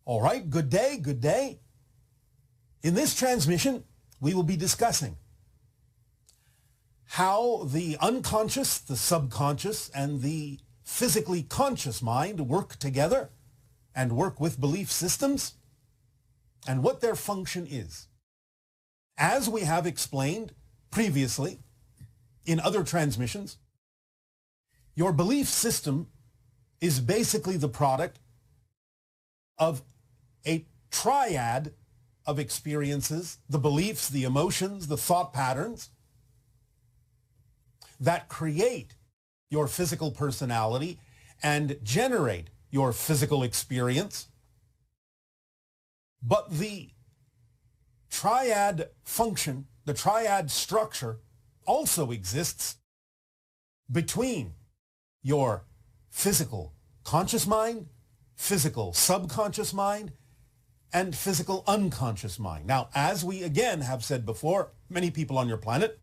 All right, good day, good day. In this transmission, we will be discussing how the unconscious, the subconscious, and the physically conscious mind work together and work with belief systems and what their function is. As we have explained previously in other transmissions, your belief system is basically the product of a triad of experiences, the beliefs, the emotions, the thought patterns that create your physical personality and generate your physical experience. But the triad function, the triad structure, also exists between your physical conscious mind, physical subconscious mind, and physical unconscious mind. Now, as we again have said before, many people on your planet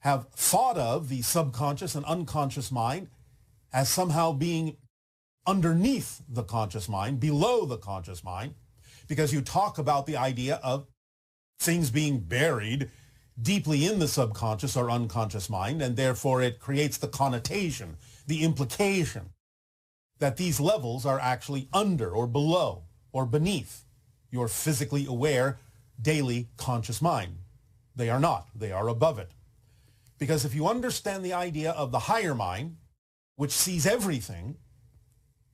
have thought of the subconscious and unconscious mind as somehow being underneath the conscious mind, below the conscious mind, because you talk about the idea of things being buried deeply in the subconscious or unconscious mind, and therefore it creates the connotation, the implication that these levels are actually under or below or beneath your physically aware daily conscious mind. They are not. They are above it. Because if you understand the idea of the higher mind, which sees everything,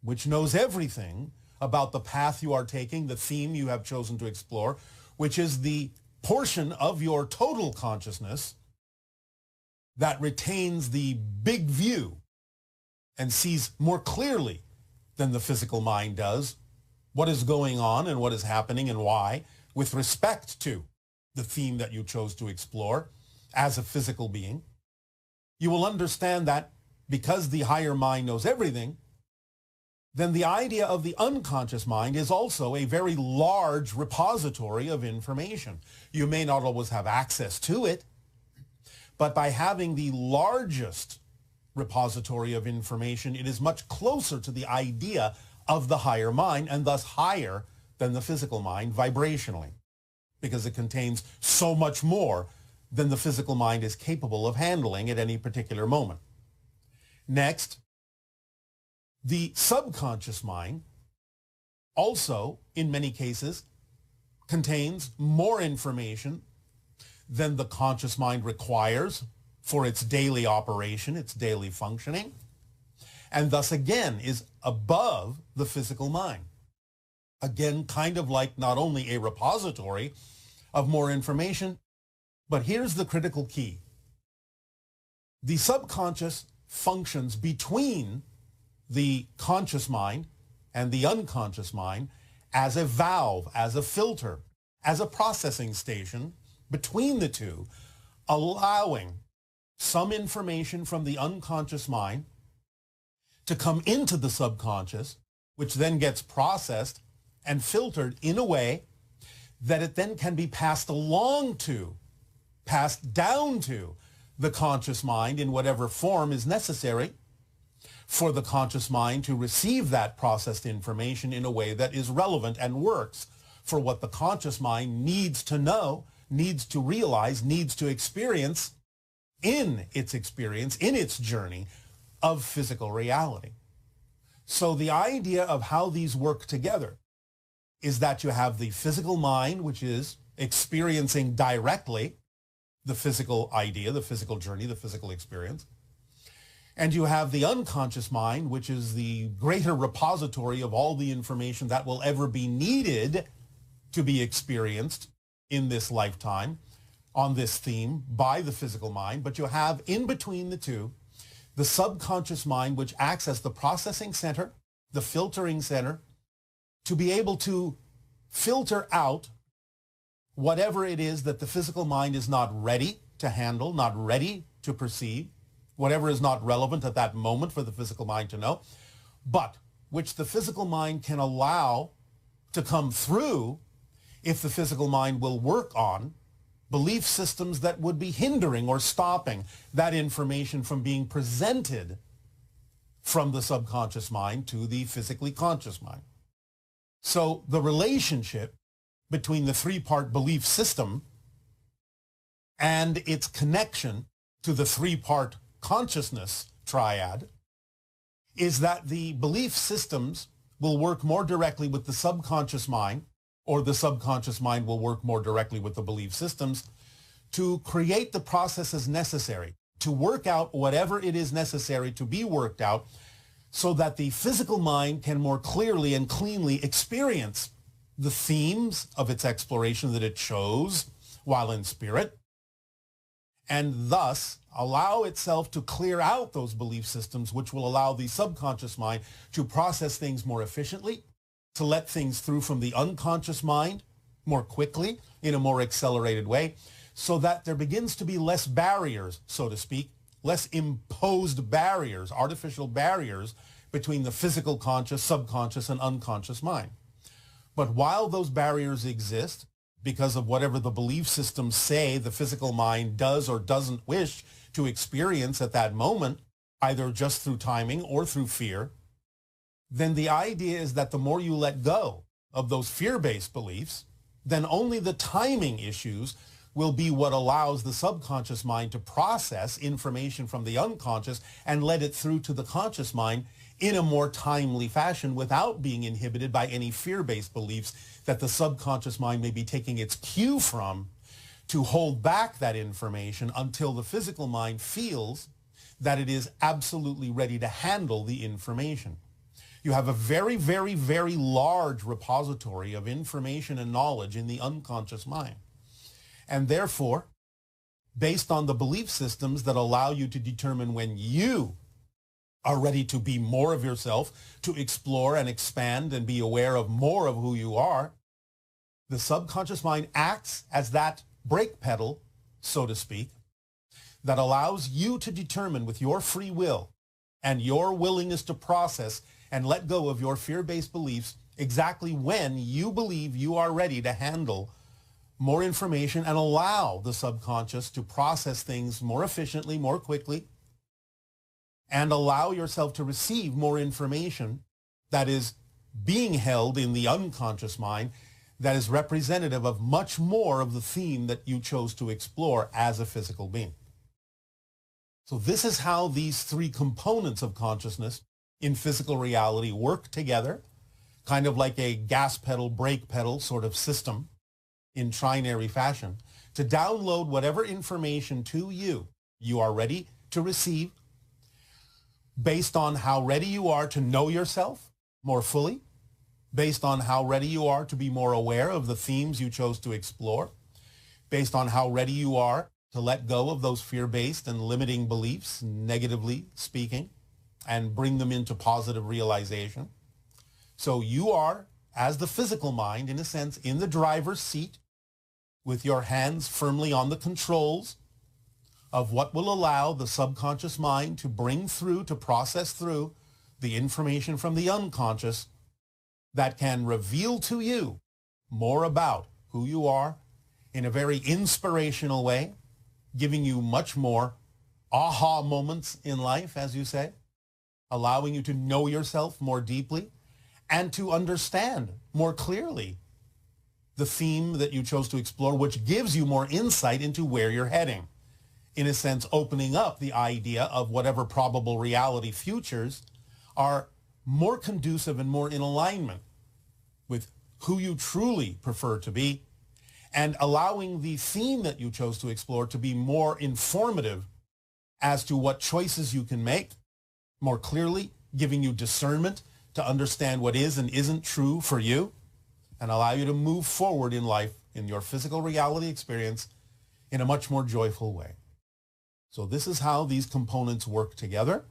which knows everything about the path you are taking, the theme you have chosen to explore, which is the portion of your total consciousness that retains the big view and sees more clearly than the physical mind does what is going on and what is happening and why with respect to the theme that you chose to explore as a physical being, you will understand that because the higher mind knows everything, then the idea of the unconscious mind is also a very large repository of information. You may not always have access to it, but by having the largest repository of information, it is much closer to the idea of the higher mind and thus higher than the physical mind vibrationally, because it contains so much more than the physical mind is capable of handling at any particular moment. Next, the subconscious mind also, in many cases, contains more information than the conscious mind requires for its daily operation, its daily functioning, and thus again is above the physical mind. Again, kind of like not only a repository of more information, but here's the critical key. The subconscious functions between the conscious mind and the unconscious mind as a valve, as a filter, as a processing station between the two, allowing some information from the unconscious mind to come into the subconscious, which then gets processed and filtered in a way that it then can be passed along to, passed down to the conscious mind in whatever form is necessary for the conscious mind to receive that processed information in a way that is relevant and works for what the conscious mind needs to know, needs to realize, needs to experience in its journey of physical reality. So the idea of how these work together is that you have the physical mind, which is experiencing directly the physical idea, the physical journey, the physical experience. And you have the unconscious mind, which is the greater repository of all the information that will ever be needed to be experienced in this lifetime on this theme by the physical mind. But you have in between the two the subconscious mind, which acts as the processing center, the filtering center, to be able to filter out whatever it is that the physical mind is not ready to handle, not ready to perceive, whatever is not relevant at that moment for the physical mind to know, but which the physical mind can allow to come through if the physical mind will work on belief systems that would be hindering or stopping that information from being presented from the subconscious mind to the physically conscious mind. So the relationship between the three-part belief system and its connection to the three-part consciousness triad is that the belief systems will work more directly with the subconscious mind, or the subconscious mind will work more directly with the belief systems to create the processes necessary to work out whatever it is necessary to be worked out so that the physical mind can more clearly and cleanly experience the themes of its exploration that it chose while in spirit, and thus allow itself to clear out those belief systems, which will allow the subconscious mind to process things more efficiently, to let things through from the unconscious mind more quickly in a more accelerated way, so that there begins to be less barriers, so to speak, less imposed barriers, artificial barriers between the physical conscious, subconscious, and unconscious mind. But while those barriers exist, because of whatever the belief systems say the physical mind does or doesn't wish to experience at that moment, either just through timing or through fear, then the idea is that the more you let go of those fear-based beliefs, then only the timing issues will be what allows the subconscious mind to process information from the unconscious and let it through to the conscious mind in a more timely fashion without being inhibited by any fear-based beliefs that the subconscious mind may be taking its cue from to hold back that information until the physical mind feels that it is absolutely ready to handle the information. You have a very, very, very large repository of information and knowledge in the unconscious mind. And therefore, based on the belief systems that allow you to determine when you are ready to be more of yourself, to explore and expand and be aware of more of who you are, the subconscious mind acts as that brake pedal, so to speak, that allows you to determine with your free will and your willingness to process and let go of your fear-based beliefs exactly when you believe you are ready to handle more information and allow the subconscious to process things more efficiently, more quickly, and allow yourself to receive more information that is being held in the unconscious mind that is representative of much more of the theme that you chose to explore as a physical being. So this is how these three components of consciousness in physical reality work together, kind of like a gas pedal, brake pedal sort of system in trinary fashion, to download whatever information to you you are ready to receive based on how ready you are to know yourself more fully, based on how ready you are to be more aware of the themes you chose to explore, based on how ready you are to let go of those fear-based and limiting beliefs, negatively speaking, and bring them into positive realization. So you are, as the physical mind, in a sense, in the driver's seat with your hands firmly on the controls of what will allow the subconscious mind to bring through, to process through the information from the unconscious that can reveal to you more about who you are in a very inspirational way, giving you much more aha moments in life, as you say, allowing you to know yourself more deeply and to understand more clearly the theme that you chose to explore, which gives you more insight into where you're heading. In a sense, opening up the idea of whatever probable reality futures are more conducive and more in alignment with who you truly prefer to be, and allowing the theme that you chose to explore to be more informative as to what choices you can make more clearly, giving you discernment to understand what is and isn't true for you, and allow you to move forward in life, in your physical reality experience, in a much more joyful way. So this is how these components work together.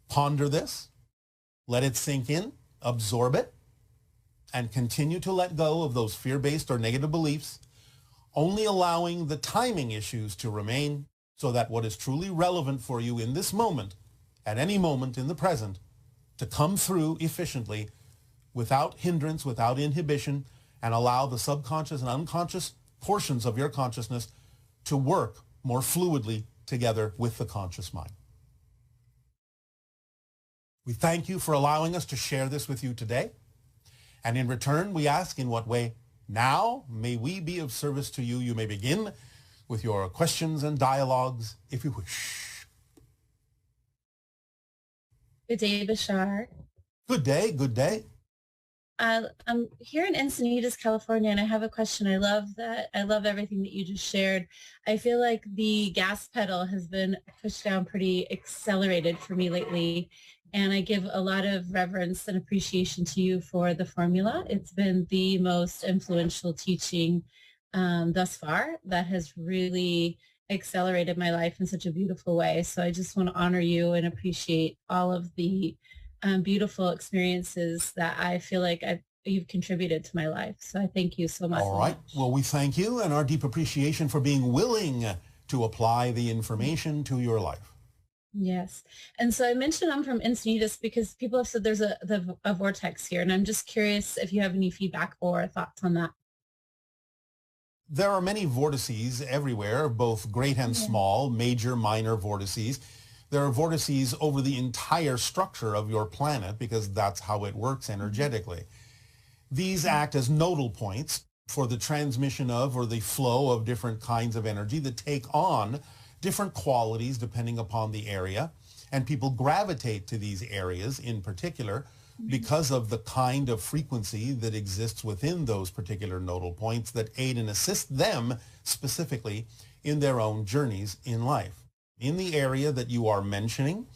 Ponder this, let it sink in, absorb it, and continue to let go of those fear-based or negative beliefs, only allowing the timing issues to remain so that what is truly relevant for you in this moment, at any moment in the present, to come through efficiently without hindrance, without inhibition, and allow the subconscious and unconscious portions of your consciousness to work more fluidly together with the conscious mind. We thank you for allowing us to share this with you today. And in return, we ask, in what way now may we be of service to you? You may begin with your questions and dialogues, if you wish. Good day, Bashar. Good day, good day. I'm here in Encinitas, California, and I have a question. I love everything that you just shared. I feel like the gas pedal has been pushed down pretty accelerated for me lately, and I give a lot of reverence and appreciation to you for the formula. It's been the most influential teaching thus far that has really accelerated my life in such a beautiful way. So I just want to honor you and appreciate all of the beautiful experiences that I feel like you've contributed to my life. So I thank you so much. All right. Well, we thank you and our deep appreciation for being willing to apply the information to your life. Yes. And so I mentioned I'm from Encinitas because people have said there's a vortex here, and I'm just curious if you have any feedback or thoughts on that. There are many vortices everywhere, both great and small, major, minor vortices. There are vortices over the entire structure of your planet because that's how it works energetically. These act as nodal points for the transmission of or the flow of different kinds of energy that take on different qualities depending upon the area. And people gravitate to these areas in particular because of the kind of frequency that exists within those particular nodal points that aid and assist them specifically in their own journeys in life. In the area that you are mentioning,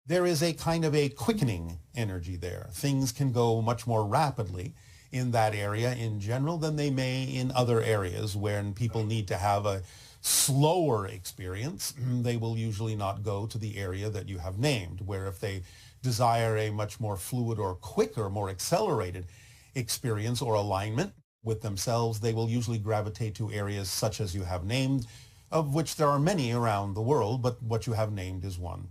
there is a kind of a quickening energy there. Things can go much more rapidly in that area in general than they may in other areas when people need to have a slower experience. They will usually not go to the area that you have named, where if they desire a much more fluid or quicker, more accelerated experience or alignment with themselves, they will usually gravitate to areas such as you have named, of which there are many around the world, but what you have named is one.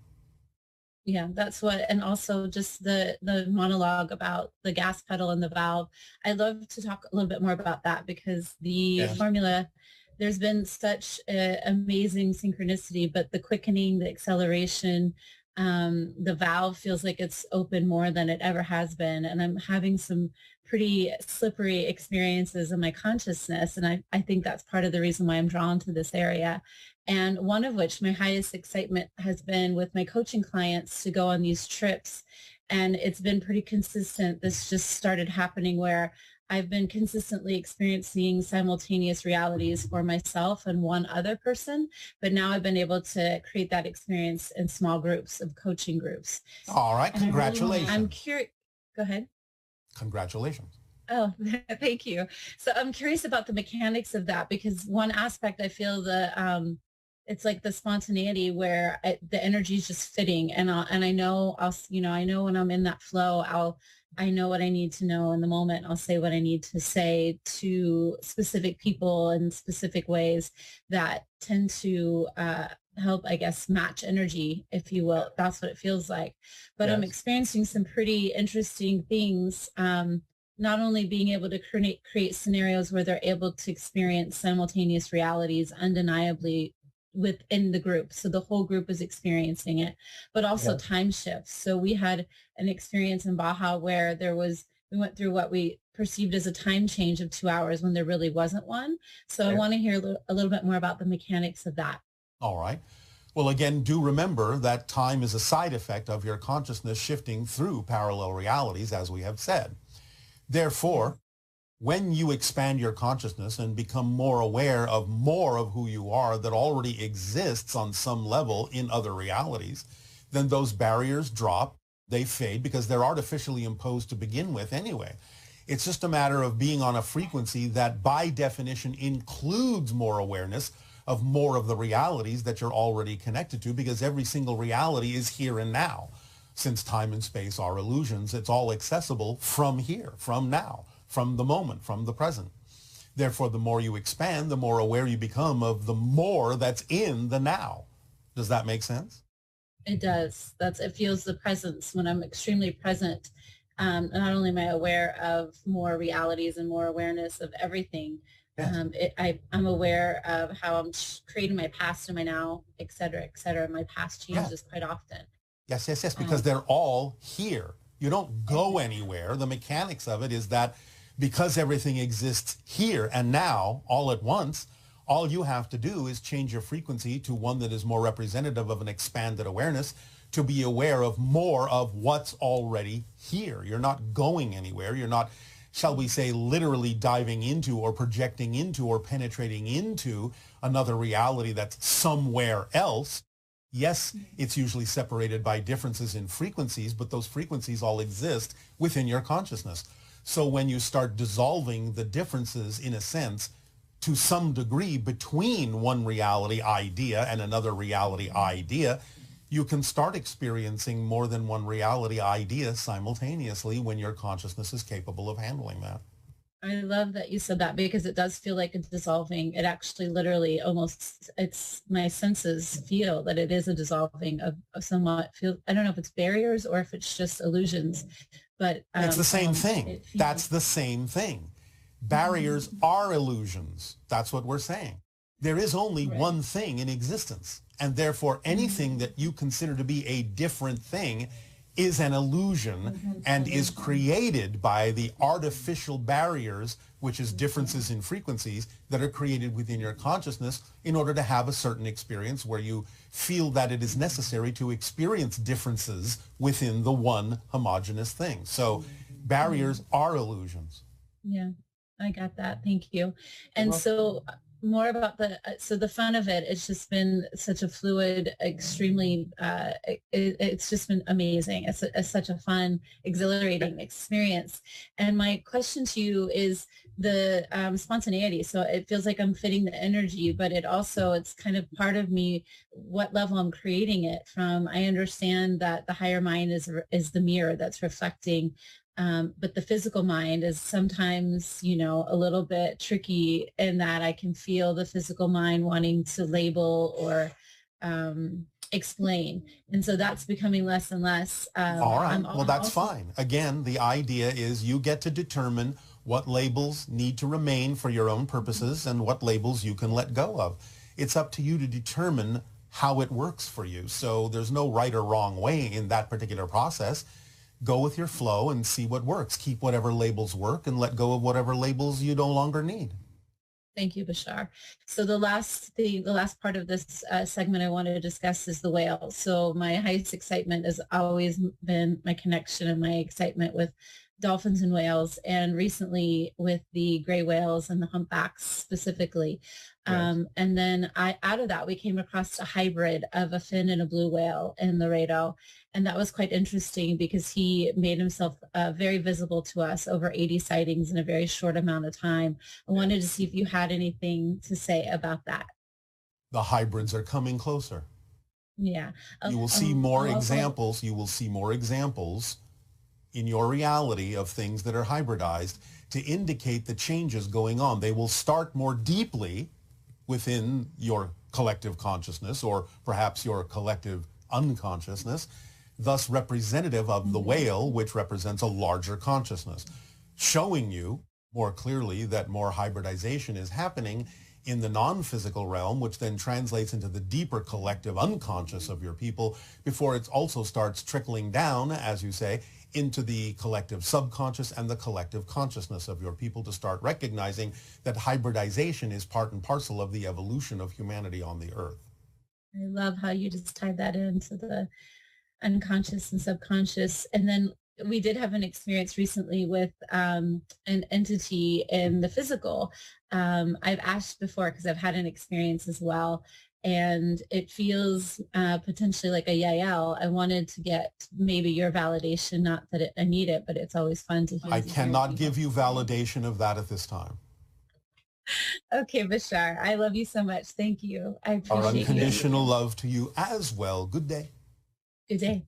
Yeah, that's what, and also just the monologue about the gas pedal and the valve. I'd love to talk a little bit more about that because the formula, there's been such amazing synchronicity, but the quickening, the acceleration, the valve feels like it's open more than it ever has been. And I'm having some pretty slippery experiences in my consciousness. And I think that's part of the reason why I'm drawn to this area. And one of which my highest excitement has been with my coaching clients to go on these trips. And it's been pretty consistent. This just started happening where I've been consistently experiencing simultaneous realities for myself and one other person, but now I've been able to create that experience in small groups of coaching groups. All right. Congratulations. I'm curious. Go ahead. Congratulations. Oh, thank you. So I'm curious about the mechanics of that because one aspect I feel it's like the spontaneity where the energy is just fitting, and I know I know when I'm in that flow, I know what I need to know in the moment. I'll say what I need to say to specific people in specific ways that tend to help, I guess, match energy, if you will. That's what it feels like. But I'm experiencing some pretty interesting things. Not only being able to create scenarios where they're able to experience simultaneous realities undeniably within the group. So the whole group is experiencing it, but also time shifts. So we had an experience in Baja where we went through what we perceived as a time change of 2 hours when there really wasn't one. So I want to hear a little bit more about the mechanics of that. All right. Well, again, do remember that time is a side effect of your consciousness shifting through parallel realities, as we have said. Therefore, when you expand your consciousness and become more aware of more of who you are that already exists on some level in other realities, then those barriers drop, they fade because they're artificially imposed to begin with anyway. It's just a matter of being on a frequency that by definition includes more awareness of more of the realities that you're already connected to, because every single reality is here and now. Since time and space are illusions, it's all accessible from here, from now, from the moment, from the present. Therefore, the more you expand, the more aware you become of the more that's in the now. Does that make sense? It does. It feels the presence when I'm extremely present. Not only am I aware of more realities and more awareness of everything, I'm aware of how I'm creating my past and my now, et cetera, et cetera. My past changes quite often. Yes, because they're all here. You don't go anywhere. The mechanics of it is that because everything exists here and now all at once, all you have to do is change your frequency to one that is more representative of an expanded awareness to be aware of more of what's already here. You're not going anywhere. You're not, shall we say, literally diving into or projecting into or penetrating into another reality that's somewhere else. Yes, it's usually separated by differences in frequencies, but those frequencies all exist within your consciousness. So when you start dissolving the differences, in a sense, to some degree between one reality idea and another reality idea, you can start experiencing more than one reality idea simultaneously when your consciousness is capable of handling that. I love that you said that because it does feel like it's dissolving. It actually literally almost, it's my senses feel that it is a dissolving of somewhat feel. I don't know if it's barriers or if it's just illusions, but it's the same thing. That's the same thing. Barriers are illusions. That's what we're saying. There is only one thing in existence, and therefore anything that you consider to be a different thing is an illusion and is created by the artificial barriers, which is differences in frequencies that are created within your consciousness in order to have a certain experience where you feel that it is necessary to experience differences within the one homogeneous thing. So barriers are illusions. Yeah, I got that. Thank you. And so more about so the fun of it, it's just been such a fluid, extremely, it's just been amazing. It's such a fun, exhilarating experience. And my question to you is the spontaneity. So it feels like I'm fitting the energy, but it's kind of part of me, what level I'm creating it from. I understand that the higher mind is the mirror that's reflecting. But the physical mind is sometimes, a little bit tricky in that I can feel the physical mind wanting to label or explain. And so that's becoming less and less. All right. Well, that's fine. Again, the idea is you get to determine what labels need to remain for your own purposes and what labels you can let go of. It's up to you to determine how it works for you. So there's no right or wrong way in that particular process. Go with your flow and see what works. Keep whatever labels work and let go of whatever labels you no longer need. Thank you, Bashar. So the last part of this segment I want to discuss is the whale. So my highest excitement has always been my connection and my excitement with dolphins and whales, and recently with the gray whales and the humpbacks specifically. And then out of that, we came across a hybrid of a fin and a blue whale in Laredo. And that was quite interesting because he made himself very visible to us, over 80 sightings in a very short amount of time. I wanted to see if you had anything to say about that. The hybrids are coming closer. Yeah. You will see more examples. You will see more examples in your reality of things that are hybridized to indicate the changes going on. They will start more deeply within your collective consciousness or perhaps your collective unconsciousness, thus representative of the whale, which represents a larger consciousness, showing you more clearly that more hybridization is happening in the non-physical realm, which then translates into the deeper collective unconscious of your people before it also starts trickling down, as you say, into the collective subconscious and the collective consciousness of your people to start recognizing that hybridization is part and parcel of the evolution of humanity on the earth. I love how you just tied that into the unconscious and subconscious. And then we did have an experience recently with an entity in the physical. I've asked before because I've had an experience as well. And it feels potentially like a Yael. I wanted to get maybe your validation, not that I need it, but it's always fun to hear. I cannot give you validation of that at this time. Okay, Bashar, I love you so much. Thank you. I appreciate Our unconditional love to you as well. Good day. Good day.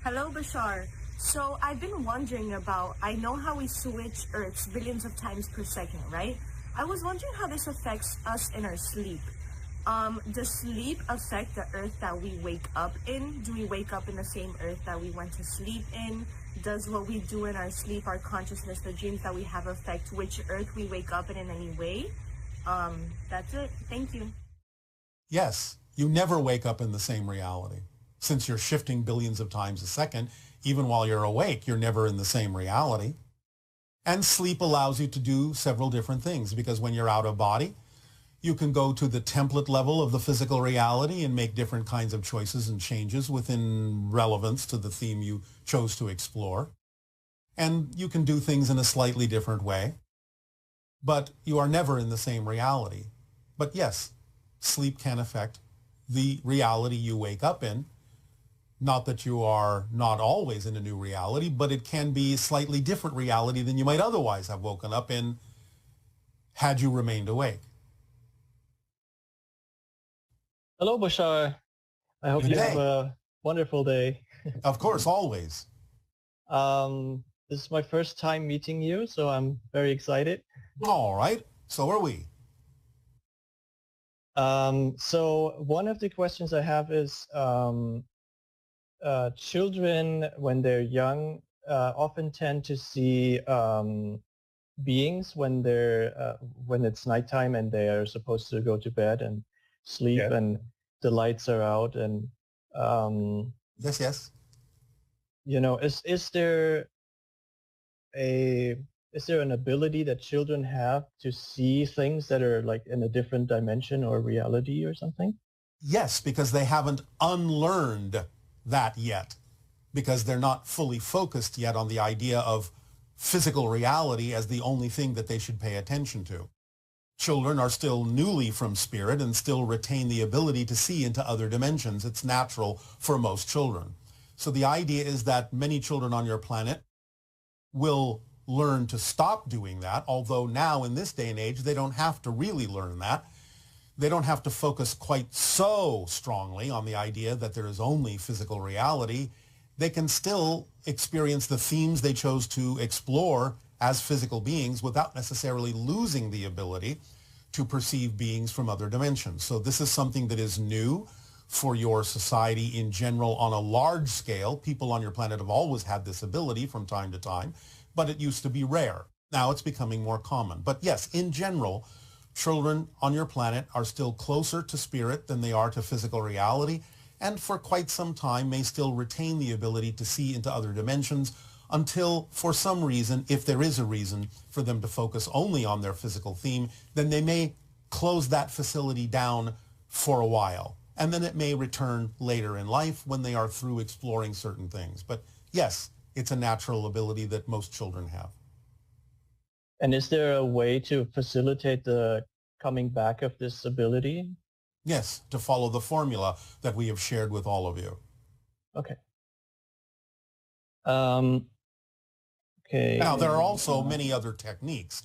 Hello, Bashar. So I've been wondering about, I know how we switch Earths billions of times per second, right? I was wondering how this affects us in our sleep. Does sleep affect the Earth that we wake up in? Do we wake up in the same Earth that we went to sleep in? Does what we do in our sleep, our consciousness, the dreams that we have affect which Earth we wake up in any way? That's it. Thank you. Yes, you never wake up in the same reality. Since you're shifting billions of times a second, even while you're awake, you're never in the same reality. And sleep allows you to do several different things, because when you're out of body, you can go to the template level of the physical reality and make different kinds of choices and changes within relevance to the theme you chose to explore. And you can do things in a slightly different way, but you are never in the same reality. But yes, sleep can affect the reality you wake up in. Not that you are not always in a new reality, but it can be a slightly different reality than you might otherwise have woken up in had you remained awake. Hello, Bashar. I hope Good you day. have a wonderful day. Of course, always. This is my first time meeting you, so I'm very excited. All right, so are we. So one of the questions I have is, children, when they're young, often tend to see beings when when it's nighttime and they are supposed to go to bed and sleep, Yeah. and the lights are out, and Yes. you know, is there an ability that children have to see things that are like in a different dimension or reality or something? Yes, because they haven't unlearned that yet, because they're not fully focused yet on the idea of physical reality as the only thing that they should pay attention to. Children are still newly from spirit and still retain the ability to see into other dimensions. It's natural for most children. So the idea is that many children on your planet will learn to stop doing that, although now in this day and age, they don't have to really learn that. They don't have to focus quite so strongly on the idea that there is only physical reality. They can still experience the themes they chose to explore as physical beings without necessarily losing the ability to perceive beings from other dimensions. So this is something that is new for your society in general on a large scale. People on your planet have always had this ability from time to time, but it used to be rare. Now it's becoming more common. But yes, in general, children on your planet are still closer to spirit than they are to physical reality, and for quite some time may still retain the ability to see into other dimensions until, for some reason, if there is a reason for them to focus only on their physical theme, then they may close that facility down for a while. And then it may return later in life when they are through exploring certain things. But yes, it's a natural ability that most children have. And is there a way to facilitate the coming back of this ability? Yes, to follow the formula that we have shared with all of you. Okay. Okay. Now, there are also many other techniques.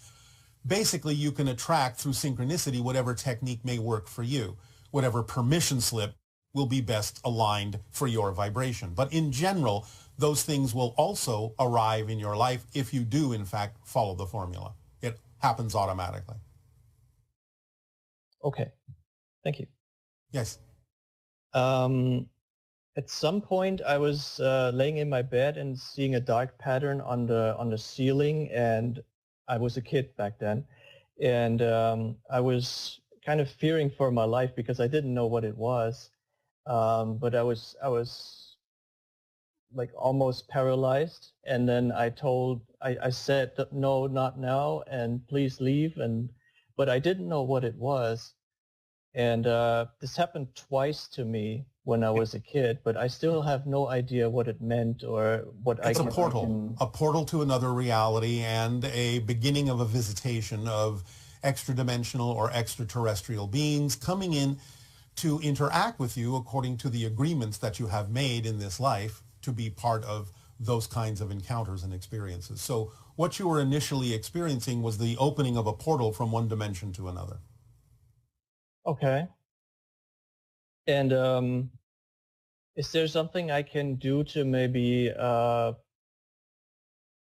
Basically, you can attract through synchronicity whatever technique may work for you. Whatever permission slip will be best aligned for your vibration. But in general, those things will also arrive in your life if you do, in fact, follow the formula. It happens automatically. Okay. Thank you. Yes. At some point, I was laying in my bed and seeing a dark pattern on the ceiling, and I was a kid back then, and I was kind of fearing for my life because I didn't know what it was, but I was like almost paralyzed, and then I said, no, not now, and please leave, but I didn't know what it was, and this happened twice to me when I was a kid, but I still have no idea what it meant or what it's a portal to another reality and a beginning of a visitation of extra-dimensional or extraterrestrial beings coming in to interact with you according to the agreements that you have made in this life to be part of those kinds of encounters and experiences. So what you were initially experiencing was the opening of a portal from one dimension to another. Okay. And is there something I can do to maybe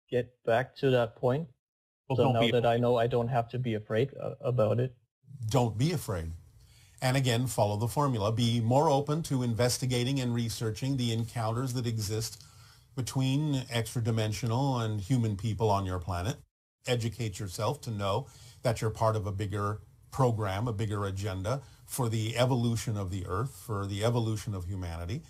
get back to that point? Well, so now that I know I don't have to be afraid about it. Don't be afraid. And again, follow the formula. Be more open to investigating and researching the encounters that exist between extra-dimensional and human people on your planet. Educate yourself to know that you're part of a bigger program, a bigger agenda, for the evolution of the earth, for the evolution of humanity.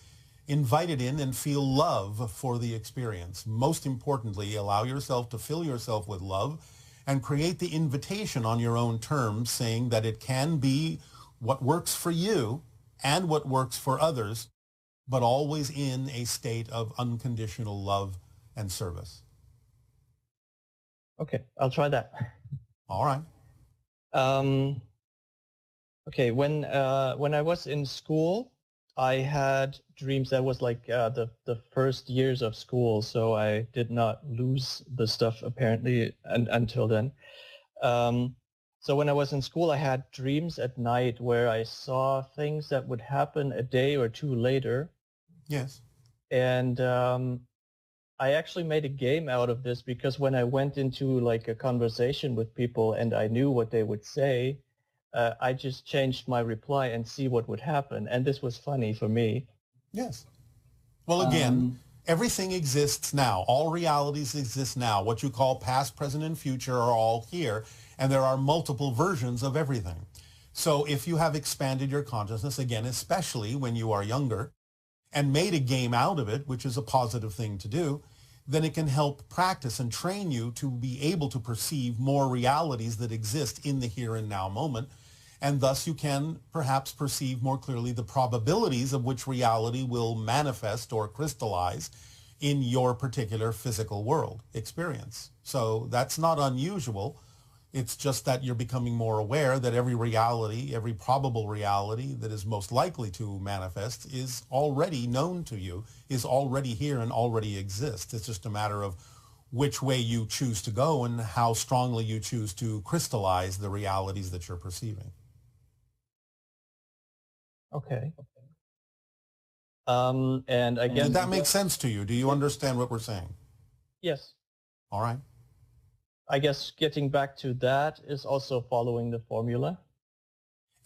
Invite it in and feel love for the experience. Most importantly, allow yourself to fill yourself with love and create the invitation on your own terms, saying that it can be what works for you and what works for others, but always in a state of unconditional love and service. Okay, I'll try that. All right. Okay, when I was in school, I had dreams. That was like the first years of school, so I did not lose the stuff apparently until then. So when I was in school, I had dreams at night where I saw things that would happen a day or two later. Yes. And I actually made a game out of this, because when I went into like a conversation with people and I knew what they would say, I just changed my reply and see what would happen. And this was funny for me. Yes. Well, again, everything exists now. All realities exist now. What you call past, present, and future are all here. And there are multiple versions of everything. So if you have expanded your consciousness, again, especially when you are younger, and made a game out of it, which is a positive thing to do, then it can help practice and train you to be able to perceive more realities that exist in the here and now moment. And thus you can perhaps perceive more clearly the probabilities of which reality will manifest or crystallize in your particular physical world experience. So that's not unusual. It's just that you're becoming more aware that every reality, every probable reality that is most likely to manifest is already known to you, is already here and already exists. It's just a matter of which way you choose to go and how strongly you choose to crystallize the realities that you're perceiving. Okay. And I guess... Did that make sense to you? Do you understand what we're saying? Yes. All right. I guess getting back to that is also following the formula.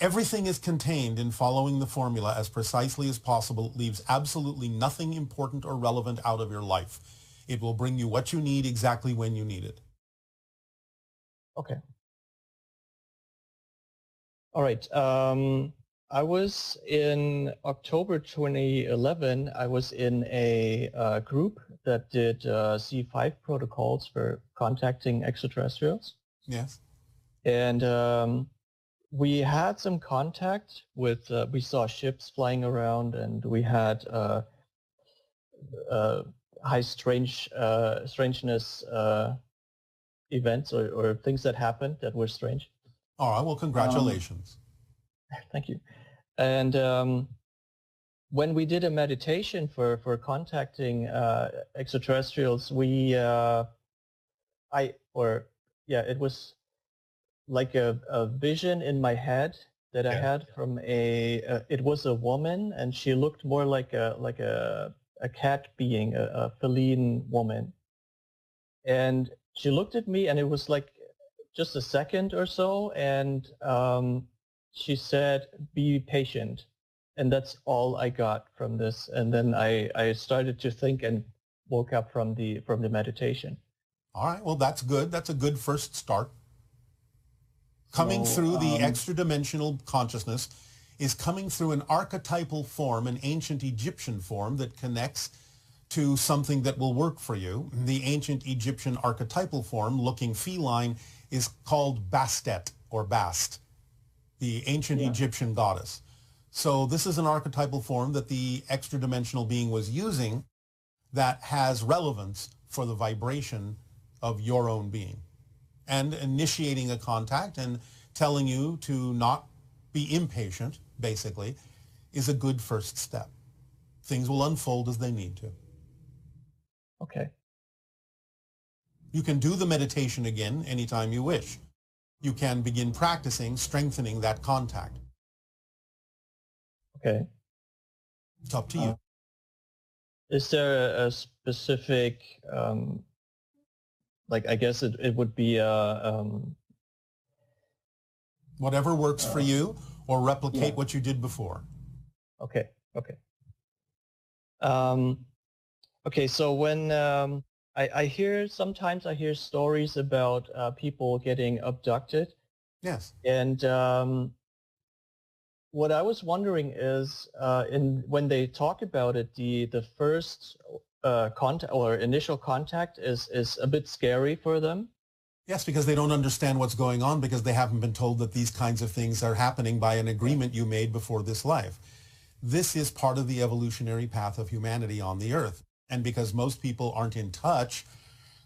Everything is contained in following the formula as precisely as possible. It leaves absolutely nothing important or relevant out of your life. It will bring you what you need exactly when you need it. Okay. All right. I was in October 2011, I was in a group that did C5 protocols for contacting extraterrestrials. Yes. And we had some contact with, we saw ships flying around, and we had high strangeness events or things that happened that were strange. All right. Well, congratulations. Thank you. And when we did a meditation for contacting extraterrestrials, it was like a vision in my head that I had from it was a woman, and she looked more like a cat being, a feline woman. And she looked at me, and it was like just a second or so, and she said, "Be patient." And that's all I got from this. And then I started to think and woke up from the meditation. All right. Well, that's good. That's a good first start. Coming through the extra-dimensional consciousness is coming through an archetypal form, an ancient Egyptian form that connects to something that will work for you. The ancient Egyptian archetypal form, looking feline, is called Bastet or Bast, the ancient Egyptian goddess. So this is an archetypal form that the extra-dimensional being was using that has relevance for the vibration of your own being. And initiating a contact and telling you to not be impatient, basically, is a good first step. Things will unfold as they need to. Okay. You can do the meditation again anytime you wish. You can begin practicing, strengthening that contact. Okay. It's up to you. Is there a specific, like, I guess it would be whatever works for you, or replicate what you did before. Okay. Okay. Okay. So when sometimes I hear stories about people getting abducted. Yes. And What I was wondering is, when they talk about it, the first contact or initial contact is a bit scary for them. Yes, because they don't understand what's going on, because they haven't been told that these kinds of things are happening by an agreement you made before this life. This is part of the evolutionary path of humanity on the earth. And because most people aren't in touch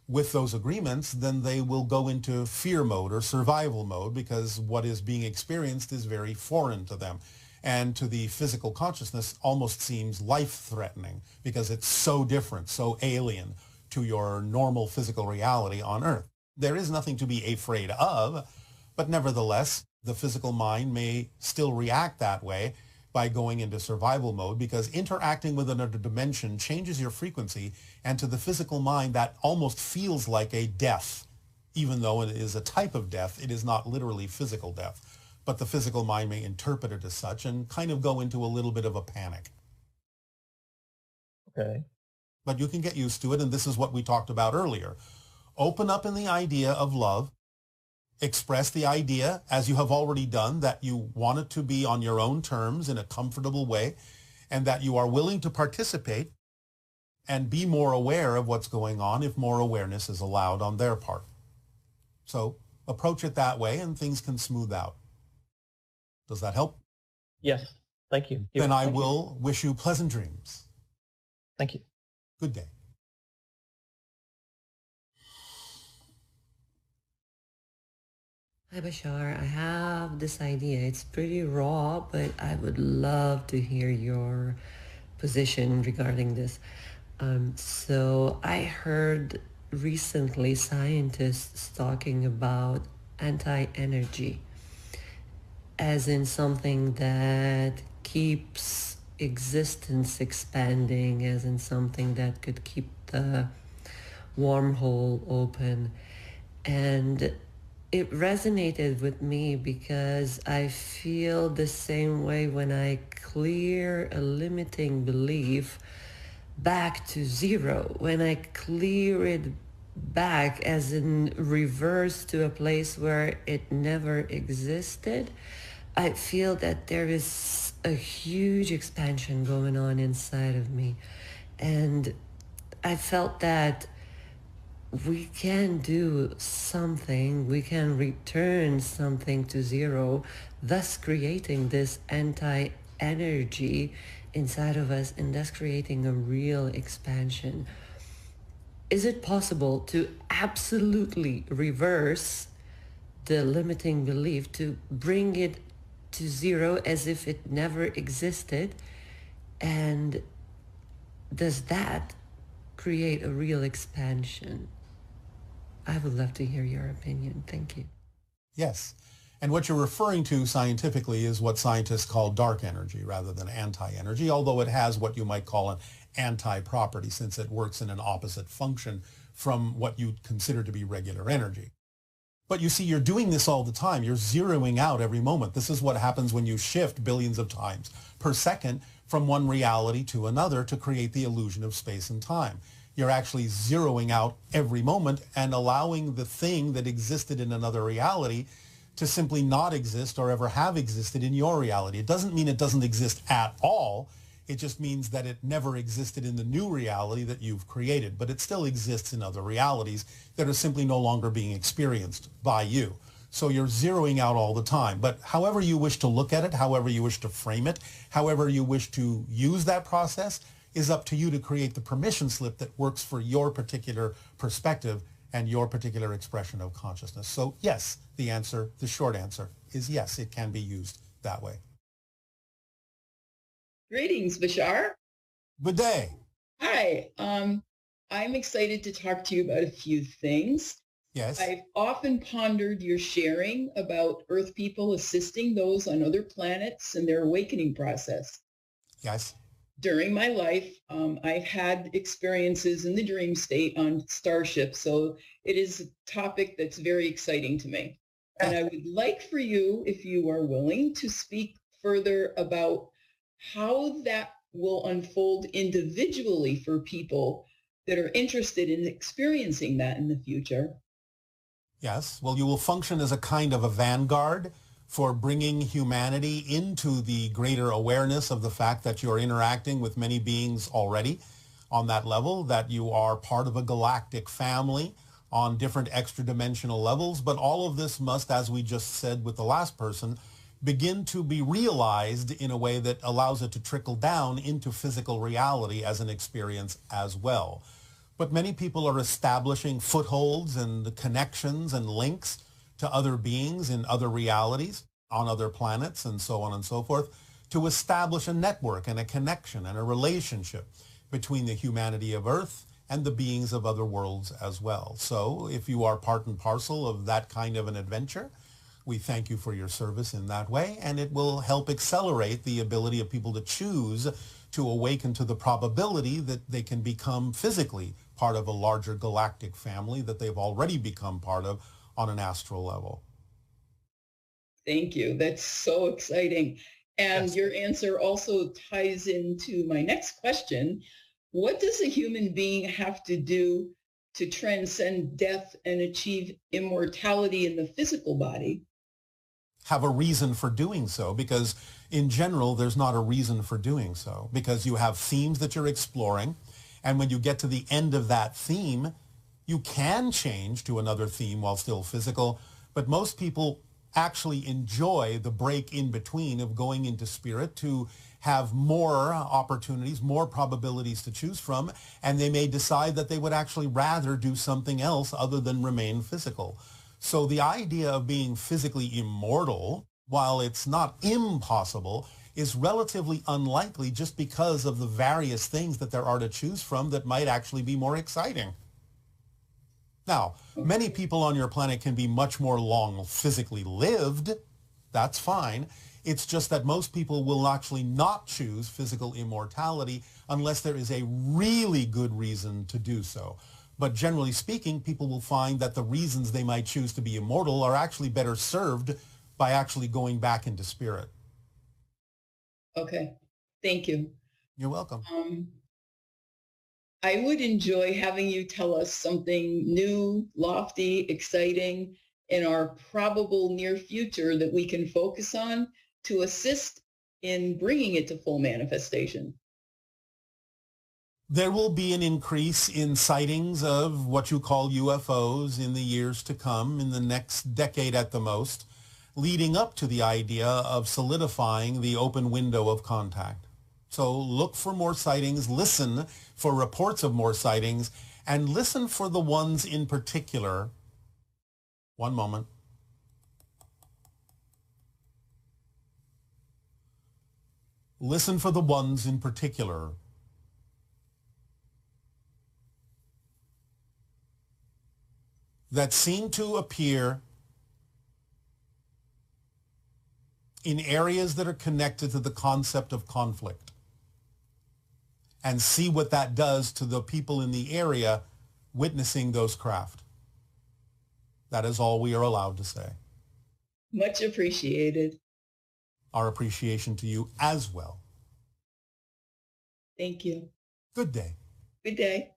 with those agreements, then they will go into fear mode or survival mode, because what is being experienced is very foreign to them. And to the physical consciousness almost seems life-threatening, because it's so different, so alien to your normal physical reality on Earth. There is nothing to be afraid of, but nevertheless, the physical mind may still react that way by going into survival mode, because interacting with another dimension changes your frequency, and to the physical mind that almost feels like a death. Even though it is a type of death, it is not literally physical death. But the physical mind may interpret it as such and kind of go into a little bit of a panic. Okay. But you can get used to it, and this is what we talked about earlier. Open up in the idea of love. Express the idea, as you have already done, that you want it to be on your own terms in a comfortable way, and that you are willing to participate and be more aware of what's going on if more awareness is allowed on their part. So approach it that way, and things can smooth out. Does that help? Yes. Thank you. Then I will wish you pleasant dreams. Thank you. Good day. Hi Bashar, I have this idea. It's pretty raw, but I would love to hear your position regarding this. So I heard recently scientists talking about anti-energy, as in something that keeps existence expanding, as in something that could keep the wormhole open. And it resonated with me because I feel the same way when I clear a limiting belief back to zero, when I clear it back as in reverse to a place where it never existed. I feel that there is a huge expansion going on inside of me. And I felt that we can do something, we can return something to zero, thus creating this anti-energy inside of us and thus creating a real expansion. Is it possible to absolutely reverse the limiting belief, to bring it to zero as if it never existed? And does that create a real expansion? I would love to hear your opinion. Thank you. Yes. And what you're referring to scientifically is what scientists call dark energy rather than anti-energy, although it has what you might call an anti-property, since it works in an opposite function from what you'd consider to be regular energy. But you see, you're doing this all the time. You're zeroing out every moment. This is what happens when you shift billions of times per second from one reality to another to create the illusion of space and time. You're actually zeroing out every moment and allowing the thing that existed in another reality to simply not exist or ever have existed in your reality. It doesn't mean it doesn't exist at all. It just means that it never existed in the new reality that you've created, but it still exists in other realities that are simply no longer being experienced by you. So you're zeroing out all the time. But however you wish to look at it, however you wish to frame it, however you wish to use that process, is up to you to create the permission slip that works for your particular perspective and your particular expression of consciousness. So yes, the short answer is yes, it can be used that way. Greetings, Bashar. Good day. Hi. I'm excited to talk to you about a few things. Yes. I've often pondered your sharing about Earth people assisting those on other planets in their awakening process. Yes. During my life, I've had experiences in the dream state on starships, so it is a topic that's very exciting to me. And I would like for you, if you are willing, to speak further about how that will unfold individually for people that are interested in experiencing that in the future. Yes. Well, you will function as a kind of a vanguard for bringing humanity into the greater awareness of the fact that you're interacting with many beings already on that level, that you are part of a galactic family on different extra dimensional levels. But all of this must, as we just said with the last person, begin to be realized in a way that allows it to trickle down into physical reality as an experience as well. But many people are establishing footholds and connections and links to other beings in other realities, on other planets, and so on and so forth, to establish a network and a connection and a relationship between the humanity of Earth and the beings of other worlds as well. So if you are part and parcel of that kind of an adventure, we thank you for your service in that way, and it will help accelerate the ability of people to choose to awaken to the probability that they can become physically part of a larger galactic family that they've already become part of on an astral level. Thank you. That's so exciting. And Yes. your answer also ties into my next question. What does a human being have to do to transcend death and achieve immortality in the physical body? Have a reason for doing so, because in general, there's not a reason for doing so, because you have themes that you're exploring. And when you get to the end of that theme, you can change to another theme while still physical. But most people actually enjoy the break in between of going into spirit to have more opportunities, more probabilities to choose from, and they may decide that they would actually rather do something else other than remain physical. So the idea of being physically immortal, while it's not impossible, is relatively unlikely just because of the various things that there are to choose from that might actually be more exciting. Now, many people on your planet can be much more long physically lived. That's fine. It's just that most people will actually not choose physical immortality unless there is a really good reason to do so. But generally speaking, people will find that the reasons they might choose to be immortal are actually better served by actually going back into spirit. Okay. Thank you. You're welcome. I would enjoy having you tell us something new, lofty, exciting in our probable near future that we can focus on to assist in bringing it to full manifestation. There will be an increase in sightings of what you call UFOs in the years to come, in the next decade at the most, leading up to the idea of solidifying the open window of contact. So look for more sightings, listen for reports of more sightings, and listen for the ones in particular. One moment. Listen for the ones in particular that seem to appear in areas that are connected to the concept of conflict, and see what that does to the people in the area witnessing those craft. That is all we are allowed to say. Much appreciated. Our appreciation to you as well. Thank you. Good day. Good day.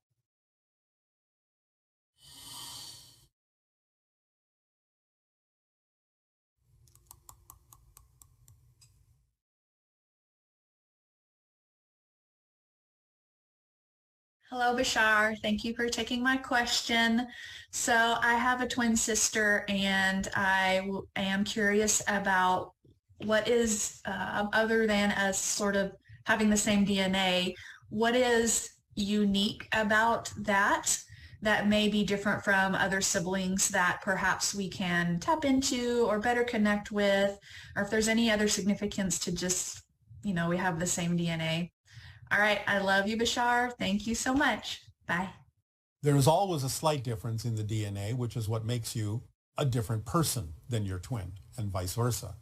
Hello, Bashar. Thank you for taking my question. So I have a twin sister, and I am curious about what is, other than us sort of having the same DNA, what is unique about that may be different from other siblings that perhaps we can tap into or better connect with, or if there's any other significance to just, we have the same DNA. All right. I love you, Bashar. Thank you so much. Bye. There is always a slight difference in the DNA, which is what makes you a different person than your twin, and vice versa.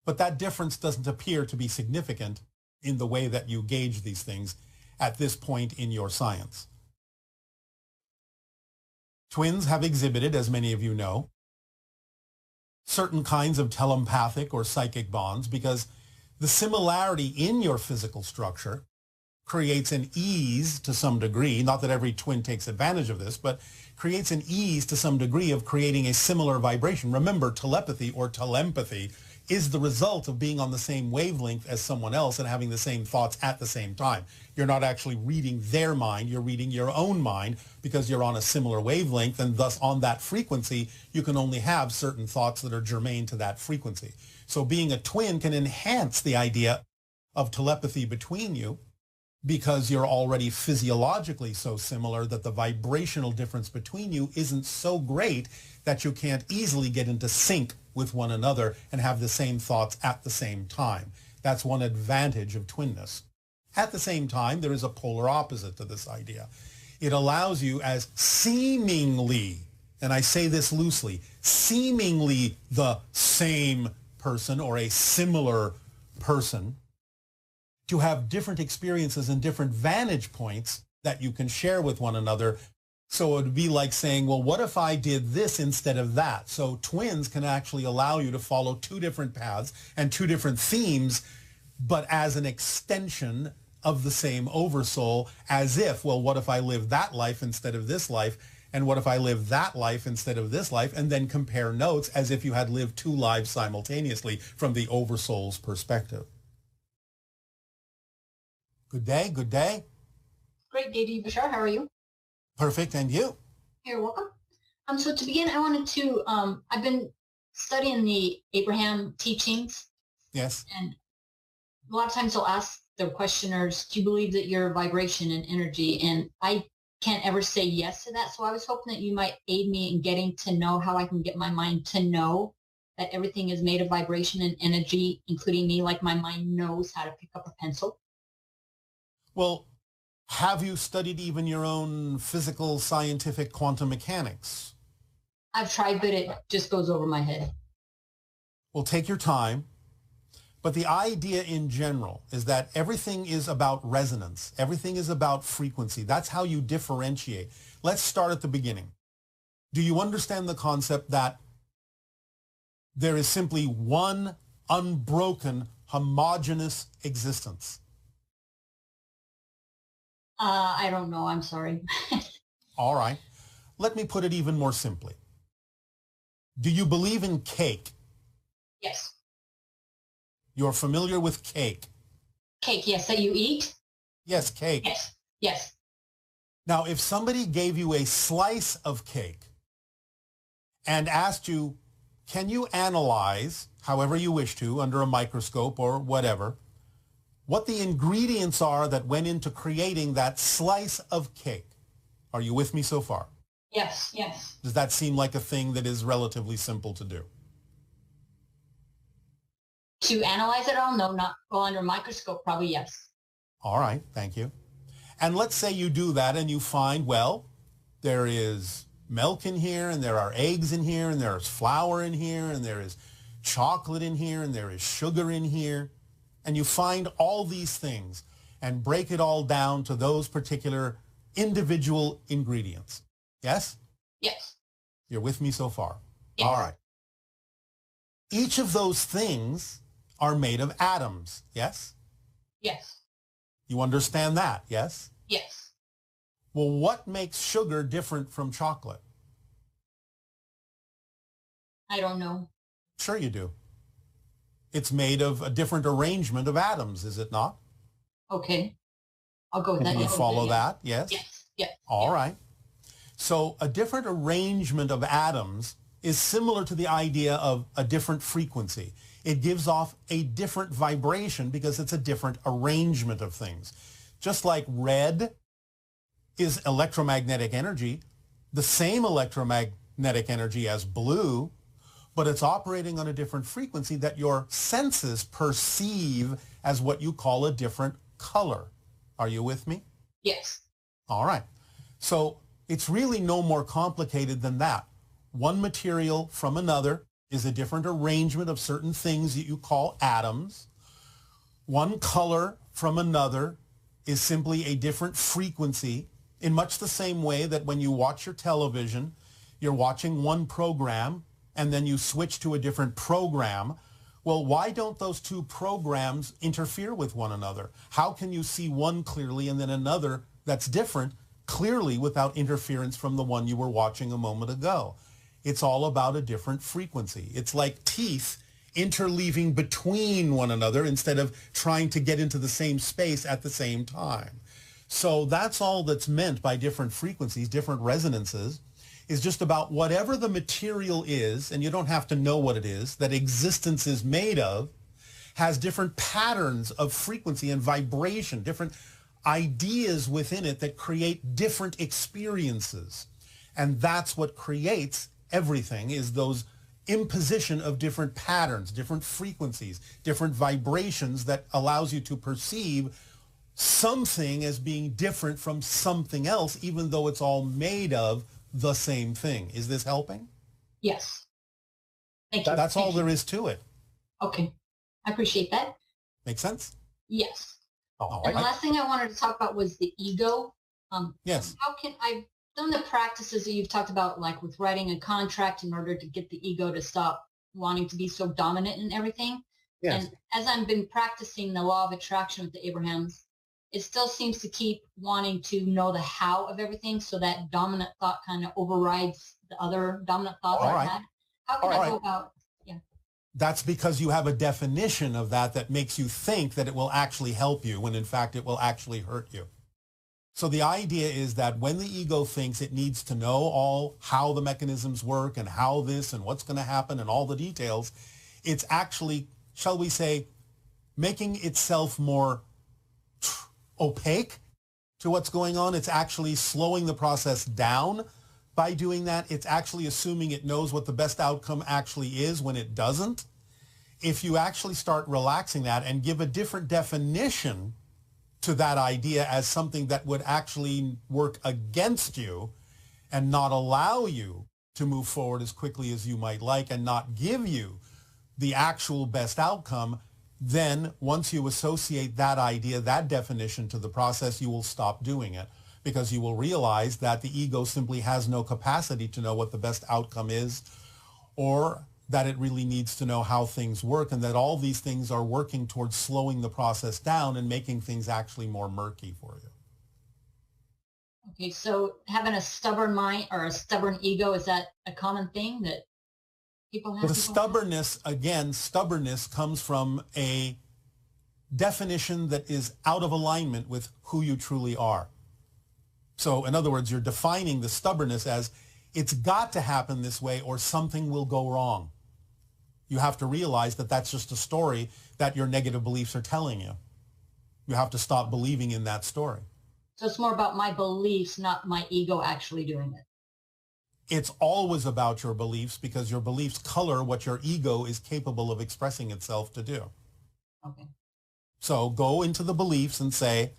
But that difference doesn't appear to be significant in the way that you gauge these things at this point in your science. Twins have exhibited, as many of you know, certain kinds of telepathic or psychic bonds because the similarity in your physical structure creates an ease to some degree, not that every twin takes advantage of this, but creates an ease to some degree of creating a similar vibration. Remember, telepathy or telempathy is the result of being on the same wavelength as someone else and having the same thoughts at the same time. You're not actually reading their mind, you're reading your own mind because you're on a similar wavelength, and thus on that frequency, you can only have certain thoughts that are germane to that frequency. So being a twin can enhance the idea of telepathy between you because you're already physiologically so similar that the vibrational difference between you isn't so great that you can't easily get into sync with one another and have the same thoughts at the same time. That's one advantage of twinness. At the same time, there is a polar opposite to this idea. It allows you as seemingly, and I say this loosely, seemingly the same person or a similar person to have different experiences and different vantage points that you can share with one another. So it would be like saying, well, what if I did this instead of that? So twins can actually allow you to follow two different paths and two different themes, but as an extension of the same oversoul, as if, well, what if I live that life instead of this life? And what if I live that life instead of this life? And then compare notes as if you had lived two lives simultaneously from the oversoul's perspective. Good day, good day. Great day to you, Bashar. How are you? Perfect, and you? You're welcome. So to begin, I wanted to, I've been studying the Abraham teachings. Yes. And a lot of times they'll ask the questioners, do you believe that you're vibration and energy? And I can't ever say yes to that. So I was hoping that you might aid me in getting to know how I can get my mind to know that everything is made of vibration and energy, including me, like my mind knows how to pick up a pencil. Well, have you studied even your own physical, scientific quantum mechanics? I've tried, but it just goes over my head. Well, take your time. But the idea in general is that everything is about resonance. Everything is about frequency. That's how you differentiate. Let's start at the beginning. Do you understand the concept that there is simply one unbroken, homogeneous existence? I don't know. I'm sorry. All right. Let me put it even more simply. Do you believe in cake? Yes. You're familiar with cake? Cake, yes, that you eat? Yes, cake. Yes, yes. Now, if somebody gave you a slice of cake and asked you, can you analyze, however you wish to, under a microscope or whatever, what the ingredients are that went into creating that slice of cake? Are you with me so far? Yes, yes. Does that seem like a thing that is relatively simple to do? To analyze it all? No, not well, under a microscope, probably yes. All right, thank you. And let's say you do that and you find, well, there is milk in here, and there are eggs in here, and there is flour in here, and there is chocolate in here, and there is sugar in here. And you find all these things and break it all down to those particular individual ingredients. Yes? Yes. You're with me so far? Yes. All right. Each of those things are made of atoms, yes? Yes. You understand that, yes? Yes. Well, what makes sugar different from chocolate? I don't know. Sure you do. It's made of a different arrangement of atoms, is it not? Okay. I'll go with that. Can you Yes. follow that? Yes? Yes. Yes. All right. So a different arrangement of atoms is similar to the idea of a different frequency. It gives off a different vibration because it's a different arrangement of things. Just like red is electromagnetic energy, the same electromagnetic energy as blue, but it's operating on a different frequency that your senses perceive as what you call a different color. Are you with me? Yes. All right. So it's really no more complicated than that. One material from another is a different arrangement of certain things that you call atoms. One color from another is simply a different frequency, in much the same way that when you watch your television, you're watching one program and then you switch to a different program. Well, why don't those two programs interfere with one another? How can you see one clearly and then another that's different clearly without interference from the one you were watching a moment ago? It's all about a different frequency. It's like teeth interleaving between one another instead of trying to get into the same space at the same time. So that's all that's meant by different frequencies, different resonances, is just about whatever the material is, and you don't have to know what it is, that existence is made of, has different patterns of frequency and vibration, different ideas within it that create different experiences. And that's what creates everything, is those imposition of different patterns, different frequencies, different vibrations that allows you to perceive something as being different from something else, even though it's all made of the same thing. Is this helping? Yes. Thank you. That's Thank all you. there is to it. Okay. I appreciate that. Make sense? Yes. Oh, And the last thing I wanted to talk about was the ego. Yes. How can I've done the practices that you've talked about, like with writing a contract in order to get the ego to stop wanting to be so dominant in everything. Yes. And as I've been practicing the law of attraction with the Abrahams, it still seems to keep wanting to know the how of everything, so that dominant thought kind of overrides the other dominant thoughts All I've right. had. How can All I right. go about? Yeah. That's because you have a definition of that makes you think that it will actually help you when in fact it will actually hurt you. So the idea is that when the ego thinks it needs to know all how the mechanisms work and how this and what's going to happen and all the details, it's actually, shall we say, making itself more opaque to what's going on. It's actually slowing the process down by doing that. It's actually assuming it knows what the best outcome actually is when it doesn't. If you actually start relaxing that and give a different definition to that idea as something that would actually work against you and not allow you to move forward as quickly as you might like and not give you the actual best outcome, then once you associate that idea, that definition to the process, you will stop doing it, because you will realize that the ego simply has no capacity to know what the best outcome is, or that it really needs to know how things work, and that all these things are working towards slowing the process down and making things actually more murky for you. Okay, so having a stubborn mind or a stubborn ego, is that a common thing that people have? The stubbornness, again, stubbornness comes from a definition that is out of alignment with who you truly are. So in other words, you're defining the stubbornness as it's got to happen this way or something will go wrong. You have to realize that that's just a story that your negative beliefs are telling you. You have to stop believing in that story. So it's more about my beliefs, not my ego actually doing it. It's always about your beliefs, because your beliefs color what your ego is capable of expressing itself to do. Okay. So go into the beliefs and say,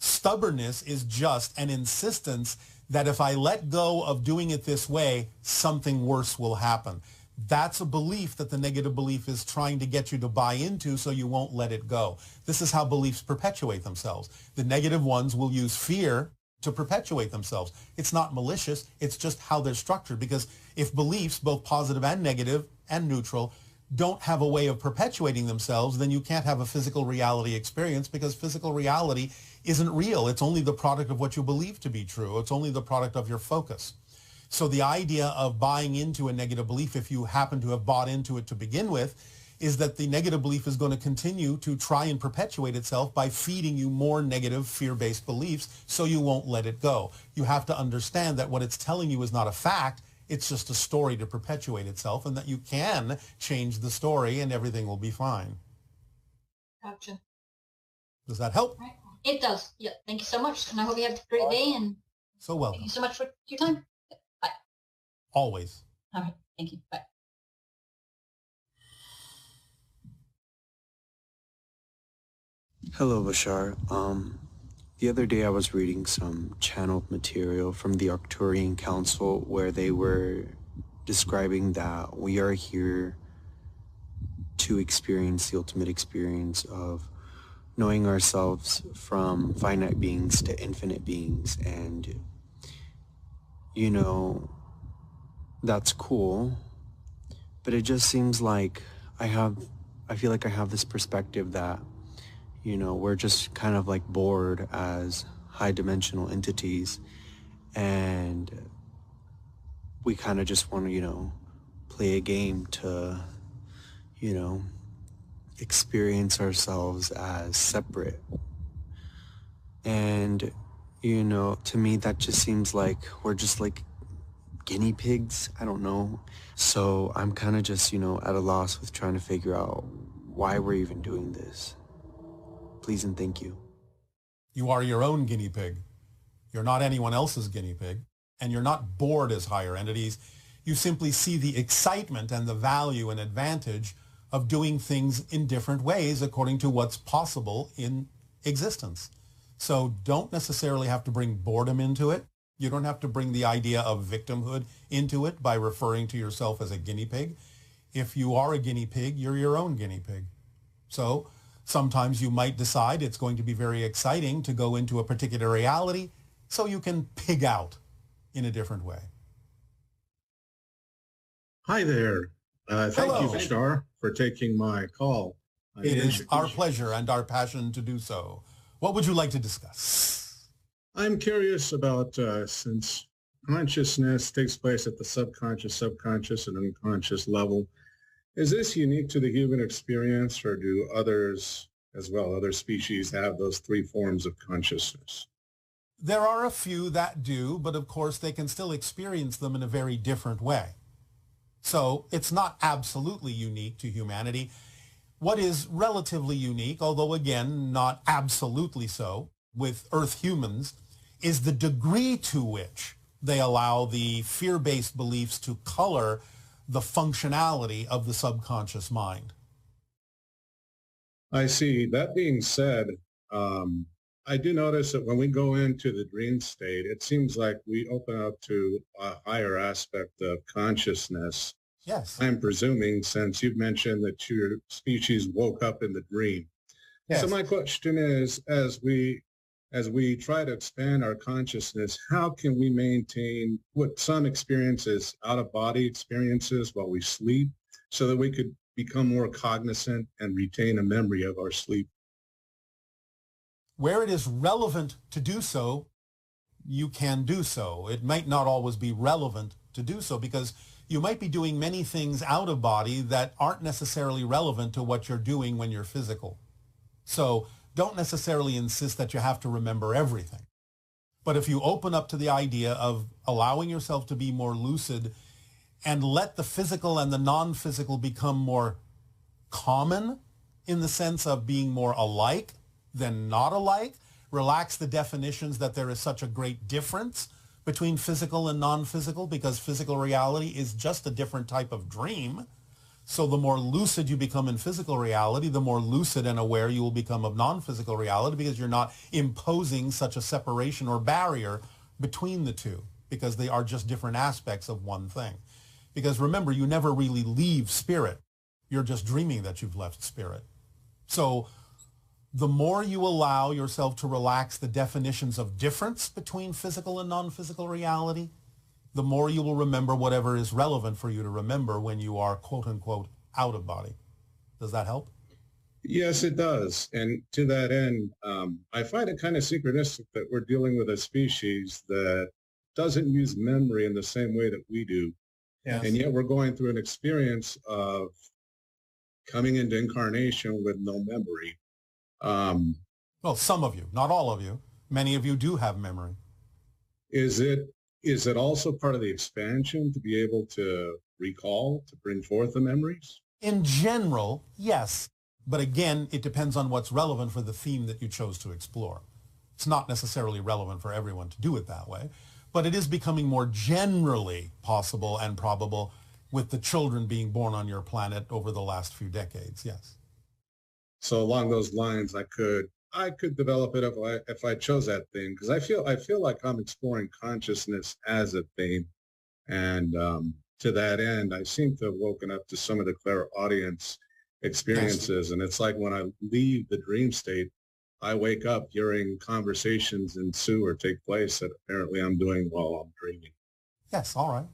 stubbornness is just an insistence that if I let go of doing it this way, something worse will happen. That's a belief that the negative belief is trying to get you to buy into, so you won't let it go. This is how beliefs perpetuate themselves. The negative ones will use fear to perpetuate themselves. It's not malicious. It's just how they're structured, because if beliefs, both positive and negative and neutral, don't have a way of perpetuating themselves, then you can't have a physical reality experience, because physical reality isn't real. It's only the product of what you believe to be true. It's only the product of your focus. So the idea of buying into a negative belief, if you happen to have bought into it to begin with, is that the negative belief is going to continue to try and perpetuate itself by feeding you more negative fear-based beliefs, so you won't let it go. You have to understand that what it's telling you is not a fact. It's just a story to perpetuate itself, and that you can change the story and everything will be fine. Gotcha. Does that help? Right. It does. Yeah. Thank you so much. And I hope you have a great day. And So welcome. thank you so much for your time. Bye. Always. All right. Thank you. Bye. Hello, Bashar. The other day I was reading some channeled material from the Arcturian Council, where they were describing that we are here to experience the ultimate experience of knowing ourselves from finite beings to infinite beings. And, you know, that's cool, but it just seems like I I feel like I have this perspective that, you know, we're just kind of like bored as high dimensional entities, and we kind of just want to, you know, play a game to, you know, experience ourselves as separate. And, you know, to me that just seems like we're just like guinea pigs. I don't know. So I'm kind of just, you know, at a loss with trying to figure out why we're even doing this. Please and thank you. You are your own guinea pig. You're not anyone else's guinea pig, and you're not bored as higher entities. You simply see the excitement and the value and advantage of doing things in different ways according to what's possible in existence. So don't necessarily have to bring boredom into it. You don't have to bring the idea of victimhood into it by referring to yourself as a guinea pig. If you are a guinea pig, you're your own guinea pig. So sometimes you might decide it's going to be very exciting to go into a particular reality so you can pig out in a different way. Hi there. Thank Hello. you, Bashar, for taking my call. It is our pleasure and our passion to do so. What would you like to discuss? I'm curious about, since consciousness takes place at the subconscious, and unconscious level, is this unique to the human experience, or do others as well, other species, have those three forms of consciousness? There are a few that do, but of course they can still experience them in a very different way. So it's not absolutely unique to humanity. What is relatively unique, although again not absolutely so, with Earth humans, is the degree to which they allow the fear-based beliefs to color the functionality of the subconscious mind. I see. That being said, I do notice that when we go into the dream state, it seems like we open up to a higher aspect of consciousness. Yes. I'm presuming, since you've mentioned that your species woke up in the dream. Yes. So my question is, as we try to expand our consciousness, how can we maintain what some experiences, out-of-body experiences while we sleep, so that we could become more cognizant and retain a memory of our sleep? Where it is relevant to do so, you can do so. It might not always be relevant to do so, because you might be doing many things out of body that aren't necessarily relevant to what you're doing when you're physical. So don't necessarily insist that you have to remember everything. But if you open up to the idea of allowing yourself to be more lucid and let the physical and the non-physical become more common in the sense of being more alike than not alike, relax the definitions that there is such a great difference between physical and non-physical, because physical reality is just a different type of dream. So the more lucid you become in physical reality, the more lucid and aware you will become of non-physical reality, because you're not imposing such a separation or barrier between the two, because they are just different aspects of one thing. Because remember, you never really leave spirit. You're just dreaming that you've left spirit. So the more you allow yourself to relax the definitions of difference between physical and non-physical reality, the more you will remember whatever is relevant for you to remember when you are, quote unquote, out of body. Does that help? Yes, it does. And to that end, I find it kind of synchronistic that we're dealing with a species that doesn't use memory in the same way that we do. Yes. And yet we're going through an experience of coming into incarnation with no memory. Well, some of you, not all of you. Many of you do have memory. Is it also part of the expansion to be able to recall, to bring forth the memories? In general, yes. But again, it depends on what's relevant for the theme that you chose to explore. It's not necessarily relevant for everyone to do it that way, but it is becoming more generally possible and probable with the children being born on your planet over the last few decades, yes. So along those lines, I could develop it if I chose that theme, because I feel like I'm exploring consciousness as a theme, and to that end, I seem to have woken up to some of the clairaudience experiences, and it's like when I leave the dream state, I wake up hearing conversations ensue or take place that apparently I'm doing while I'm dreaming. Yes, all right.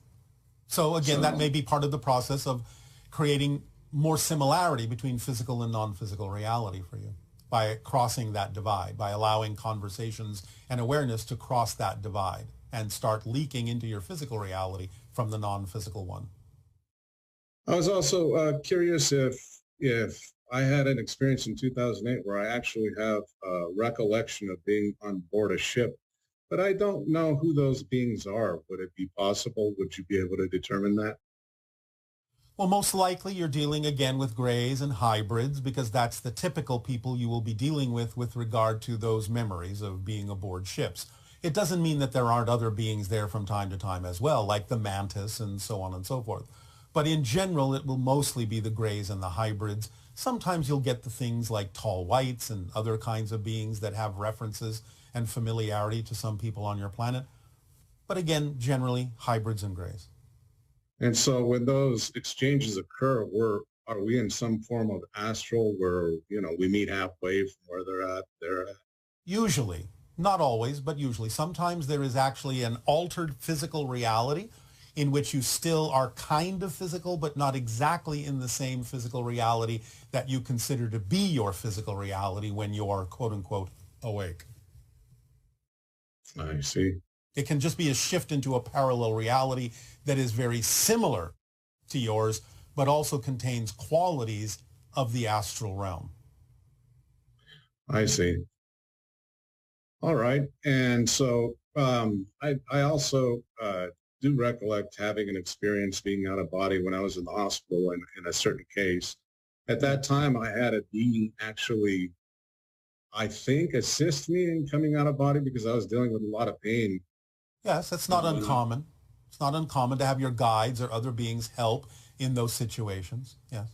So again, that may be part of the process of creating more similarity between physical and non-physical reality for you by crossing that divide, by allowing conversations and awareness to cross that divide and start leaking into your physical reality from the non-physical one. I was also curious if I had an experience in 2008 where I actually have a recollection of being on board a ship, but I don't know who those beings are. Would it be possible? Would you be able to determine that? Well, most likely you're dealing again with grays and hybrids because that's the typical people you will be dealing with regard to those memories of being aboard ships. It doesn't mean that there aren't other beings there from time to time as well, like the mantis and so on and so forth. But in general, it will mostly be the grays and the hybrids. Sometimes you'll get the things like tall whites and other kinds of beings that have references and familiarity to some people on your planet. But again, generally, hybrids and grays. And so when those exchanges occur, are we in some form of astral where, we meet halfway from where they're at? Usually, not always, but usually. Sometimes there is actually an altered physical reality in which you still are kind of physical, but not exactly in the same physical reality that you consider to be your physical reality when you are, quote unquote, awake. I see. It can just be a shift into a parallel reality that is very similar to yours, but also contains qualities of the astral realm. I see. All right. And so I also do recollect having an experience being out of body when I was in the hospital in a certain case. At that time, I had a being actually, I think, assist me in coming out of body because I was dealing with a lot of pain. Yes, that's not uncommon. It's not uncommon to have your guides or other beings help in those situations. Yes.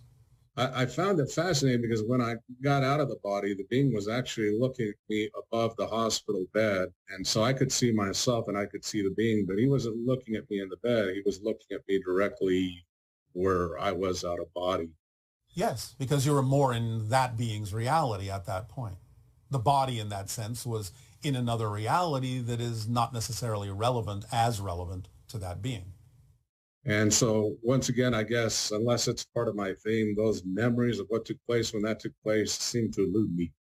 I found it fascinating because when I got out of the body, the being was actually looking at me above the hospital bed. And so I could see myself and I could see the being, but he wasn't looking at me in the bed. He was looking at me directly where I was out of body. Yes, because you were more in that being's reality at that point. The body in that sense was in another reality that is not necessarily as relevant to that being. And so once again, I guess, unless it's part of my theme, those memories of what took place when that took place seem to elude me.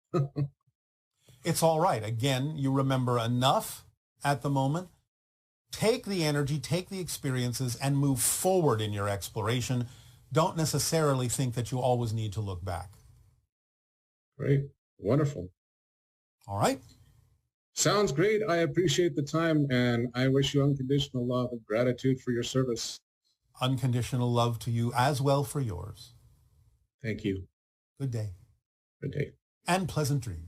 It's all right. Again, you remember enough at the moment. Take the energy, take the experiences, and move forward in your exploration. Don't necessarily think that you always need to look back. Great. Wonderful. All right. Sounds great. I appreciate the time, and I wish you unconditional love and gratitude for your service. Unconditional love to you as well for yours. Thank you. Good day. Good day. And pleasant dreams.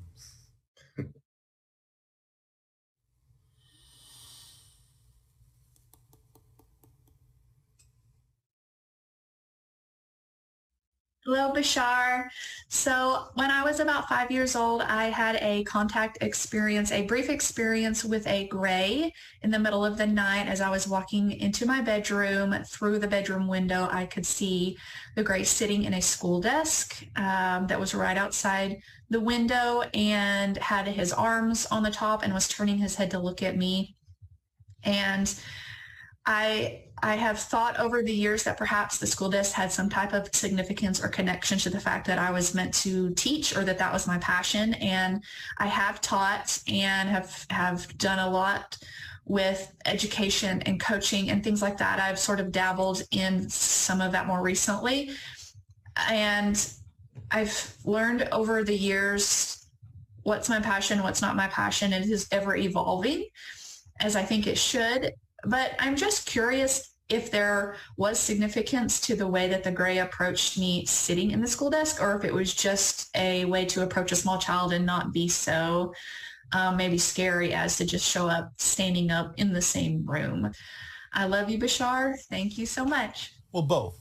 Hello, Bashar. So when I was about 5 years old, I had a contact experience, a brief experience with a gray in the middle of the night. As I was walking into my bedroom, through the bedroom window, I could see the gray sitting in a school desk that was right outside the window and had his arms on the top and was turning his head to look at me. And I have thought over the years that perhaps the school desk had some type of significance or connection to the fact that I was meant to teach, or that was my passion. And I have taught and have done a lot with education and coaching and things like that. I've sort of dabbled in some of that more recently. And I've learned over the years what's my passion, what's not my passion. It is ever evolving, as I think it should. But I'm just curious if there was significance to the way that the gray approached me sitting in the school desk, or if it was just a way to approach a small child and not be so maybe scary as to just show up standing up in the same room. I love you, Bashar. Thank you so much. Well, both.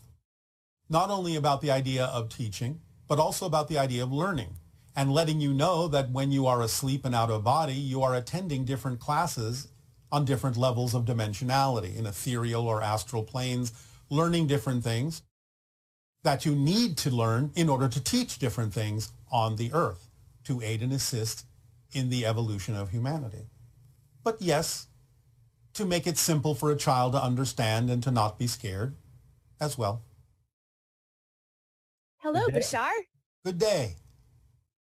Not only about the idea of teaching, but also about the idea of learning and letting you know that when you are asleep and out of body, you are attending different classes on different levels of dimensionality in ethereal or astral planes, learning different things that you need to learn in order to teach different things on the earth to aid and assist in the evolution of humanity. But yes, to make it simple for a child to understand and to not be scared as well. Hello, Good day. Bashar. Good day.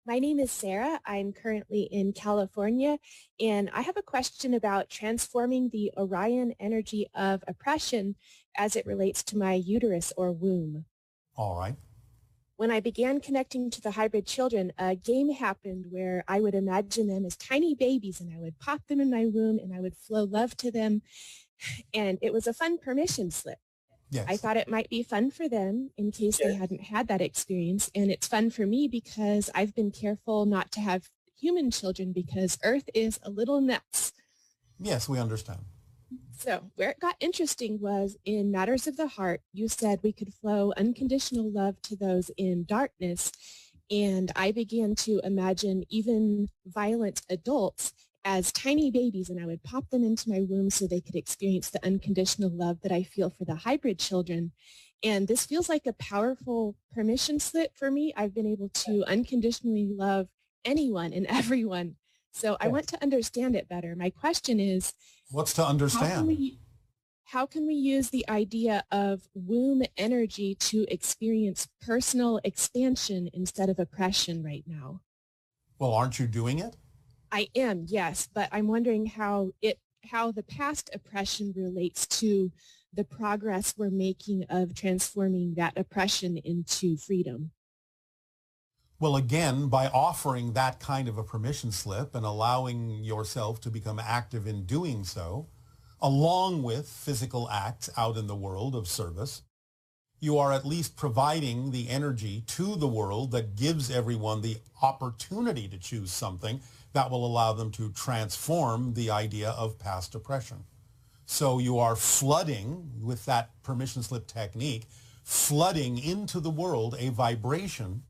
My name is Sarah. I'm currently in California, and I have a question about transforming the Orion energy of oppression as it relates to my uterus or womb. All right. When I began connecting to the hybrid children, a game happened where I would imagine them as tiny babies, and I would pop them in my womb, and I would flow love to them, and it was a fun permission slip. Yes. I thought it might be fun for them in case they hadn't had that experience. And it's fun for me because I've been careful not to have human children because Earth is a little nuts. Yes, we understand. So where it got interesting was in Matters of the Heart, you said we could flow unconditional love to those in darkness. And I began to imagine even violent adults as tiny babies, and I would pop them into my womb so they could experience the unconditional love that I feel for the hybrid children. And this feels like a powerful permission slip for me. I've been able to unconditionally love anyone and everyone. So I want to understand it better. My question is, what's to understand? How can we use the idea of womb energy to experience personal expansion instead of oppression right now? Well, aren't you doing it? I am, yes, but I'm wondering how the past oppression relates to the progress we're making of transforming that oppression into freedom. Well, again, by offering that kind of a permission slip and allowing yourself to become active in doing so, along with physical acts out in the world of service, you are at least providing the energy to the world that gives everyone the opportunity to choose something that will allow them to transform the idea of past oppression. So you are flooding, with that permission slip technique, flooding into the world a vibration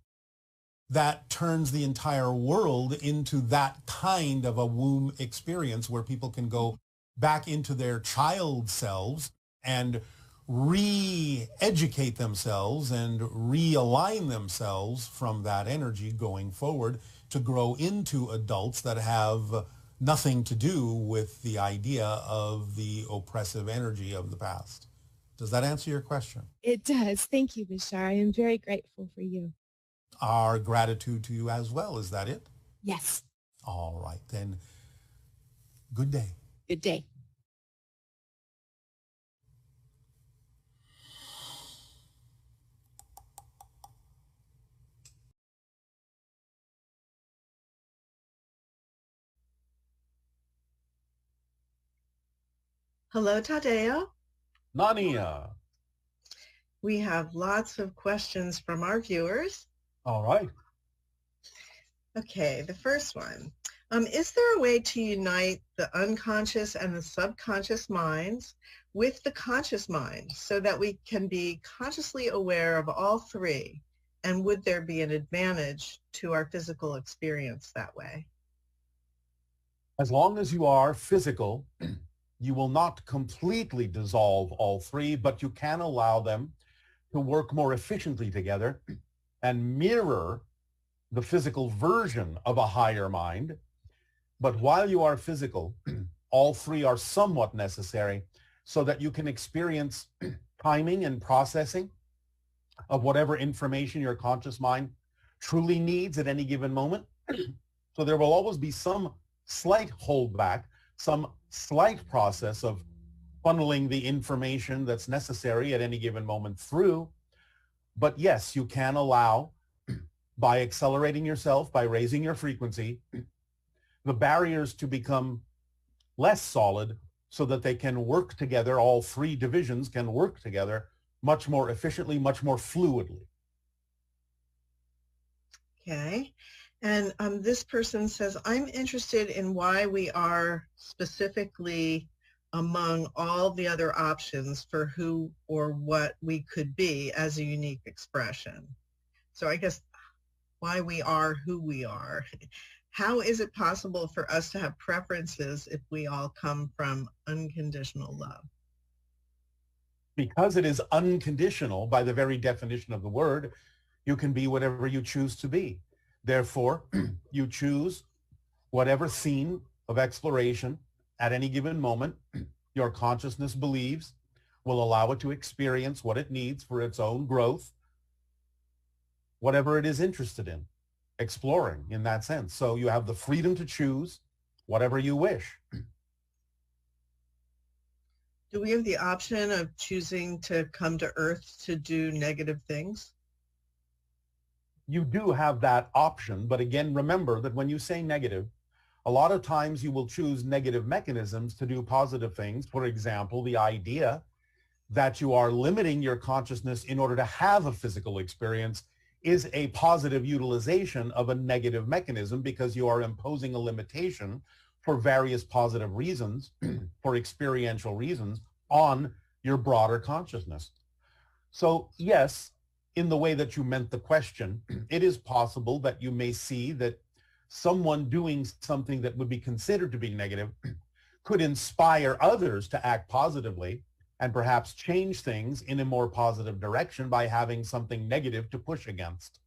that turns the entire world into that kind of a womb experience where people can go back into their child selves and re-educate themselves and realign themselves from that energy going forward to grow into adults that have nothing to do with the idea of the oppressive energy of the past. Does that answer your question? It does. Thank you, Bashar. I am very grateful for you. Our gratitude to you as well. Is that it? Yes. All right, then. Good day. Good day. Hello, Tadeo. Nania. We have lots of questions from our viewers. All right. Okay, the first one. Is there a way to unite the unconscious and the subconscious minds with the conscious mind so that we can be consciously aware of all three? And would there be an advantage to our physical experience that way? As long as you are physical, you will not completely dissolve all three, but you can allow them to work more efficiently together and mirror the physical version of a higher mind. But while you are physical, all three are somewhat necessary so that you can experience timing and processing of whatever information your conscious mind truly needs at any given moment. So there will always be some slight holdback, some slight process of funneling the information that's necessary at any given moment through. But yes, you can allow, by accelerating yourself, by raising your frequency, the barriers to become less solid so that they can work together, all three divisions can work together much more efficiently, much more fluidly. Okay. And this person says, I'm interested in why we are specifically among all the other options for who or what we could be as a unique expression. So I guess why we are who we are. How is it possible for us to have preferences if we all come from unconditional love? Because it is unconditional by the very definition of the word, you can be whatever you choose to be. Therefore, you choose whatever theme of exploration at any given moment your consciousness believes will allow it to experience what it needs for its own growth. whatever it is interested in, exploring in that sense. So you have the freedom to choose whatever you wish. Do we have the option of choosing to come to Earth to do negative things? You do have that option, but again, remember that when you say negative, a lot of times you will choose negative mechanisms to do positive things. For example, the idea that you are limiting your consciousness in order to have a physical experience is a positive utilization of a negative mechanism, because you are imposing a limitation for various positive reasons, for experiential reasons, on your broader consciousness. So yes, in the way that you meant the question, it is possible that you may see that someone doing something that would be considered to be negative could inspire others to act positively and perhaps change things in a more positive direction by having something negative to push against.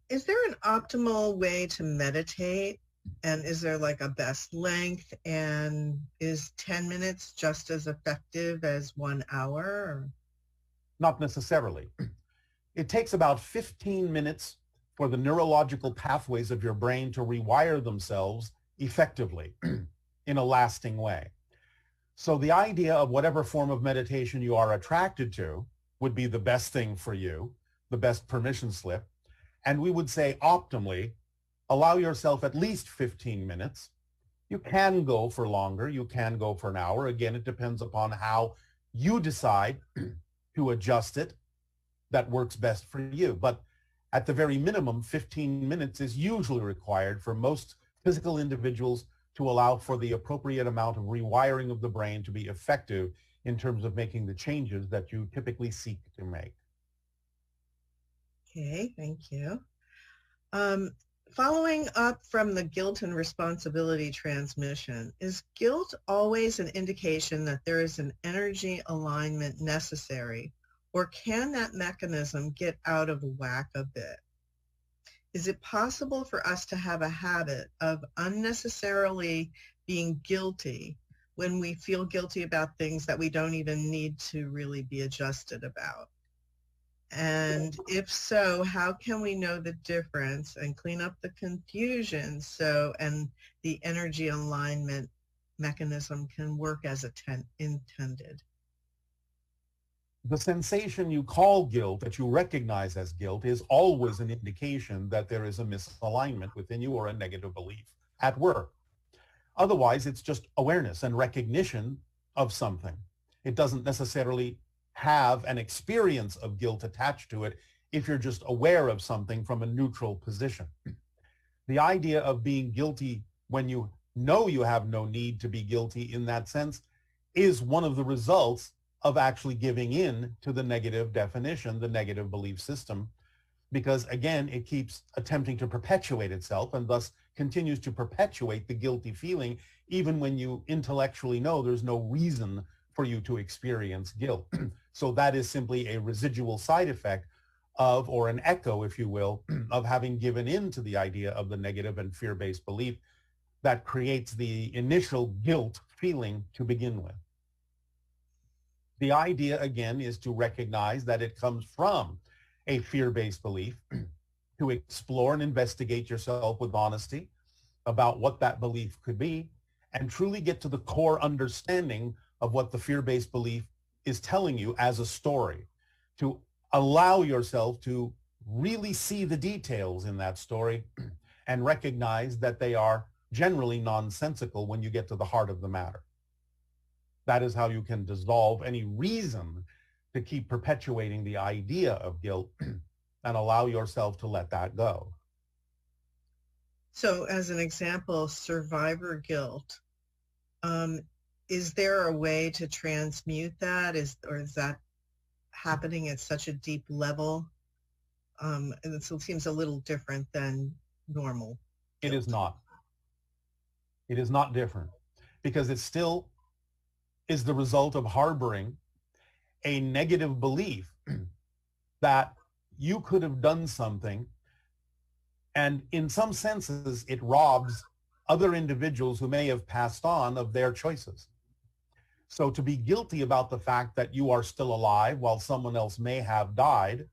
Is there an optimal way to meditate? And is there like a best length? And is 10 minutes just as effective as 1 hour? Or? Not necessarily. It takes about 15 minutes for the neurological pathways of your brain to rewire themselves effectively in a lasting way. So the idea of whatever form of meditation you are attracted to would be the best thing for you, the best permission slip. And we would say optimally, allow yourself at least 15 minutes. You can go for longer. You can go for an hour. Again, it depends upon how you decide to adjust it that works best for you. But at the very minimum, 15 minutes is usually required for most physical individuals to allow for the appropriate amount of rewiring of the brain to be effective in terms of making the changes that you typically seek to make. Okay, thank you. Following up from the guilt and responsibility transmission, is guilt always an indication that there is an energy alignment necessary, or can that mechanism get out of whack a bit? Is it possible for us to have a habit of unnecessarily being guilty when we feel guilty about things that we don't even need to really be adjusted about? And if so, how can we know the difference and clean up the confusion and the energy alignment mechanism can work as intended? The sensation you call guilt, that you recognize as guilt, is always an indication that there is a misalignment within you or a negative belief at work. Otherwise, it's just awareness and recognition of something. It doesn't necessarily have an experience of guilt attached to it if you're just aware of something from a neutral position. The idea of being guilty when you know you have no need to be guilty in that sense is one of the results of actually giving in to the negative definition, the negative belief system, because again, it keeps attempting to perpetuate itself and thus continues to perpetuate the guilty feeling even when you intellectually know there's no reason for you to experience guilt. So that is simply a residual side effect of, or an echo, if you will, of having given in to the idea of the negative and fear-based belief that creates the initial guilt feeling to begin with. The idea, again, is to recognize that it comes from a fear-based belief, to explore and investigate yourself with honesty about what that belief could be, and truly get to the core understanding of what the fear-based belief is telling you as a story, to allow yourself to really see the details in that story and recognize that they are generally nonsensical when you get to the heart of the matter. That is how you can dissolve any reason to keep perpetuating the idea of guilt and allow yourself to let that go. So as an example, survivor guilt, is there a way to transmute that? Or is that happening at such a deep level? And it seems a little different than normal guilt. It is not. It is not different because it still is the result of harboring a negative belief that you could have done something, and in some senses it robs other individuals who may have passed on of their choices. So to be guilty about the fact that you are still alive while someone else may have died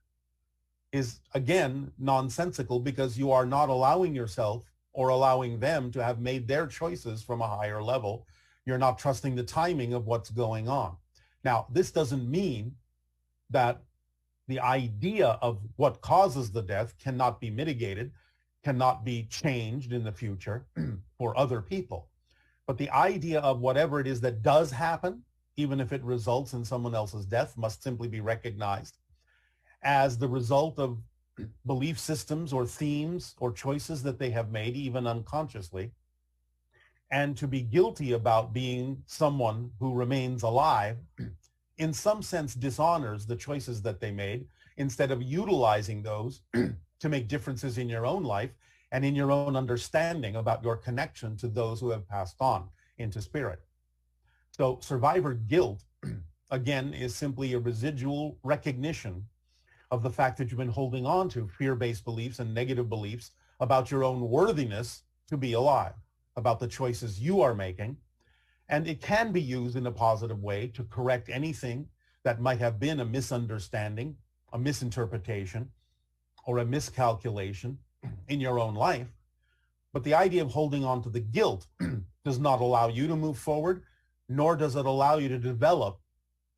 is, again, nonsensical, because you are not allowing yourself or allowing them to have made their choices from a higher level. You're not trusting the timing of what's going on. Now, this doesn't mean that the idea of what causes the death cannot be mitigated, cannot be changed in the future for other people. But the idea of whatever it is that does happen, even if it results in someone else's death, must simply be recognized as the result of belief systems or themes or choices that they have made, even unconsciously. And to be guilty about being someone who remains alive, in some sense, dishonors the choices that they made, instead of utilizing those to make differences in your own life and in your own understanding about your connection to those who have passed on into spirit. So survivor guilt, again, is simply a residual recognition of the fact that you've been holding on to fear-based beliefs and negative beliefs about your own worthiness to be alive, about the choices you are making. And it can be used in a positive way to correct anything that might have been a misunderstanding, a misinterpretation, or a miscalculation in your own life. But the idea of holding on to the guilt does not allow you to move forward, nor does it allow you to develop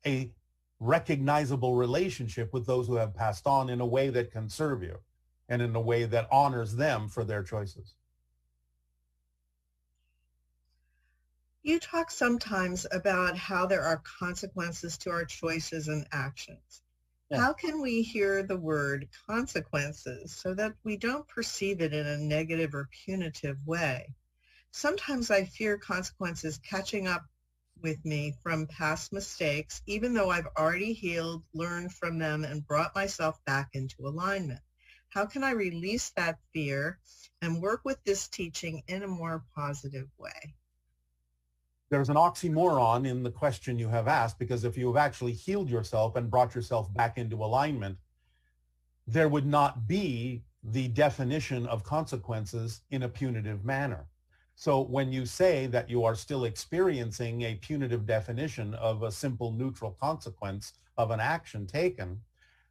a recognizable relationship with those who have passed on in a way that can serve you and in a way that honors them for their choices. You talk sometimes about how there are consequences to our choices and actions. Yeah. How can we hear the word consequences so that we don't perceive it in a negative or punitive way? Sometimes I fear consequences catching up with me from past mistakes, even though I've already healed, learned from them, and brought myself back into alignment. How can I release that fear and work with this teaching in a more positive way? There's an oxymoron in the question you have asked, because if you have actually healed yourself and brought yourself back into alignment, there would not be the definition of consequences in a punitive manner. So when you say that you are still experiencing a punitive definition of a simple neutral consequence of an action taken,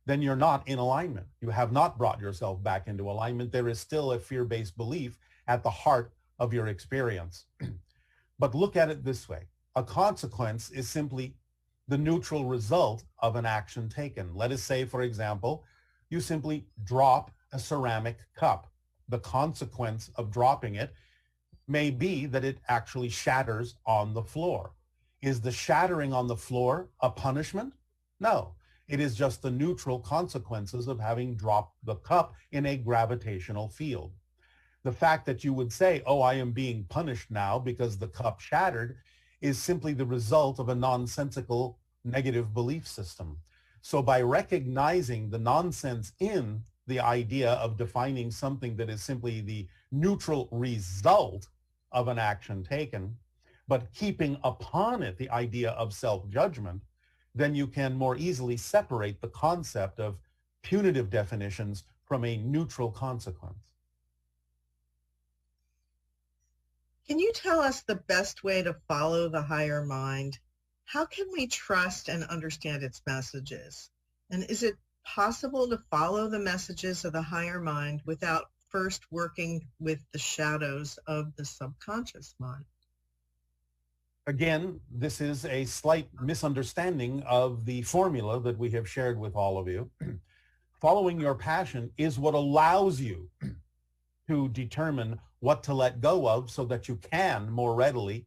then you're not in alignment. You have not brought yourself back into alignment. There is still a fear-based belief at the heart of your experience. But look at it this way. A consequence is simply the neutral result of an action taken. Let us say, for example, you simply drop a ceramic cup. The consequence of dropping it may be that it actually shatters on the floor. Is the shattering on the floor a punishment? No. It is just the neutral consequences of having dropped the cup in a gravitational field. The fact that you would say, oh, I am being punished now because the cup shattered, is simply the result of a nonsensical negative belief system. So by recognizing the nonsense in the idea of defining something that is simply the neutral result of an action taken, but keeping upon it the idea of self-judgment, then you can more easily separate the concept of punitive definitions from a neutral consequence. Can you tell us the best way to follow the higher mind? How can we trust and understand its messages? And is it possible to follow the messages of the higher mind without first working with the shadows of the subconscious mind? Again, this is a slight misunderstanding of the formula that we have shared with all of you. Following your passion is what allows you to determine what to let go of so that you can more readily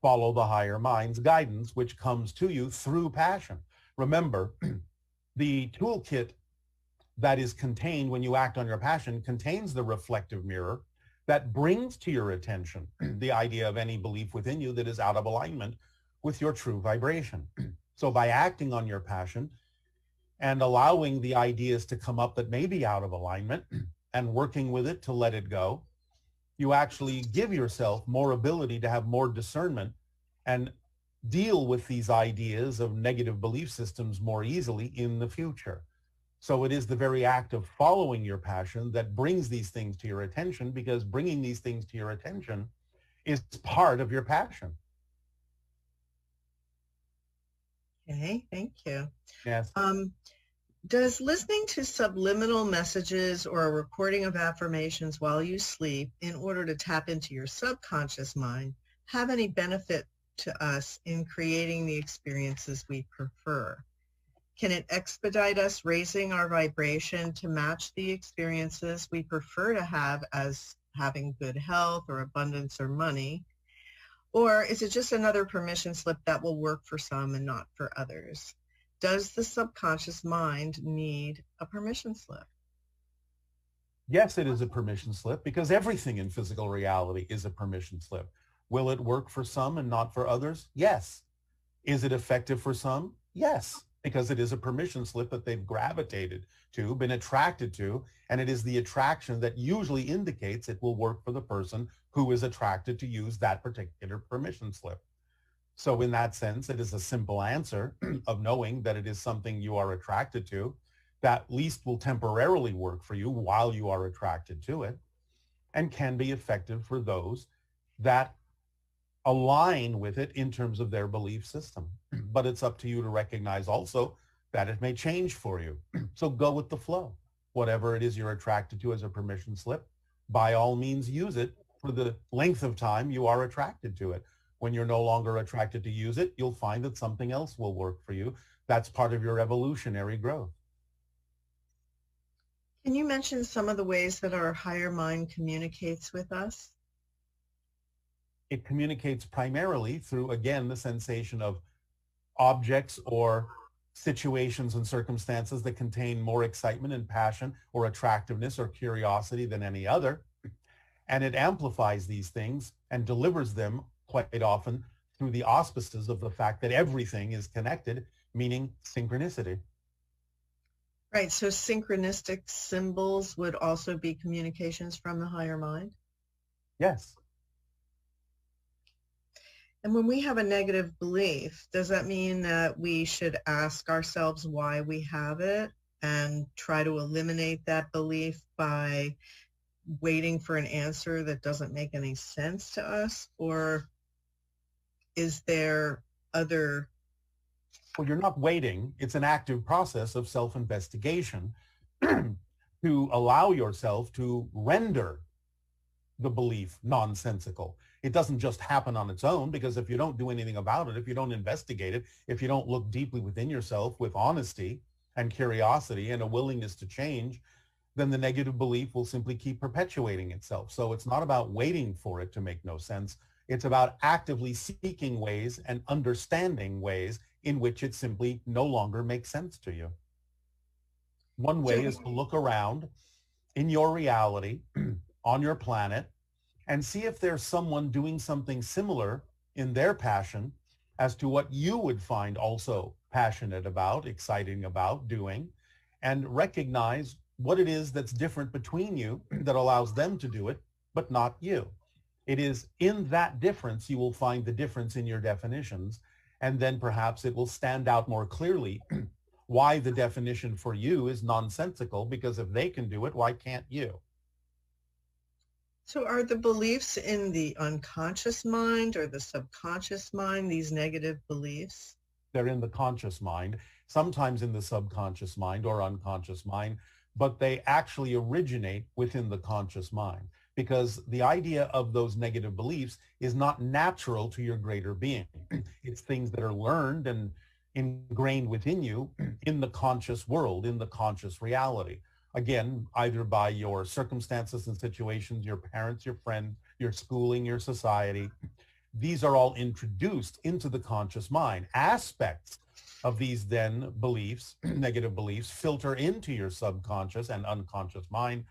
follow the higher mind's guidance, which comes to you through passion. Remember, the toolkit that is contained when you act on your passion contains the reflective mirror that brings to your attention the idea of any belief within you that is out of alignment with your true vibration. So by acting on your passion and allowing the ideas to come up that may be out of alignment and working with it to let it go, you actually give yourself more ability to have more discernment and deal with these ideas of negative belief systems more easily in the future. So it is the very act of following your passion that brings these things to your attention, because bringing these things to your attention is part of your passion. Okay, thank you. Yes. Does listening to subliminal messages or a recording of affirmations while you sleep in order to tap into your subconscious mind have any benefit to us in creating the experiences we prefer? Can it expedite us raising our vibration to match the experiences we prefer to have, as having good health or abundance or money? Or is it just another permission slip that will work for some and not for others? Does the subconscious mind need a permission slip? Yes, it is a permission slip, because everything in physical reality is a permission slip. Will it work for some and not for others? Yes. Is it effective for some? Yes, because it is a permission slip that they've gravitated to, been attracted to, and it is the attraction that usually indicates it will work for the person who is attracted to use that particular permission slip. So in that sense, it is a simple answer of knowing that it is something you are attracted to, that at least will temporarily work for you while you are attracted to it, and can be effective for those that align with it in terms of their belief system. But it's up to you to recognize also that it may change for you. So go with the flow. Whatever it is you're attracted to as a permission slip, by all means use it for the length of time you are attracted to it. When you're no longer attracted to use it, you'll find that something else will work for you. That's part of your evolutionary growth. Can you mention some of the ways that our higher mind communicates with us? It communicates primarily through, again, the sensation of objects or situations and circumstances that contain more excitement and passion or attractiveness or curiosity than any other. And it amplifies these things and delivers them quite often through the auspices of the fact that everything is connected, meaning synchronicity. Right, so synchronistic symbols would also be communications from the higher mind? Yes. And when we have a negative belief, does that mean that we should ask ourselves why we have it and try to eliminate that belief by waiting for an answer that doesn't make any sense to us? Or is there other... Well, you're not waiting. It's an active process of self-investigation to allow yourself to render the belief nonsensical. It doesn't just happen on its own, because if you don't do anything about it, if you don't investigate it, if you don't look deeply within yourself with honesty and curiosity and a willingness to change, then the negative belief will simply keep perpetuating itself. So it's not about waiting for it to make no sense. It's about actively seeking ways and understanding ways in which it simply no longer makes sense to you. One way is to look around in your reality, on your planet, and see if there's someone doing something similar in their passion as to what you would find also passionate about, exciting about doing, and recognize what it is that's different between you that allows them to do it, but not you. It is in that difference you will find the difference in your definitions, and then perhaps it will stand out more clearly why the definition for you is nonsensical, because if they can do it, why can't you? So are the beliefs in the unconscious mind or the subconscious mind, these negative beliefs? They're in the conscious mind, sometimes in the subconscious mind or unconscious mind, but they actually originate within the conscious mind, because the idea of those negative beliefs is not natural to your greater being. It's things that are learned and ingrained within you in the conscious world, in the conscious reality. Again, either by your circumstances and situations, your parents, your friends, your schooling, your society. These are all introduced into the conscious mind. Aspects of these then beliefs, negative beliefs, filter into your subconscious and unconscious mind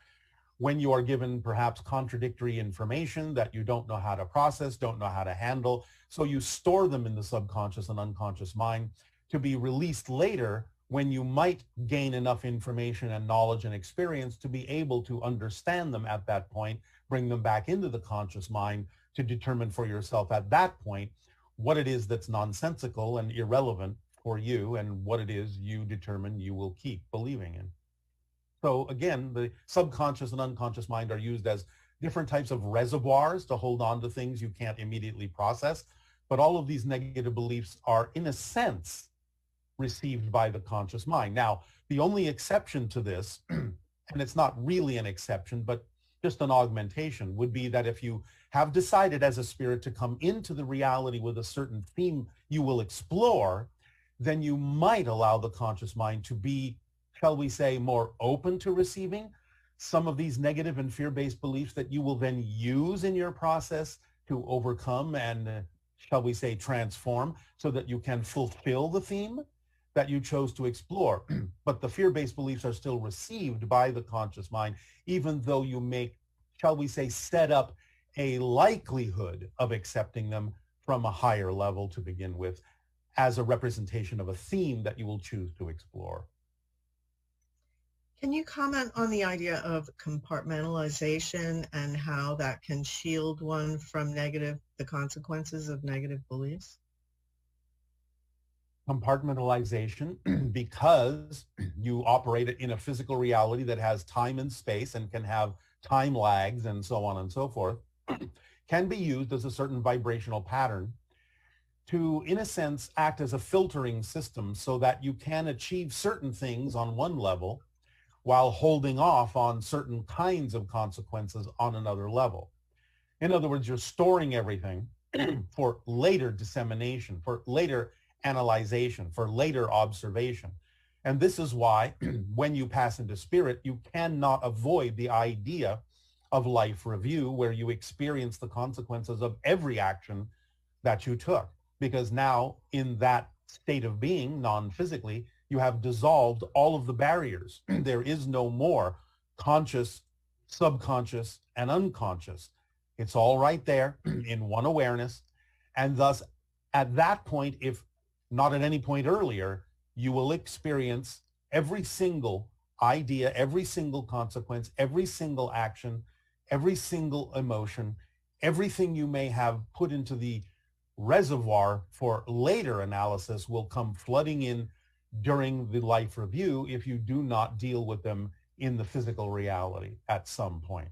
when you are given perhaps contradictory information that you don't know how to process, don't know how to handle. So you store them in the subconscious and unconscious mind to be released later when you might gain enough information and knowledge and experience to be able to understand them at that point, bring them back into the conscious mind to determine for yourself at that point what it is that's nonsensical and irrelevant for you and what it is you determine you will keep believing in. So again, the subconscious and unconscious mind are used as different types of reservoirs to hold on to things you can't immediately process. But all of these negative beliefs are, in a sense, received by the conscious mind. Now, the only exception to this, and it's not really an exception, but just an augmentation, would be that if you have decided as a spirit to come into the reality with a certain theme you will explore, then you might allow the conscious mind to be, shall we say, more open to receiving some of these negative and fear-based beliefs that you will then use in your process to overcome and, shall we say, transform, so that you can fulfill the theme that you chose to explore. But the fear-based beliefs are still received by the conscious mind, even though you make, shall we say, set up a likelihood of accepting them from a higher level to begin with, as a representation of a theme that you will choose to explore. Can you comment on the idea of compartmentalization and how that can shield one from the consequences of negative beliefs? Compartmentalization, because you operate it in a physical reality that has time and space and can have time lags and so on and so forth, can be used as a certain vibrational pattern to, in a sense, act as a filtering system so that you can achieve certain things on one level while holding off on certain kinds of consequences on another level. In other words, you're storing everything for later dissemination, for later analyzation, for later observation. And this is why when you pass into spirit, you cannot avoid the idea of life review, where you experience the consequences of every action that you took. Because now in that state of being, non-physically, you have dissolved all of the barriers. There is no more conscious, subconscious, and unconscious. It's all right there in one awareness. And thus, at that point, if not at any point earlier, you will experience every single idea, every single consequence, every single action, every single emotion, everything you may have put into the reservoir for later analysis will come flooding in during the life review if you do not deal with them in the physical reality at some point.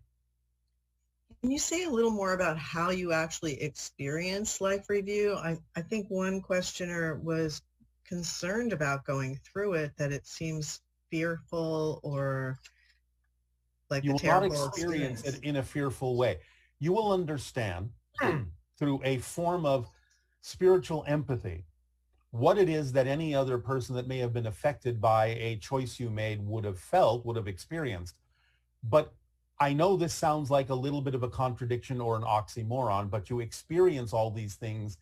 Can you say a little more about how you actually experience life review? I think one questioner was concerned about going through it, that it seems fearful or like you a will terrible not experience it in a fearful way. You will understand through a form of spiritual empathy what it is that any other person that may have been affected by a choice you made would have felt, would have experienced. But I know this sounds like a little bit of a contradiction or an oxymoron, but you experience all these things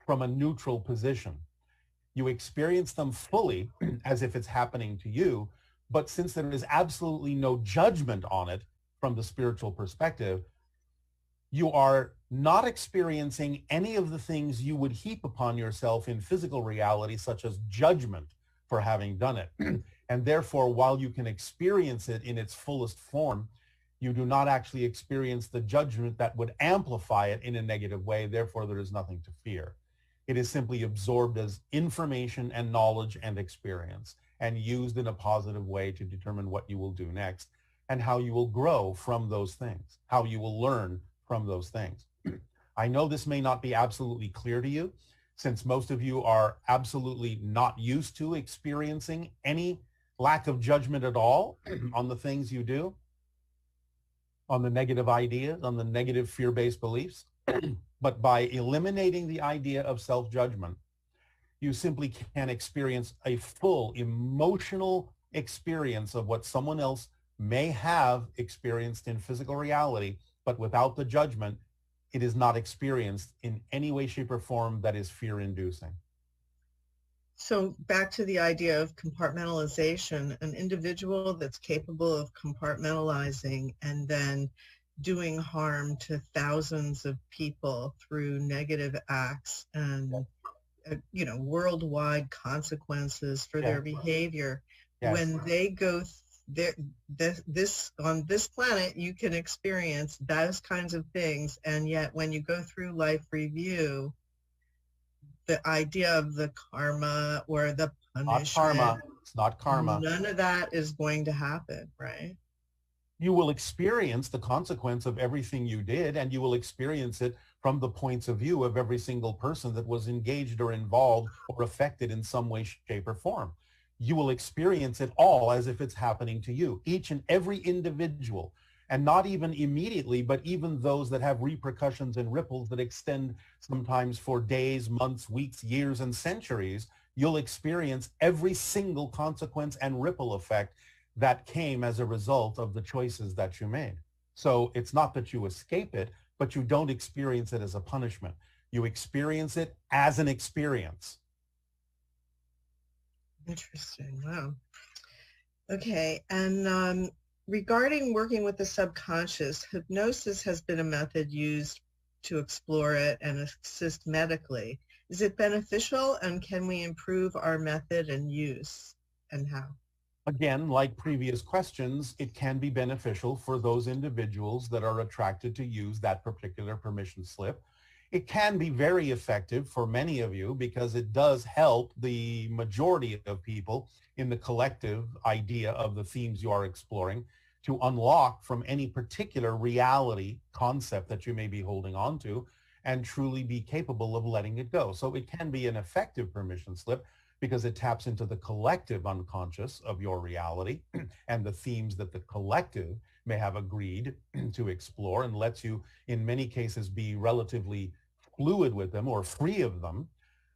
from a neutral position. You experience them fully as if it's happening to you, but since there is absolutely no judgment on it from the spiritual perspective, you are not experiencing any of the things you would heap upon yourself in physical reality, such as judgment for having done it. And therefore, while you can experience it in its fullest form, you do not actually experience the judgment that would amplify it in a negative way. Therefore, there is nothing to fear. It is simply absorbed as information and knowledge and experience, and used in a positive way to determine what you will do next and how you will grow from those things, how you will learn from those things. I know this may not be absolutely clear to you, since most of you are absolutely not used to experiencing any lack of judgment at all on the things you do, on the negative ideas, on the negative fear-based beliefs. But by eliminating the idea of self-judgment, you simply can experience a full emotional experience of what someone else may have experienced in physical reality, but without the judgment, it is not experienced in any way, shape, or form that is fear-inducing. So back to the idea of compartmentalization, an individual that's capable of compartmentalizing and then doing harm to thousands of people through negative acts and worldwide consequences for their behavior. When they go on this planet, you can experience those kinds of things, and yet when you go through life review, the idea of the karma or the punishment, it's not karma. None of that is going to happen, right? You will experience the consequence of everything you did, and you will experience it from the points of view of every single person that was engaged or involved or affected in some way, shape, or form. You will experience it all as if it's happening to you, each and every individual, and not even immediately, but even those that have repercussions and ripples that extend sometimes for days, months, weeks, years, and centuries. You'll experience every single consequence and ripple effect that came as a result of the choices that you made. So it's not that you escape it, but you don't experience it as a punishment. You experience it as an experience. Interesting. Wow. Okay. And regarding working with the subconscious, hypnosis has been a method used to explore it and assist medically. Is it beneficial, and can we improve our method and use, and how? Again, like previous questions, it can be beneficial for those individuals that are attracted to use that particular permission slip. It can be very effective for many of you because it does help the majority of people in the collective idea of the themes you are exploring to unlock from any particular reality concept that you may be holding on to and truly be capable of letting it go. So it can be an effective permission slip because it taps into the collective unconscious of your reality and the themes that the collective may have agreed to explore, and lets you, in many cases, be relatively fluid with them or free of them.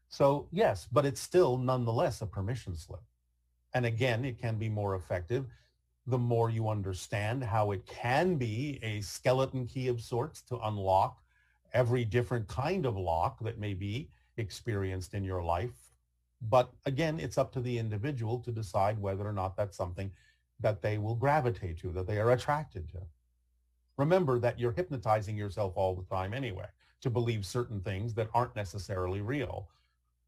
So yes, but it's still nonetheless a permission slip. And again, it can be more effective the more you understand how it can be a skeleton key of sorts to unlock every different kind of lock that may be experienced in your life. But again, it's up to the individual to decide whether or not that's something that they will gravitate to, that they are attracted to. Remember that you're hypnotizing yourself all the time anyway to believe certain things that aren't necessarily real,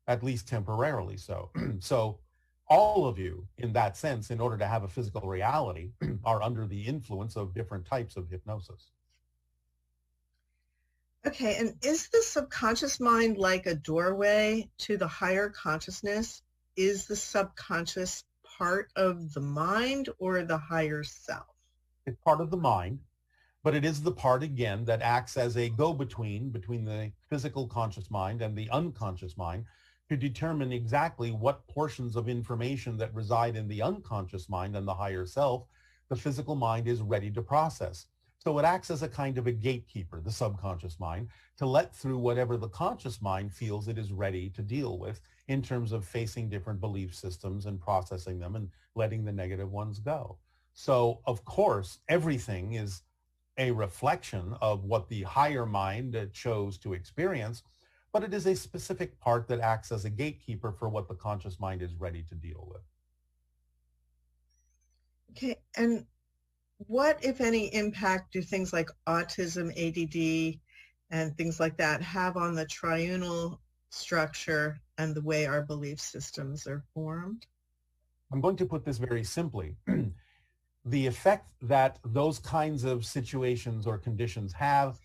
at least temporarily so. So all of you, in that sense, in order to have a physical reality, are under the influence of different types of hypnosis. Okay, and is the subconscious mind like a doorway to the higher consciousness? Is the subconscious part of the mind or the higher self? It's part of the mind, but it is the part, again, that acts as a go-between between the physical conscious mind and the unconscious mind to determine exactly what portions of information that reside in the unconscious mind and the higher self the physical mind is ready to process. So it acts as a kind of a gatekeeper, the subconscious mind, to let through whatever the conscious mind feels it is ready to deal with in terms of facing different belief systems and processing them and letting the negative ones go. So, of course, everything is a reflection of what the higher mind chose to experience, but it is a specific part that acts as a gatekeeper for what the conscious mind is ready to deal with. Okay, and what, if any, impact do things like autism, ADD, and things like that have on the triunal structure and the way our belief systems are formed? I'm going to put this very simply. The effect that those kinds of situations or conditions have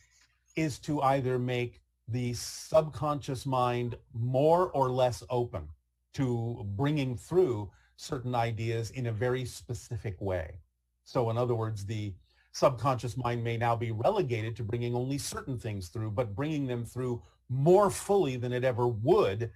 is to either make the subconscious mind more or less open to bringing through certain ideas in a very specific way. So in other words, the subconscious mind may now be relegated to bringing only certain things through, but bringing them through more fully than it ever would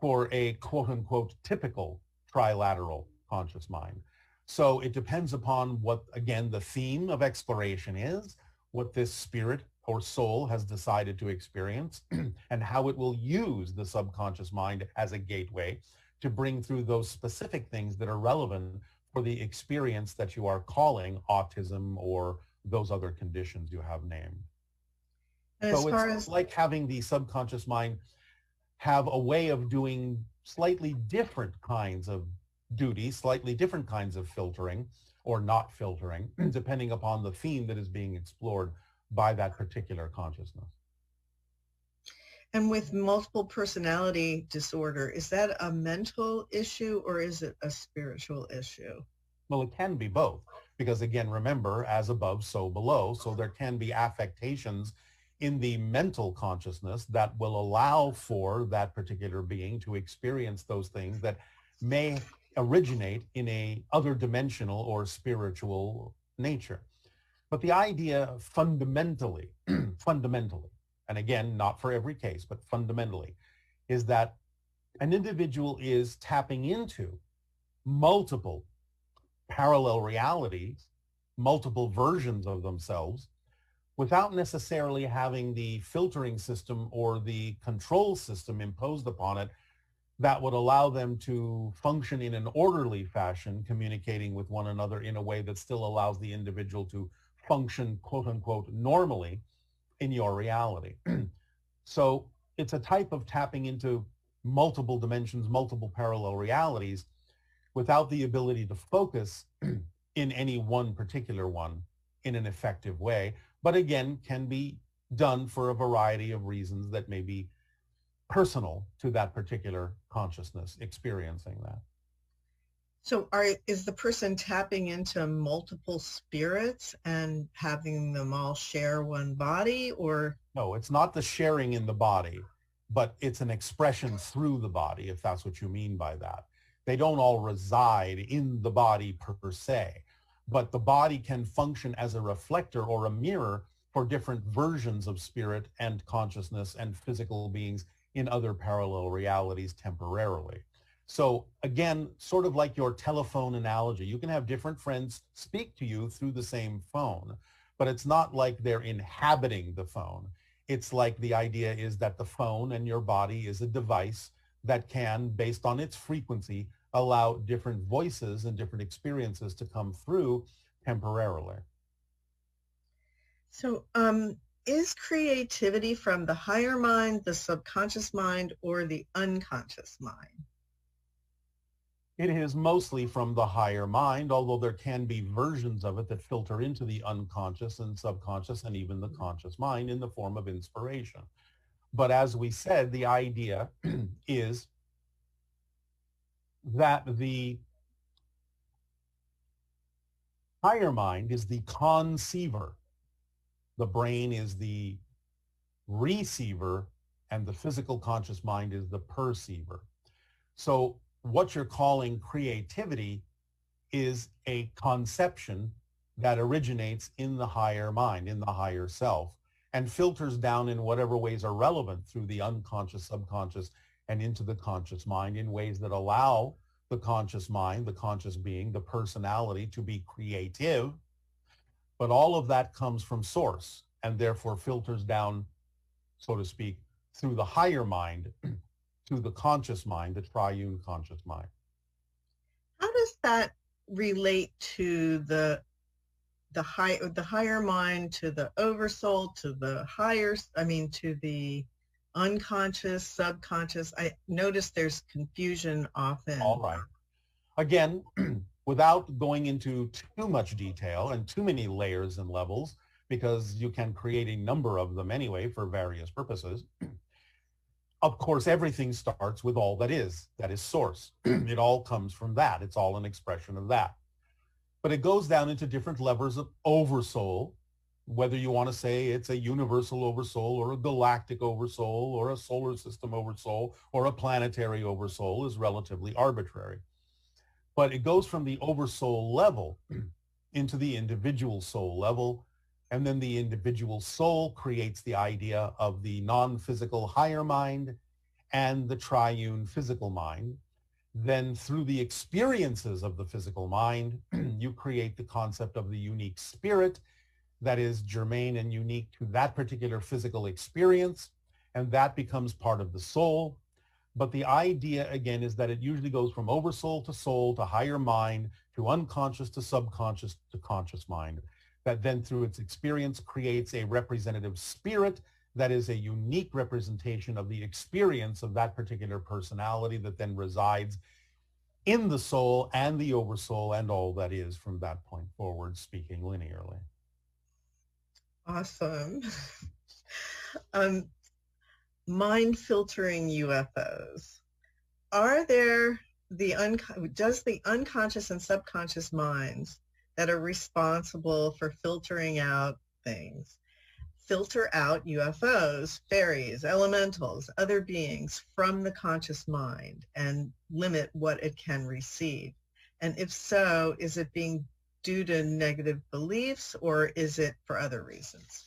for a quote unquote typical trilateral conscious mind. So it depends upon what, again, the theme of exploration is, what this spirit or soul has decided to experience, and how it will use the subconscious mind as a gateway to bring through those specific things that are relevant for the experience that you are calling autism or those other conditions you have named. So it's like having the subconscious mind have a way of doing slightly different kinds of duty, slightly different kinds of filtering or not filtering, depending upon the theme that is being explored by that particular consciousness. And with multiple personality disorder, is that a mental issue or is it a spiritual issue? Well, it can be both, because again, remember, as above, so below. So there can be affectations in the mental consciousness that will allow for that particular being to experience those things that may originate in a other dimensional or spiritual nature. But the idea fundamentally, fundamentally, and again, not for every case, but fundamentally, is that an individual is tapping into multiple parallel realities, multiple versions of themselves, without necessarily having the filtering system or the control system imposed upon it that would allow them to function in an orderly fashion, communicating with one another in a way that still allows the individual to function, quote unquote, normally in your reality. So it's a type of tapping into multiple dimensions, multiple parallel realities, without the ability to focus in any one particular one in an effective way, but again, can be done for a variety of reasons that may be personal to that particular consciousness experiencing that. So is the person tapping into multiple spirits and having them all share one body, or? No, it's not the sharing in the body, but it's an expression through the body, if that's what you mean by that. They don't all reside in the body per se, but the body can function as a reflector or a mirror for different versions of spirit and consciousness and physical beings in other parallel realities temporarily. So again, sort of like your telephone analogy, you can have different friends speak to you through the same phone, but it's not like they're inhabiting the phone. It's like the idea is that the phone and your body is a device that can, based on its frequency, allow different voices and different experiences to come through temporarily. So is creativity from the higher mind, the subconscious mind, or the unconscious mind? It is mostly from the higher mind, although there can be versions of it that filter into the unconscious and subconscious and even the conscious mind in the form of inspiration. But as we said, the idea is that the higher mind is the conceiver. The brain is the receiver, and the physical conscious mind is the perceiver. So what you're calling creativity is a conception that originates in the higher mind, in the higher self, and filters down in whatever ways are relevant through the unconscious, subconscious, and into the conscious mind in ways that allow the conscious mind, the conscious being, the personality to be creative. But all of that comes from source and therefore filters down, so to speak, through the higher mind to the conscious mind, the triune conscious mind. How does that relate to the higher mind, to the oversoul, to the higher, to the unconscious, subconscious? I notice there's confusion often. All right. Again, without going into too much detail and too many layers and levels, because you can create a number of them anyway for various purposes. Of course, everything starts with all that is source. It all comes from that. It's all an expression of that. But it goes down into different levels of oversoul, whether you want to say it's a universal oversoul or a galactic oversoul or a solar system oversoul or a planetary oversoul is relatively arbitrary. But it goes from the oversoul level into the individual soul level, and then the individual soul creates the idea of the non-physical higher mind and the triune physical mind. Then through the experiences of the physical mind, you create the concept of the unique spirit that is germane and unique to that particular physical experience, and that becomes part of the soul. But the idea, again, is that it usually goes from oversoul to higher mind, to unconscious to subconscious to conscious mind, that then through its experience creates a representative spirit that is a unique representation of the experience of that particular personality that then resides in the soul and the oversoul and all that is from that point forward, speaking linearly. Awesome. Mind filtering UFOs. Are there does the unconscious and subconscious minds that are responsible for filtering out things filter out UFOs, fairies, elementals, other beings from the conscious mind and limit what it can receive? And if so, is it being due to negative beliefs, or is it for other reasons?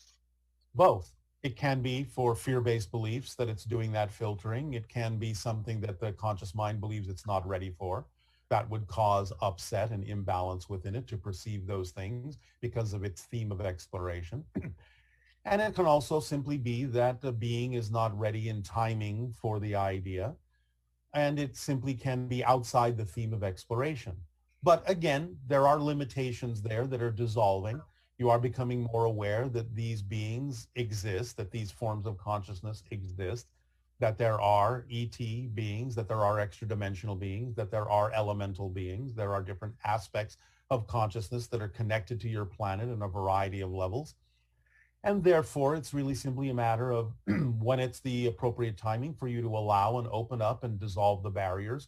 Both. It can be for fear-based beliefs that it's doing that filtering. It can be something that the conscious mind believes it's not ready for. That would cause upset and imbalance within it to perceive those things because of its theme of exploration. And it can also simply be that the being is not ready in timing for the idea. And it simply can be outside the theme of exploration. But again, there are limitations there that are dissolving. You are becoming more aware that these beings exist, that these forms of consciousness exist, that there are ET beings, that there are extra-dimensional beings, that there are elemental beings. There are different aspects of consciousness that are connected to your planet in a variety of levels. And therefore, it's really simply a matter of when it's the appropriate timing for you to allow and open up and dissolve the barriers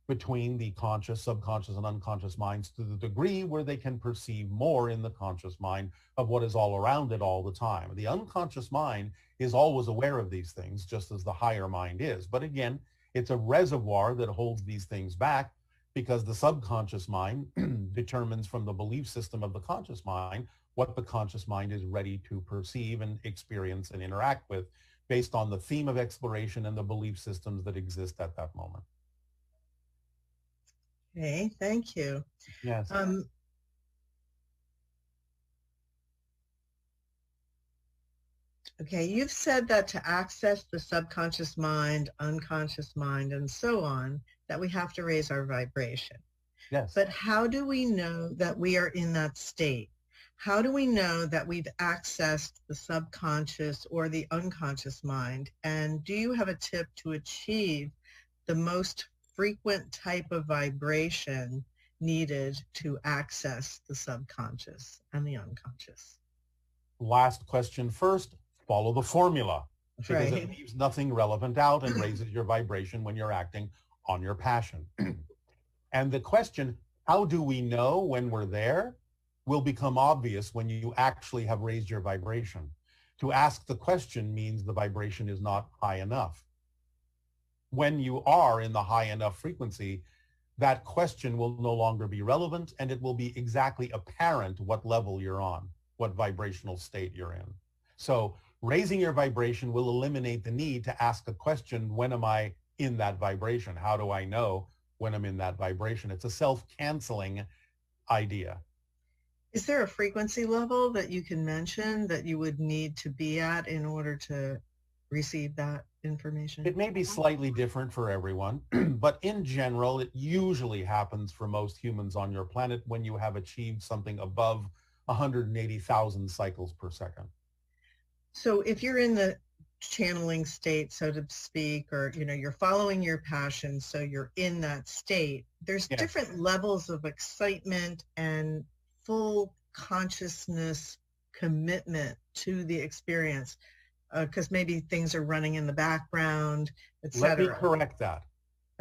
between the conscious, subconscious, and unconscious minds to the degree where they can perceive more in the conscious mind of what is all around it all the time. The unconscious mind is always aware of these things, just as the higher mind is. But again, it's a reservoir that holds these things back because the subconscious mind determines from the belief system of the conscious mind what the conscious mind is ready to perceive and experience and interact with based on the theme of exploration and the belief systems that exist at that moment. Okay, thank you. Yes. Okay, you've said that to access the subconscious mind, unconscious mind, and so on, that we have to raise our vibration. Yes. But how do we know that we are in that state? How do we know that we've accessed the subconscious or the unconscious mind? And do you have a tip to achieve the most frequent type of vibration needed to access the subconscious and the unconscious? Last question first, follow the formula because it leaves nothing relevant out and raises your vibration when you're acting on your passion. And the question, how do we know when we're there, will become obvious when you actually have raised your vibration. To ask the question means the vibration is not high enough. When you are in the high enough frequency, that question will no longer be relevant and it will be exactly apparent what level you're on, what vibrational state you're in. So raising your vibration will eliminate the need to ask a question, when am I in that vibration? How do I know when I'm in that vibration? It's a self-canceling idea. Is there a frequency level that you can mention that you would need to be at in order to receive that information? It may be slightly different for everyone, but in general, it usually happens for most humans on your planet when you have achieved something above 180,000 cycles per second. So if you're in the channeling state, so to speak, or you're following your passion, so you're in that state, there's different levels of excitement and full consciousness commitment to the experience, because maybe things are running in the background, etc. Let me correct that.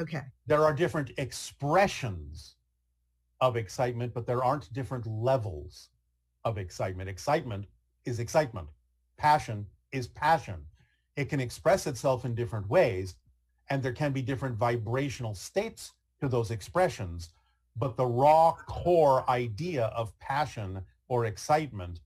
Okay. There are different expressions of excitement, but there aren't different levels of excitement. Excitement is excitement. Passion is passion. It can express itself in different ways, and there can be different vibrational states to those expressions. But the raw core idea of passion or excitement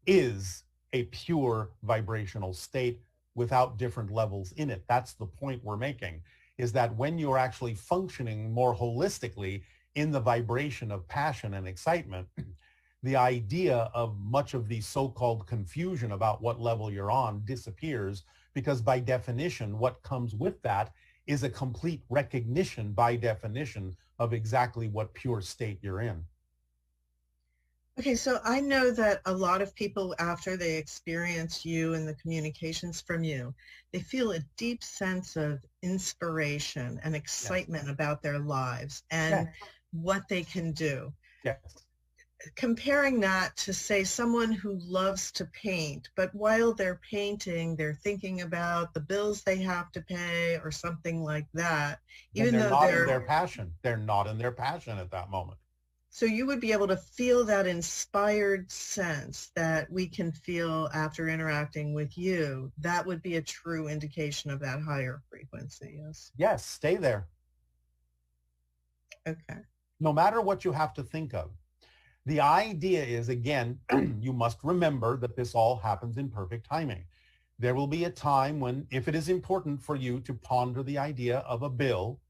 is a pure vibrational state without different levels in it. That's the point we're making, is that when you're actually functioning more holistically in the vibration of passion and excitement, the idea of much of the so-called confusion about what level you're on disappears, because by definition, what comes with that is a complete recognition by definition of exactly what pure state you're in. Okay, so I know that a lot of people, after they experience you and the communications from you, they feel a deep sense of inspiration and excitement about their lives and what they can do. Yes. Comparing that to, say, someone who loves to paint, but while they're painting, they're thinking about the bills they have to pay or something like that, even though not in their passion. They're not in their passion at that moment. So you would be able to feel that inspired sense that we can feel after interacting with you. That would be a true indication of that higher frequency, yes? Yes, stay there. Okay. No matter what you have to think of. The idea is, again, you must remember that this all happens in perfect timing. There will be a time when, if it is important for you to ponder the idea of a bill,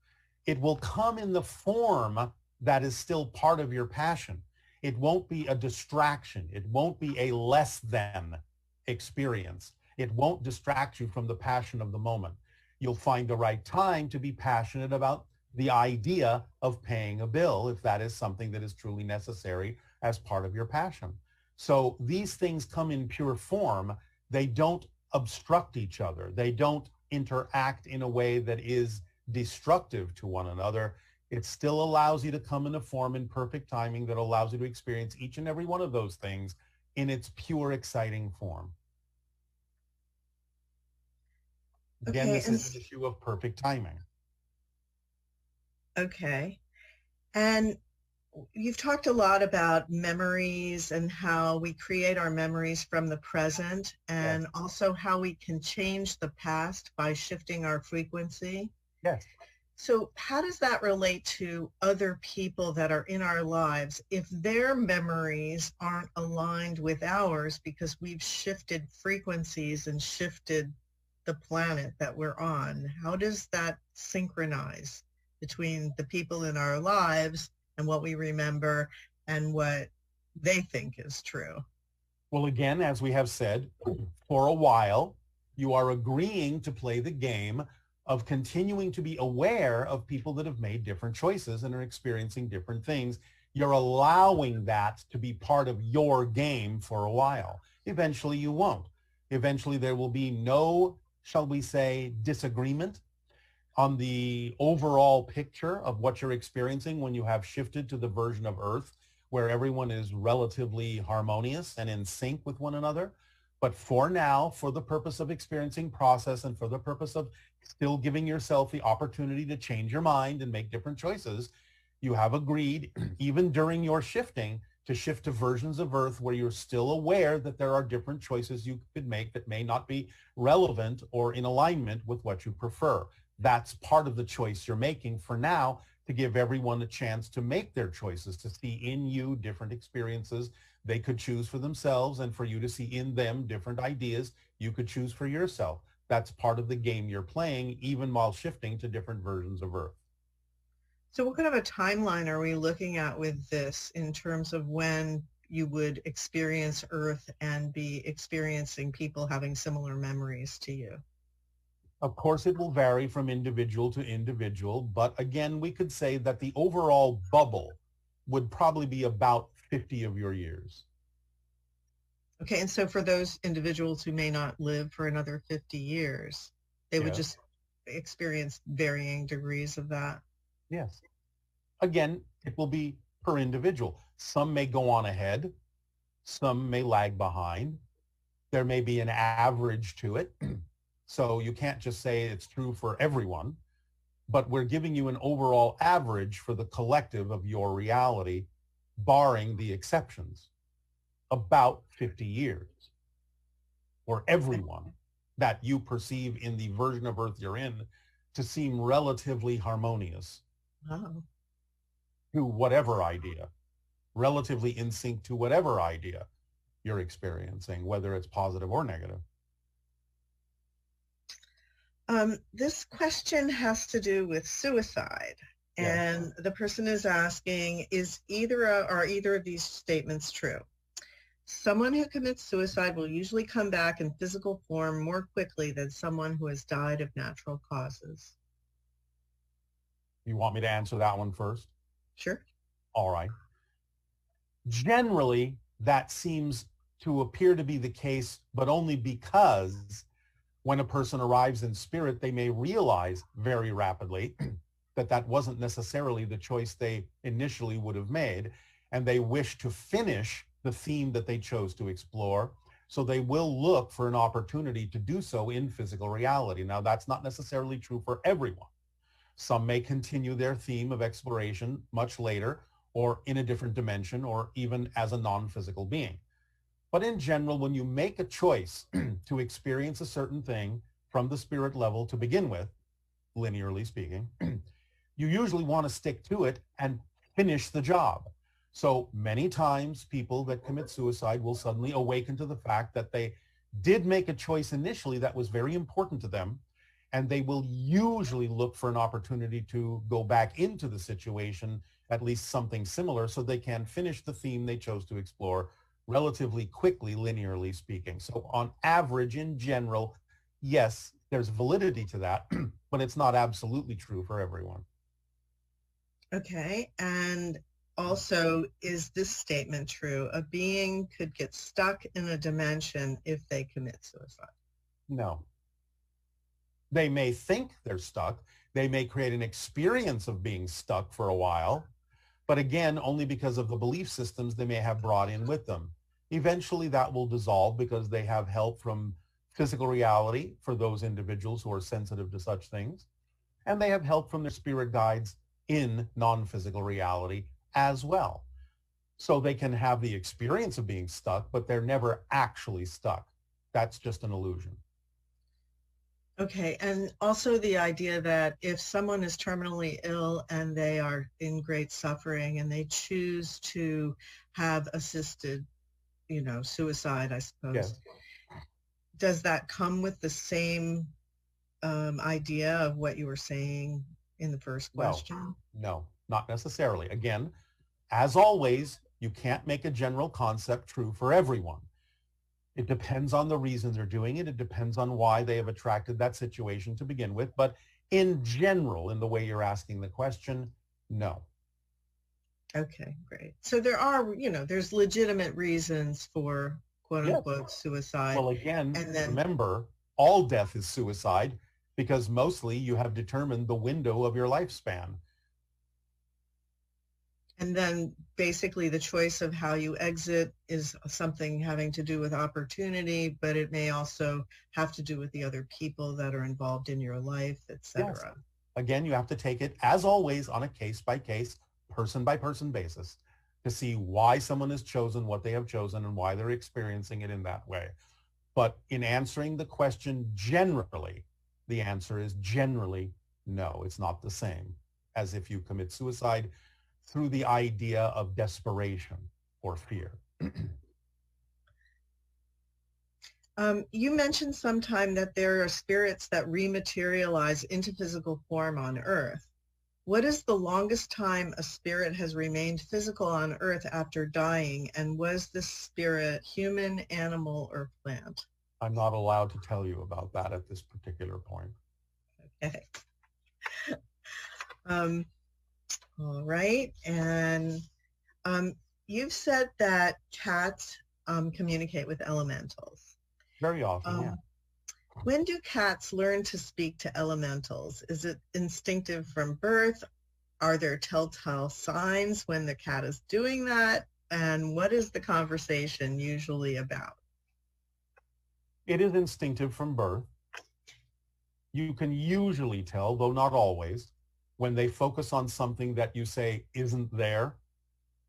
it will come in the form that is still part of your passion. It won't be a distraction. It won't be a less than experience. It won't distract you from the passion of the moment. You'll find the right time to be passionate about the idea of paying a bill, if that is something that is truly necessary as part of your passion. So these things come in pure form. They don't obstruct each other. They don't interact in a way that is destructive to one another. It still allows you to come in a form in perfect timing that allows you to experience each and every one of those things in its pure, exciting form. Again, Okay, this is an issue of perfect timing. Okay. And you've talked a lot about memories and how we create our memories from the present, and Yes. also how we can change the past by shifting our frequency. Yes. So how does that relate to other people that are in our lives if their memories aren't aligned with ours because we've shifted frequencies and shifted the planet that we're on? How does that synchronize between the people in our lives and what we remember and what they think is true? Well, again, as we have said, for a while, you are agreeing to play the game of continuing to be aware of people that have made different choices and are experiencing different things. You're allowing that to be part of your game for a while. Eventually, you won't. Eventually, there will be no, shall we say, disagreement on the overall picture of what you're experiencing when you have shifted to the version of Earth where everyone is relatively harmonious and in sync with one another. But for now, for the purpose of experiencing process and for the purpose of still giving yourself the opportunity to change your mind and make different choices, you have agreed, even during your shifting, to shift to versions of Earth where you're still aware that there are different choices you could make that may not be relevant or in alignment with what you prefer. That's part of the choice you're making for now, to give everyone a chance to make their choices, to see in you different experiences they could choose for themselves, and for you to see in them different ideas you could choose for yourself. That's part of the game you're playing, even while shifting to different versions of Earth. So what kind of a timeline are we looking at with this in terms of when you would experience Earth and be experiencing people having similar memories to you? Of course, it will vary from individual to individual, but again, we could say that the overall bubble would probably be about 50 of your years. Okay, and so for those individuals who may not live for another 50 years, they would just experience varying degrees of that? Yes. Again, it will be per individual. Some may go on ahead. Some may lag behind. There may be an average to it. So you can't just say it's true for everyone, but we're giving you an overall average for the collective of your reality, barring the exceptions, about 50 years for everyone that you perceive in the version of Earth you're in to seem relatively harmonious. Wow. To whatever idea, relatively in sync to whatever idea you're experiencing, whether it's positive or negative. This question has to do with suicide. And the person is asking, are either of these statements true? Someone who commits suicide will usually come back in physical form more quickly than someone who has died of natural causes. You want me to answer that one first? Sure. All right. Generally, that seems to appear to be the case, but only because when a person arrives in spirit, they may realize very rapidly that that wasn't necessarily the choice they initially would have made, and they wish to finish the theme that they chose to explore. So they will look for an opportunity to do so in physical reality. Now, that's not necessarily true for everyone. Some may continue their theme of exploration much later, or in a different dimension, or even as a non-physical being. But in general, when you make a choice to experience a certain thing from the spirit level to begin with, linearly speaking, you usually want to stick to it and finish the job. So many times people that commit suicide will suddenly awaken to the fact that they did make a choice initially that was very important to them, and they will usually look for an opportunity to go back into the situation, at least something similar, so they can finish the theme they chose to explore relatively quickly, linearly speaking. So on average, in general, yes, there's validity to that, but it's not absolutely true for everyone. Okay, and also, is this statement true? A being could get stuck in a dimension if they commit suicide. No. They may think they're stuck. They may create an experience of being stuck for a while, but again, only because of the belief systems they may have brought in with them. Eventually that will dissolve because they have help from physical reality for those individuals who are sensitive to such things, and they have help from their spirit guides in non-physical reality as well. So they can have the experience of being stuck, but they're never actually stuck. That's just an illusion. Okay, and also the idea that if someone is terminally ill and they are in great suffering and they choose to have assisted, suicide, I suppose, Yes. Does that come with the same idea of what you were saying in the first question? No, not necessarily. Again, as always, you can't make a general concept true for everyone. It depends on the reason they're doing it. It depends on why they have attracted that situation to begin with. But in general, in the way you're asking the question, no. Okay, great. So there are, there's legitimate reasons for quote unquote suicide. Well, again, and then, remember, all death is suicide because mostly you have determined the window of your lifespan. And then basically the choice of how you exit is something having to do with opportunity, but it may also have to do with the other people that are involved in your life, etc. Yes. Again, you have to take it, as always, on a case-by-case, person-by-person basis to see why someone has chosen what they have chosen and why they're experiencing it in that way. But in answering the question generally, the answer is generally no. It's not the same as if you commit suicide through the idea of desperation or fear. You mentioned sometime that there are spirits that rematerialize into physical form on Earth. What is the longest time a spirit has remained physical on Earth after dying, and was this spirit human, animal, or plant? I'm not allowed to tell you about that at this particular point. Okay. All right. And you've said that cats communicate with elementals. Very often, yeah. When do cats learn to speak to elementals? Is it instinctive from birth? Are there telltale signs when the cat is doing that? And what is the conversation usually about? It is instinctive from birth. You can usually tell, though not always, when they focus on something that you say isn't there,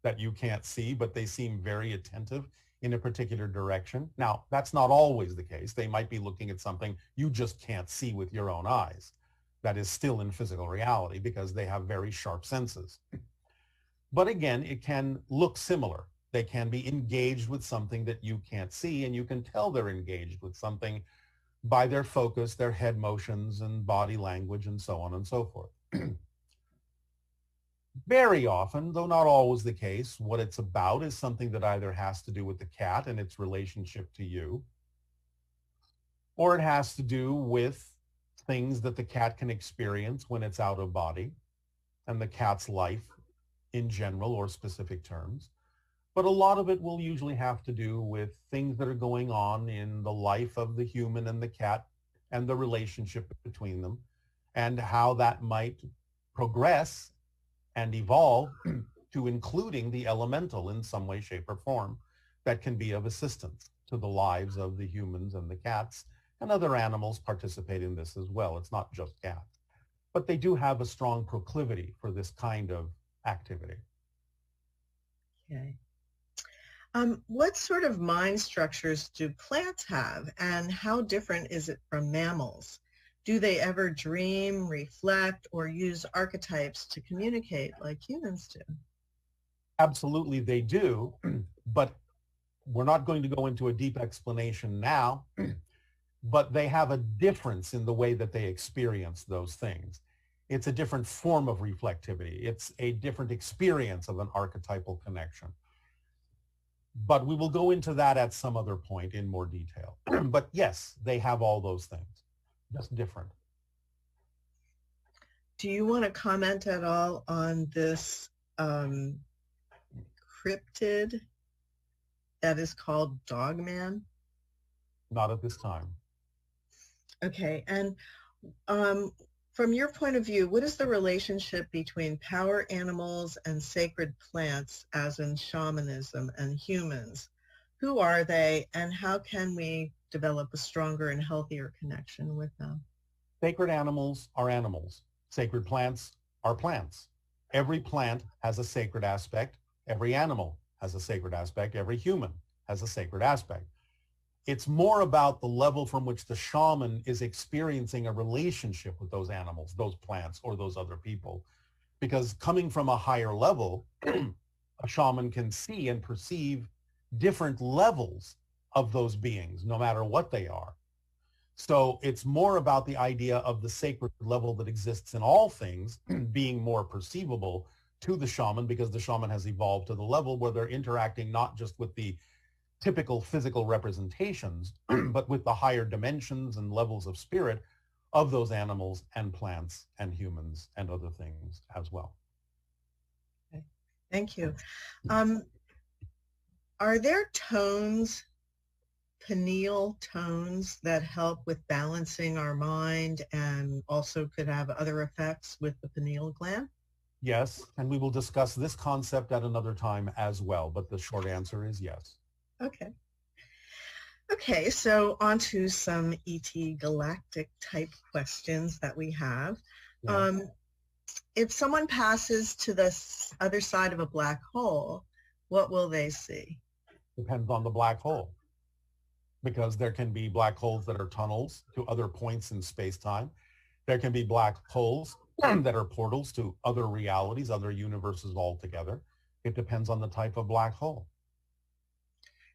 that you can't see, but they seem very attentive in a particular direction. Now, that's not always the case. They might be looking at something you just can't see with your own eyes. That is still in physical reality because they have very sharp senses. But again, it can look similar. They can be engaged with something that you can't see, and you can tell they're engaged with something by their focus, their head motions, and body language, and so on and so forth. Very often, though not always the case, what it's about is something that either has to do with the cat and its relationship to you, or it has to do with things that the cat can experience when it's out of body and the cat's life in general or specific terms. But a lot of it will usually have to do with things that are going on in the life of the human and the cat and the relationship between them and how that might progress and evolve to including the elemental in some way, shape, or form that can be of assistance to the lives of the humans and the cats, and other animals participate in this as well. It's not just cats. But they do have a strong proclivity for this kind of activity. Okay. What sort of mind structures do plants have, and how different is it from mammals? Do they ever dream, reflect, or use archetypes to communicate like humans do? Absolutely, they do, but we're not going to go into a deep explanation now, but they have a difference in the way that they experience those things. It's a different form of reflectivity. It's a different experience of an archetypal connection. But we will go into that at some other point in more detail. But yes, they have all those things, just different. Do you want to comment at all on this cryptid that is called Dogman? Not at this time. Okay, and from your point of view, what is the relationship between power animals and sacred plants, as in shamanism, and humans? Who are they, and how can we develop a stronger and healthier connection with them? Sacred animals are animals. Sacred plants are plants. Every plant has a sacred aspect. Every animal has a sacred aspect. Every human has a sacred aspect. It's more about the level from which the shaman is experiencing a relationship with those animals, those plants, or those other people. Because coming from a higher level, a shaman can see and perceive different levels of those beings, no matter what they are. So it's more about the idea of the sacred level that exists in all things being more perceivable to the shaman, because the shaman has evolved to the level where they're interacting not just with the typical physical representations, but with the higher dimensions and levels of spirit of those animals and plants and humans and other things as well. Okay. Thank you. Are there tones, pineal tones, that help with balancing our mind and also could have other effects with the pineal gland? Yes, and we will discuss this concept at another time as well, but the short answer is yes. Okay. Okay, so on to some ET Galactic type questions that we have. Yeah. If someone passes to the other side of a black hole, what will they see? Depends on the black hole, because there can be black holes that are tunnels to other points in space-time. There can be black holes that are portals to other realities, other universes altogether. It depends on the type of black hole.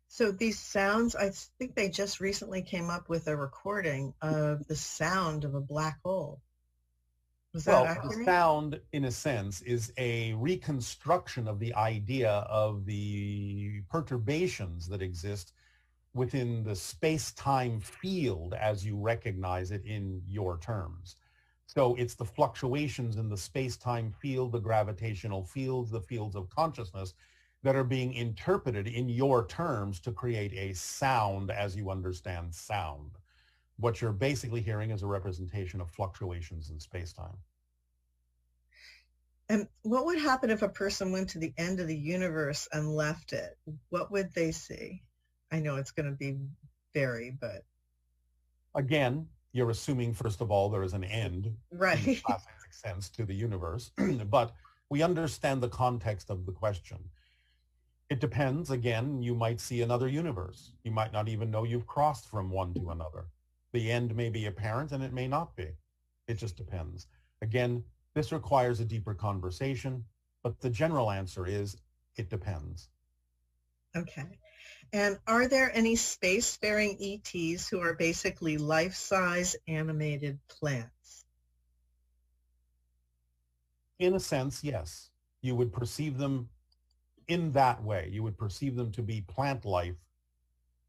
So these sounds, I think they just recently came up with a recording of the sound of a black hole. Was that accurate? The sound, in a sense, is a reconstruction of the idea of the perturbations that exist within the space-time field as you recognize it in your terms. So it's the fluctuations in the space-time field, the gravitational fields, the fields of consciousness that are being interpreted in your terms to create a sound as you understand sound. What you're basically hearing is a representation of fluctuations in space-time. And what would happen if a person went to the end of the universe and left it? What would they see? I know it's going to be vary, but... Again, you're assuming, first of all, there is an end, right, in the classic sense, to the universe, but we understand the context of the question. It depends. Again, you might see another universe. You might not even know you've crossed from one to another. The end may be apparent and it may not be. It just depends. Again, this requires a deeper conversation, but the general answer is it depends. Okay. And are there any space-faring ETs who are basically life-size animated plants? In a sense, yes. You would perceive them in that way. You would perceive them to be plant life,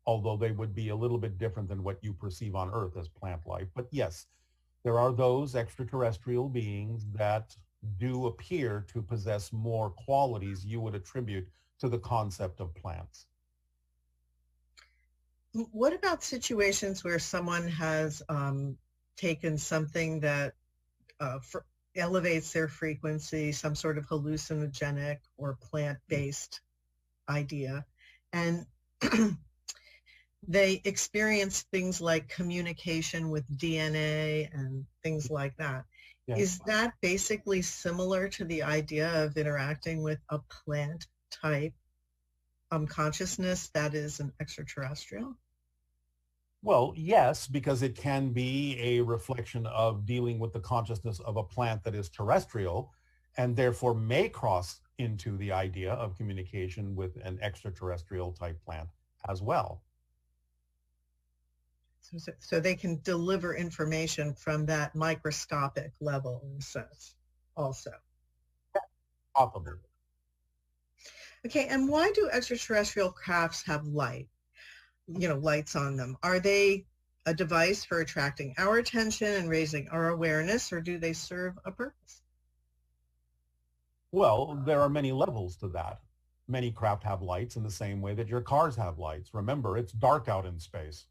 although they would be a little bit different than what you perceive on Earth as plant life. But yes, there are those extraterrestrial beings that do appear to possess more qualities you would attribute to the concept of plants. What about situations where someone has taken something that elevates their frequency, some sort of hallucinogenic or plant-based idea, and they experience things like communication with DNA and things like that? Yeah. Is that basically similar to the idea of interacting with a plant type consciousness that is an extraterrestrial? Well, yes, because it can be a reflection of dealing with the consciousness of a plant that is terrestrial and therefore may cross into the idea of communication with an extraterrestrial type plant as well. So they can deliver information from that microscopic level in a sense also. Possibly. Okay, and why do extraterrestrial crafts have light? Lights on them. Are they a device for attracting our attention and raising our awareness, or do they serve a purpose? Well, there are many levels to that. Many craft have lights in the same way that your cars have lights. Remember, it's dark out in space.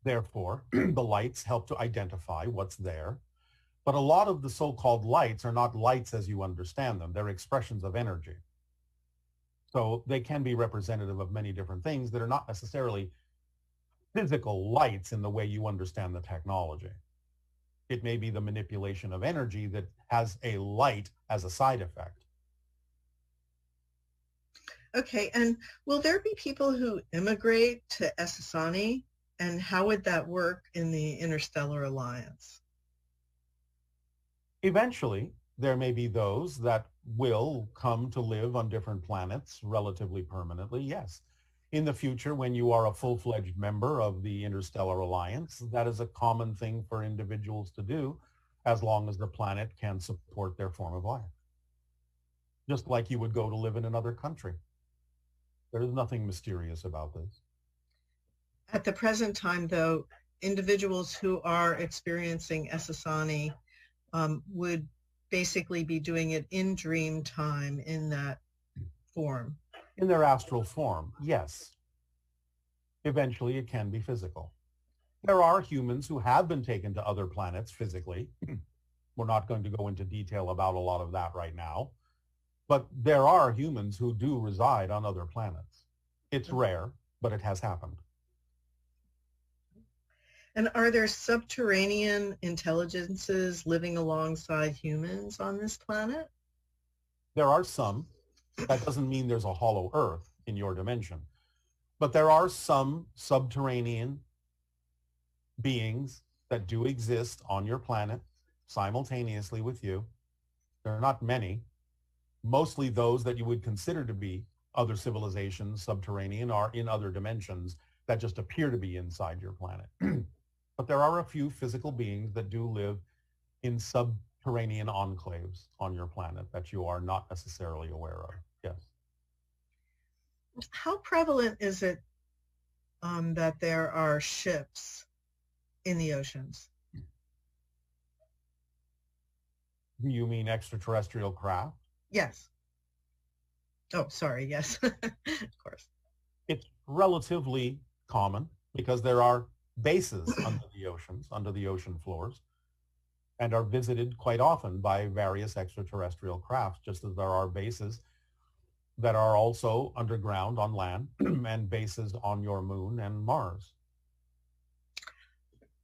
Therefore, the lights help to identify what's there. But a lot of the so-called lights are not lights as you understand them. They're expressions of energy. So they can be representative of many different things that are not necessarily physical lights in the way you understand the technology. It may be the manipulation of energy that has a light as a side effect. Okay, and will there be people who immigrate to Essassani? And how would that work in the Interstellar Alliance? Eventually, there may be those that will come to live on different planets relatively permanently, yes. In the future, when you are a full-fledged member of the Interstellar Alliance, that is a common thing for individuals to do as long as the planet can support their form of life. Just like you would go to live in another country. There is nothing mysterious about this. At the present time, though, individuals who are experiencing Essassani would basically be doing it in dream time in that form. In their astral form, yes. Eventually, it can be physical. There are humans who have been taken to other planets physically. We're not going to go into detail about a lot of that right now. But there are humans who do reside on other planets. It's rare, but it has happened. And are there subterranean intelligences living alongside humans on this planet? There are some. That doesn't mean there's a hollow earth in your dimension. But there are some subterranean beings that do exist on your planet simultaneously with you. There are not many. Mostly those that you would consider to be other civilizations, subterranean, are in other dimensions that just appear to be inside your planet. But there are a few physical beings that do live in subterranean enclaves on your planet that you are not necessarily aware of. Yes. How prevalent is it that there are ships in the oceans? Do you mean extraterrestrial craft? Yes. Oh, sorry. Yes, of course. It's relatively common because there are bases under the oceans, under the ocean floors, and are visited quite often by various extraterrestrial crafts, just as there are bases that are also underground on land and bases on your moon and Mars.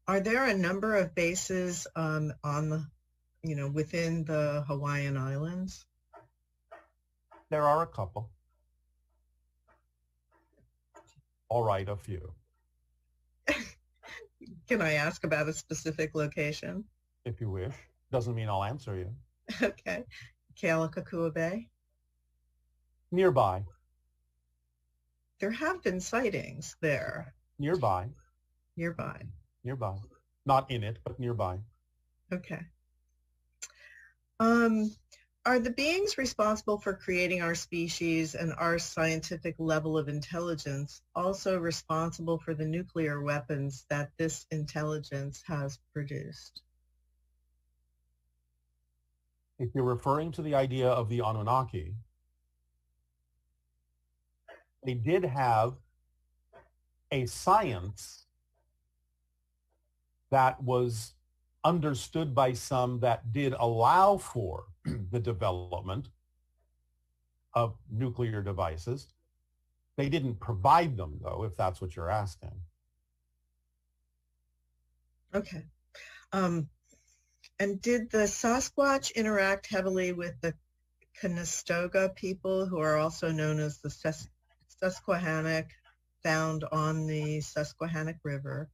Are there a number of bases on the, within the Hawaiian Islands? There are a couple. All right, a few. Can I ask about a specific location? If you wish. Doesn't mean I'll answer you. Okay. Kealakekua Bay? Nearby. There have been sightings there. Nearby. Nearby. Nearby. Not in it, but nearby. Okay. Are the beings responsible for creating our species and our scientific level of intelligence also responsible for the nuclear weapons that this intelligence has produced? If you're referring to the idea of the Anunnaki, they did have a science that was understood by some that did allow for the development of nuclear devices. They didn't provide them, though, if that's what you're asking. Okay. And did the Sasquatch interact heavily with the Conestoga people, who are also known as the Susquehannock, found on the Susquehannock River?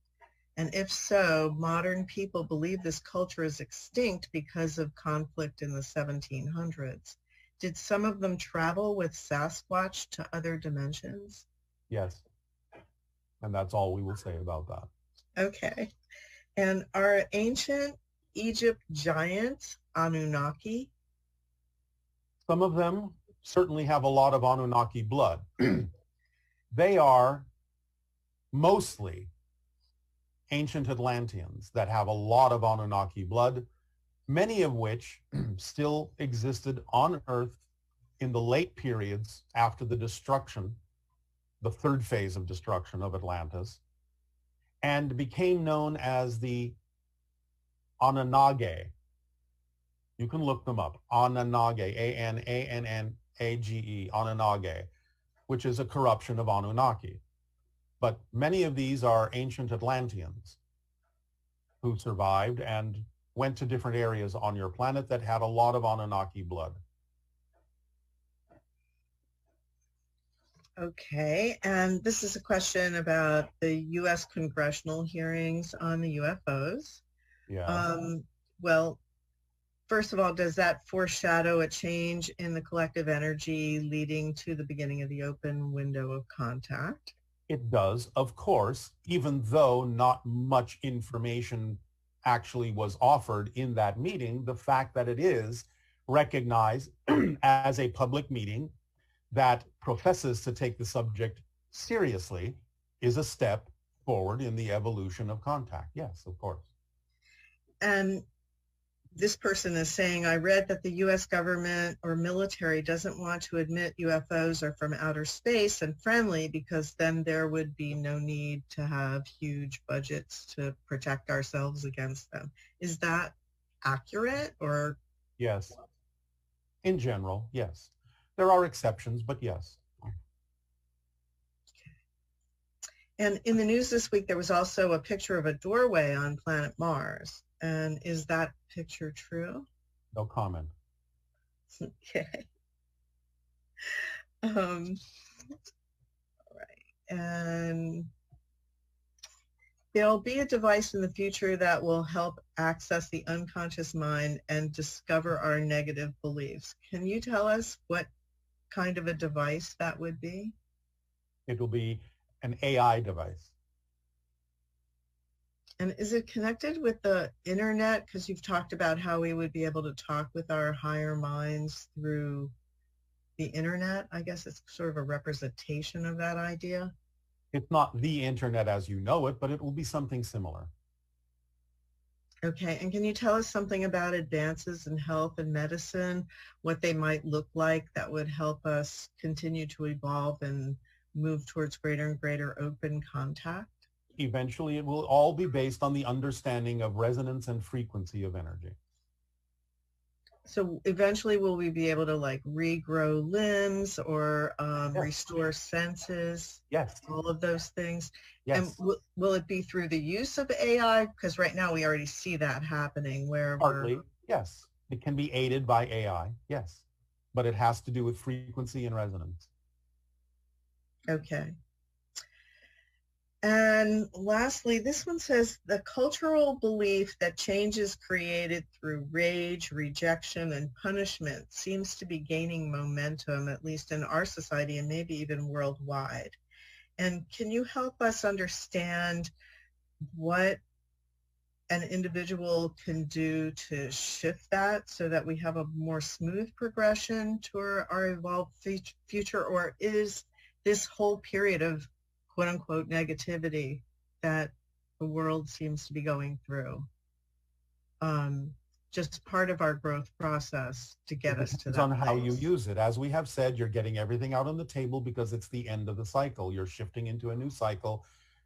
And if so, modern people believe this culture is extinct because of conflict in the 1700s. did some of them travel with Sasquatch to other dimensions? Yes. And that's all we will say about that. Okay. And are ancient Egypt giants Anunnaki? Some of them certainly have a lot of Anunnaki blood. They are mostly ancient Atlanteans that have a lot of Anunnaki blood, many of which still existed on Earth in the late periods after the destruction, the third phase of destruction of Atlantis, and became known as the Anunnage. You can look them up. Anunnage, Anannage, Anunnage, which is a corruption of Anunnaki. But many of these are ancient Atlanteans who survived and went to different areas on your planet that had a lot of Anunnaki blood. Okay, and this is a question about the U.S. congressional hearings on the UFOs. Yeah. Well, first of all, does that foreshadow a change in the collective energy leading to the beginning of the open window of contact? It does, of course, even though not much information actually was offered in that meeting. The fact that it is recognized as a public meeting that professes to take the subject seriously is a step forward in the evolution of contact. Yes, of course. And this person is saying, I read that the U.S. government or military doesn't want to admit UFOs are from outer space and friendly because then there would be no need to have huge budgets to protect ourselves against them. Is that accurate or? Yes. In general, yes. There are exceptions, but yes. And in the news this week, there was also a picture of a doorway on planet Mars. And is that picture true? No comment. Okay. All right. And there'll be a device in the future that will help access the unconscious mind and discover our negative beliefs. Can you tell us what kind of a device that would be? It will be an AI device. And is it connected with the internet? Because you've talked about how we would be able to talk with our higher minds through the internet. I guess it's sort of a representation of that idea. It's not the internet as you know it, but it will be something similar. Okay, and can you tell us something about advances in health and medicine, what they might look like that would help us continue to evolve and move towards greater and greater open contact? Eventually, it will all be based on the understanding of resonance and frequency of energy. So eventually, will we be able to like regrow limbs or Yes. restore senses? Yes. All of those things. Yes. And will it be through the use of AI? Because right now we already see that happening where Partly, yes. It can be aided by AI, yes. But it has to do with frequency and resonance. Okay. And lastly, this one says the cultural belief that change is created through rage, rejection, and punishment seems to be gaining momentum, at least in our society and maybe even worldwide. And can you help us understand what an individual can do to shift that so that we have a more smooth progression to our evolved future? Or is this whole period of quote unquote negativity that the world seems to be going through just part of our growth process to get us to that It's on how you place? use it. As we have said, you're getting everything out on the table because it's the end of the cycle. You're shifting into a new cycle.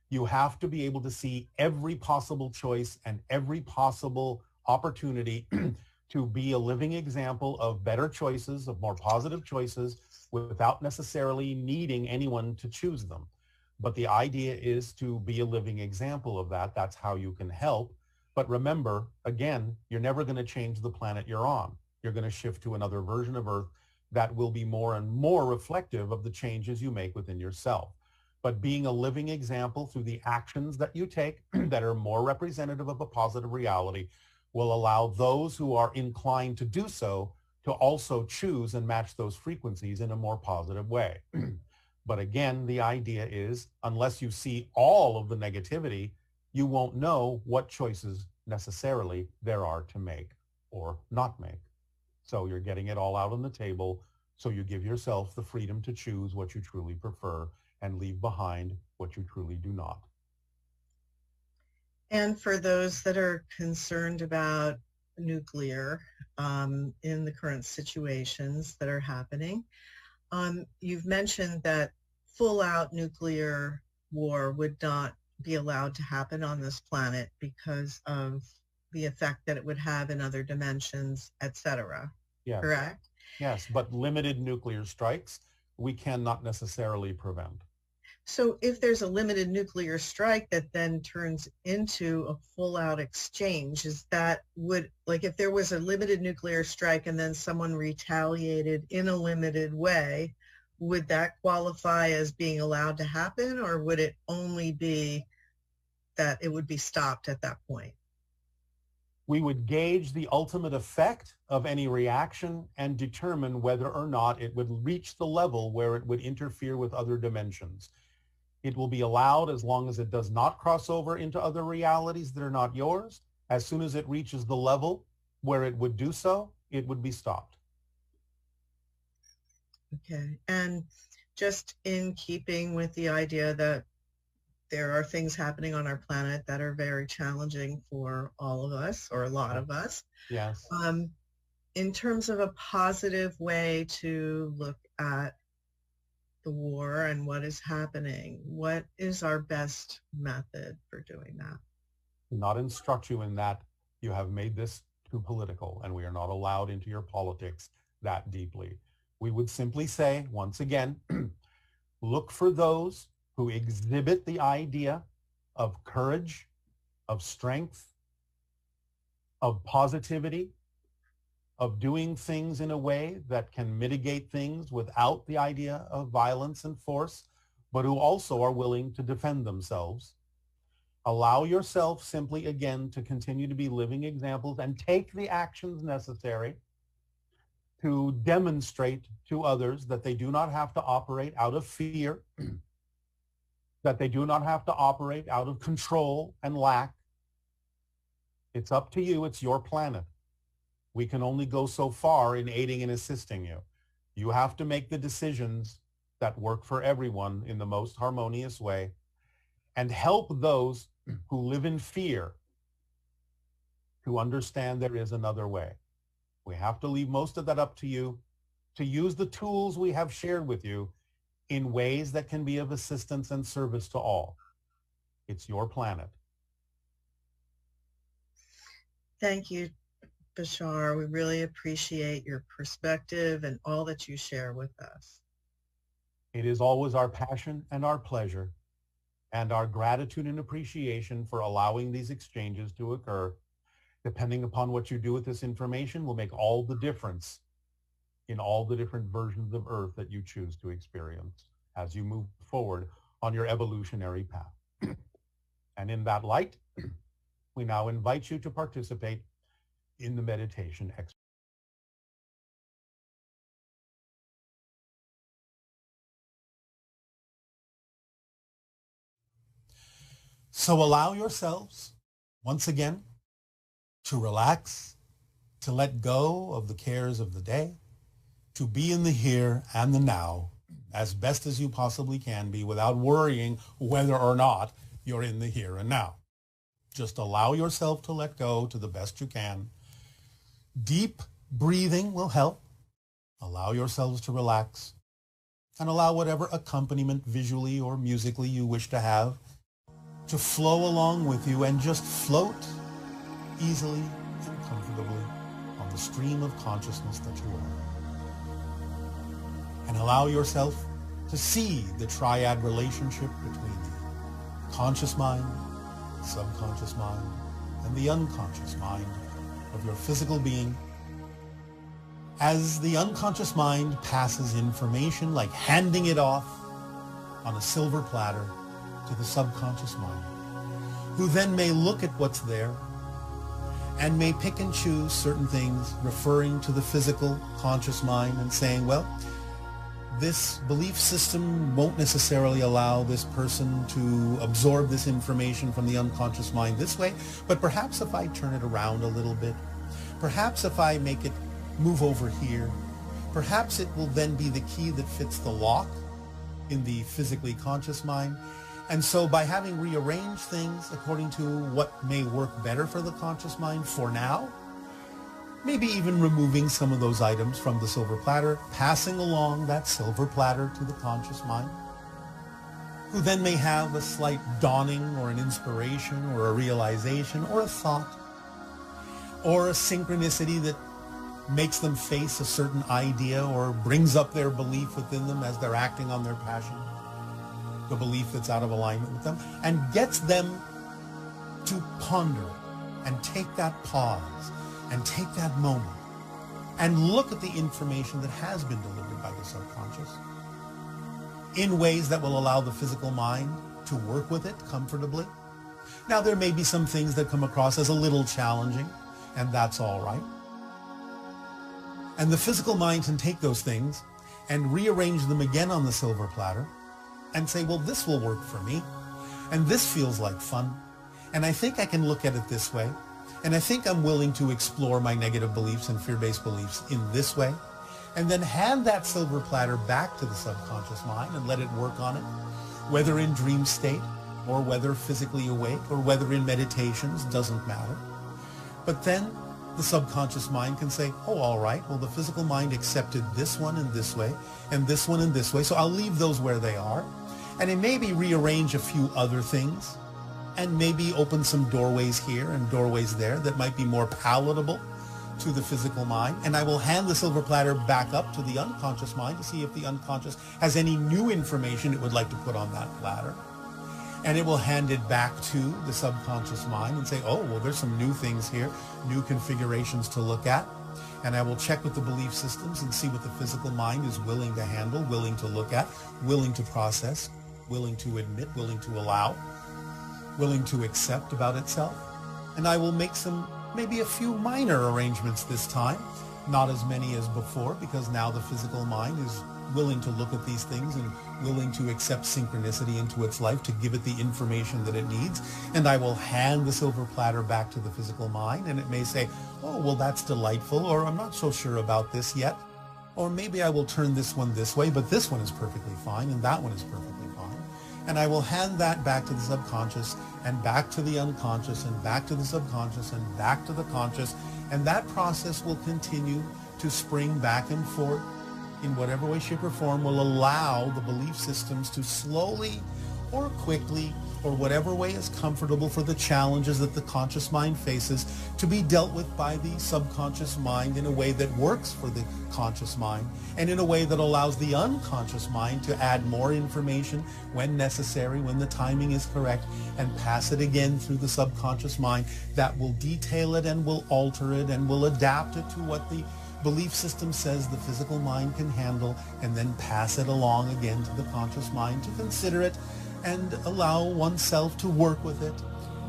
You have to be able to see every possible choice and every possible opportunity to be a living example of better choices, of more positive choices, without necessarily needing anyone to choose them. But the idea is to be a living example of that. That's how you can help. But remember, again, you're never going to change the planet you're on. You're going to shift to another version of Earth that will be more and more reflective of the changes you make within yourself. But being a living example through the actions that you take that are more representative of a positive reality will allow those who are inclined to do so to also choose and match those frequencies in a more positive way. But again, the idea is, unless you see all of the negativity, you won't know what choices necessarily there are to make or not make. So you're getting it all out on the table, so you give yourself the freedom to choose what you truly prefer and leave behind what you truly do not. And for those that are concerned about nuclear in the current situations that are happening, you've mentioned that full-out nuclear war would not be allowed to happen on this planet because of the effect that it would have in other dimensions, etc. Yes. Correct? Yes, but limited nuclear strikes we cannot necessarily prevent. So if there's a limited nuclear strike that then turns into a full-out exchange, is that like if there was a limited nuclear strike and then someone retaliated in a limited way, would that qualify as being allowed to happen, or would it only be that it would be stopped at that point? We would gauge the ultimate effect of any reaction and determine whether or not it would reach the level where it would interfere with other dimensions. It will be allowed as long as it does not cross over into other realities that are not yours. As soon as it reaches the level where it would do so, it would be stopped. Okay. And just in keeping with the idea that there are things happening on our planet that are very challenging for all of us, or a lot of us. Yes. In terms of a positive way to look at the war and what is happening, what is our best method for doing that? Do not instruct you in that. You have made this too political, and we are not allowed into your politics that deeply. We would simply say, once again, look for those who exhibit the idea of courage, of strength, of positivity, of doing things in a way that can mitigate things without the idea of violence and force, but who also are willing to defend themselves. Allow yourself simply, again, to continue to be living examples and take the actions necessary to demonstrate to others that they do not have to operate out of fear, that they do not have to operate out of control and lack. It's up to you. It's your planet. We can only go so far in aiding and assisting you. You have to make the decisions that work for everyone in the most harmonious way and help those who live in fear to understand there is another way. We have to leave most of that up to you to use the tools we have shared with you in ways that can be of assistance and service to all. It's your planet. Thank you, Bashar. We really appreciate your perspective and all that you share with us. It is always our passion and our pleasure and our gratitude and appreciation for allowing these exchanges to occur. Depending upon what you do with this information will make all the difference in all the different versions of Earth that you choose to experience as you move forward on your evolutionary path. And in that light, we now invite you to participate in the meditation exercise. So allow yourselves, once again, to relax, to let go of the cares of the day, to be in the here and the now as best as you possibly can be without worrying whether or not you're in the here and now. Just allow yourself to let go to the best you can. Deep breathing will help. Allow yourselves to relax and allow whatever accompaniment visually or musically you wish to have to flow along with you and just float easily and comfortably on the stream of consciousness that you are. And allow yourself to see the triad relationship between the conscious mind, the subconscious mind, and the unconscious mind of your physical being. As the unconscious mind passes information like handing it off on a silver platter to the subconscious mind, who then may look at what's there and may pick and choose certain things referring to the physical conscious mind and saying, well, this belief system won't necessarily allow this person to absorb this information from the unconscious mind this way, but perhaps if I turn it around a little bit, perhaps if I make it move over here, perhaps it will then be the key that fits the lock in the physically conscious mind. And so by having rearranged things according to what may work better for the conscious mind for now, maybe even removing some of those items from the silver platter, passing along that silver platter to the conscious mind, who then may have a slight dawning or an inspiration or a realization or a thought or a synchronicity that makes them face a certain idea or brings up their belief within them as they're acting on their passion, the belief that's out of alignment with them, and gets them to ponder and take that pause and take that moment and look at the information that has been delivered by the subconscious in ways that will allow the physical mind to work with it comfortably. Now, there may be some things that come across as a little challenging, and that's all right. And the physical mind can take those things and rearrange them again on the silver platter and say, well, this will work for me, and this feels like fun, and I think I can look at it this way, and I think I'm willing to explore my negative beliefs and fear-based beliefs in this way, and then hand that silver platter back to the subconscious mind and let it work on it, whether in dream state or whether physically awake or whether in meditations, doesn't matter. But then the subconscious mind can say, oh, all right, well, the physical mind accepted this one in this way and this one in this way, so I'll leave those where they are. And it maybe rearrange a few other things and maybe open some doorways here and doorways there that might be more palatable to the physical mind. And I will hand the silver platter back up to the unconscious mind to see if the unconscious has any new information it would like to put on that platter. And it will hand it back to the subconscious mind and say, oh, well, there's some new things here, new configurations to look at. And I will check with the belief systems and see what the physical mind is willing to handle, willing to look at, willing to process, willing to admit, willing to allow, willing to accept about itself. And I will make maybe a few minor arrangements this time, not as many as before, because now the physical mind is willing to look at these things and willing to accept synchronicity into its life to give it the information that it needs. And I will hand the silver platter back to the physical mind, and it may say, oh, well, that's delightful, or I'm not so sure about this yet, or maybe I will turn this one this way, but this one is perfectly fine, and that one is perfectly fine. And I will hand that back to the subconscious, and back to the unconscious, and back to the subconscious, and back to the conscious, and that process will continue to spring back and forth in whatever way, shape, or form will allow the belief systems to slowly or quickly, or whatever way is comfortable for the challenges that the conscious mind faces, to be dealt with by the subconscious mind in a way that works for the conscious mind, and in a way that allows the unconscious mind to add more information when necessary, when the timing is correct, and pass it again through the subconscious mind that will detail it and will alter it and will adapt it to what the belief system says the physical mind can handle, and then pass it along again to the conscious mind to consider it and allow oneself to work with it.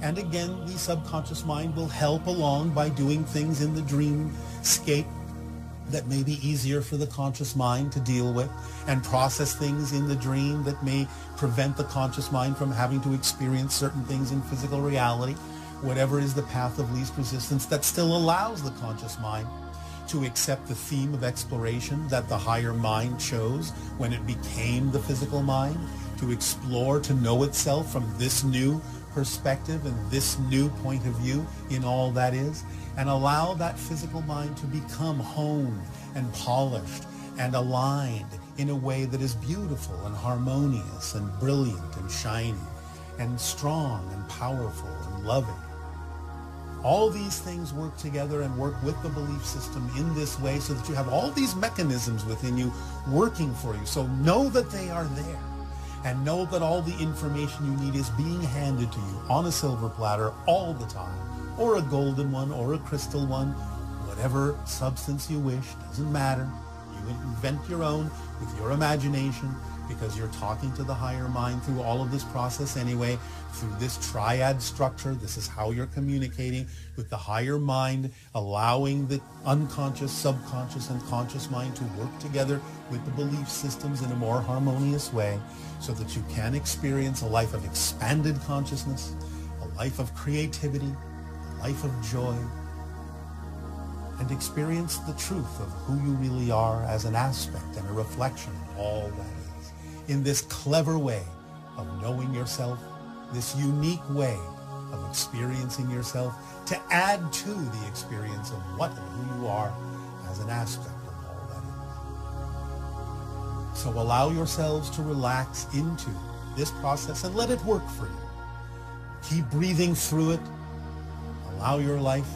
And again, the subconscious mind will help along by doing things in the dreamscape that may be easier for the conscious mind to deal with, and process things in the dream that may prevent the conscious mind from having to experience certain things in physical reality. Whatever is the path of least resistance that still allows the conscious mind to accept the theme of exploration that the higher mind chose when it became the physical mind, to explore, to know itself from this new perspective and this new point of view in all that is, and allow that physical mind to become honed and polished and aligned in a way that is beautiful and harmonious and brilliant and shiny and strong and powerful and loving. All these things work together and work with the belief system in this way so that you have all these mechanisms within you working for you. So know that they are there, and know that all the information you need is being handed to you on a silver platter all the time, or a golden one, or a crystal one, whatever substance you wish, doesn't matter. You invent your own with your imagination because you're talking to the higher mind through all of this process anyway, through this triad structure. This is how you're communicating with the higher mind, allowing the unconscious, subconscious, and conscious mind to work together with the belief systems in a more harmonious way so that you can experience a life of expanded consciousness, a life of creativity, a life of joy, and experience the truth of who you really are as an aspect and a reflection of all that is. In this clever way of knowing yourself, this unique way of experiencing yourself, to add to the experience of what and who you are as an aspect of all that is. So allow yourselves to relax into this process and let it work for you. Keep breathing through it. Allow your life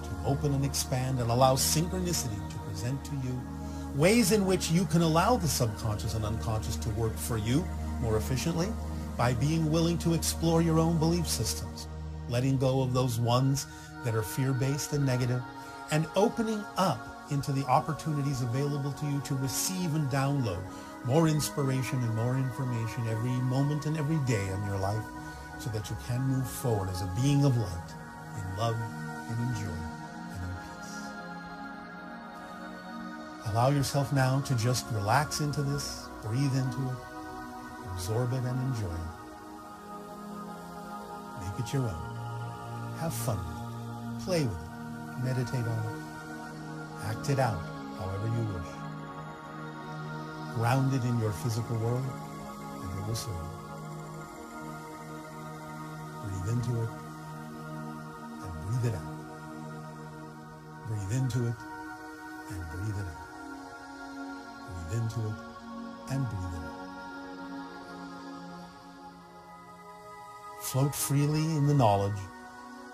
to open and expand, and allow synchronicity to present to you ways in which you can allow the subconscious and unconscious to work for you more efficiently by being willing to explore your own belief systems, letting go of those ones that are fear-based and negative, and opening up into the opportunities available to you to receive and download more inspiration and more information every moment and every day in your life, so that you can move forward as a being of light in love and in joy and in peace. Allow yourself now to just relax into this, breathe into it, absorb it and enjoy it. Make it your own. Have fun with it. Play with it. Meditate on it. Act it out however you wish. Ground it in your physical world and it will serve you. Breathe into it and breathe it out. Breathe into it and breathe it out. Breathe into it and breathe it out. Float freely in the knowledge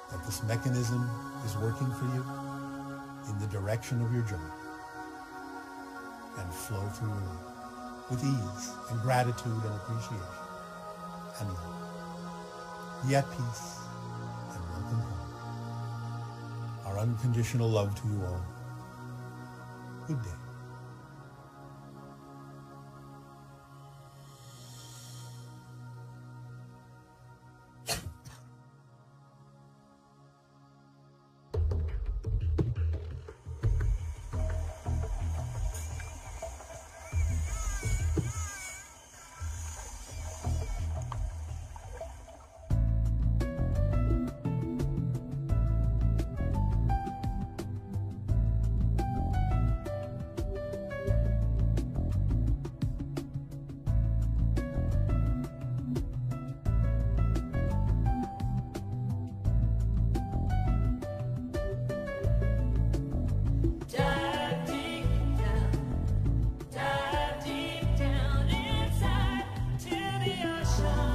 that this mechanism is working for you in the direction of your joy, and flow through your life with ease and gratitude and appreciation and love. Be at peace and welcome home. Our unconditional love to you all. Good day. Dive deep down inside to the ocean.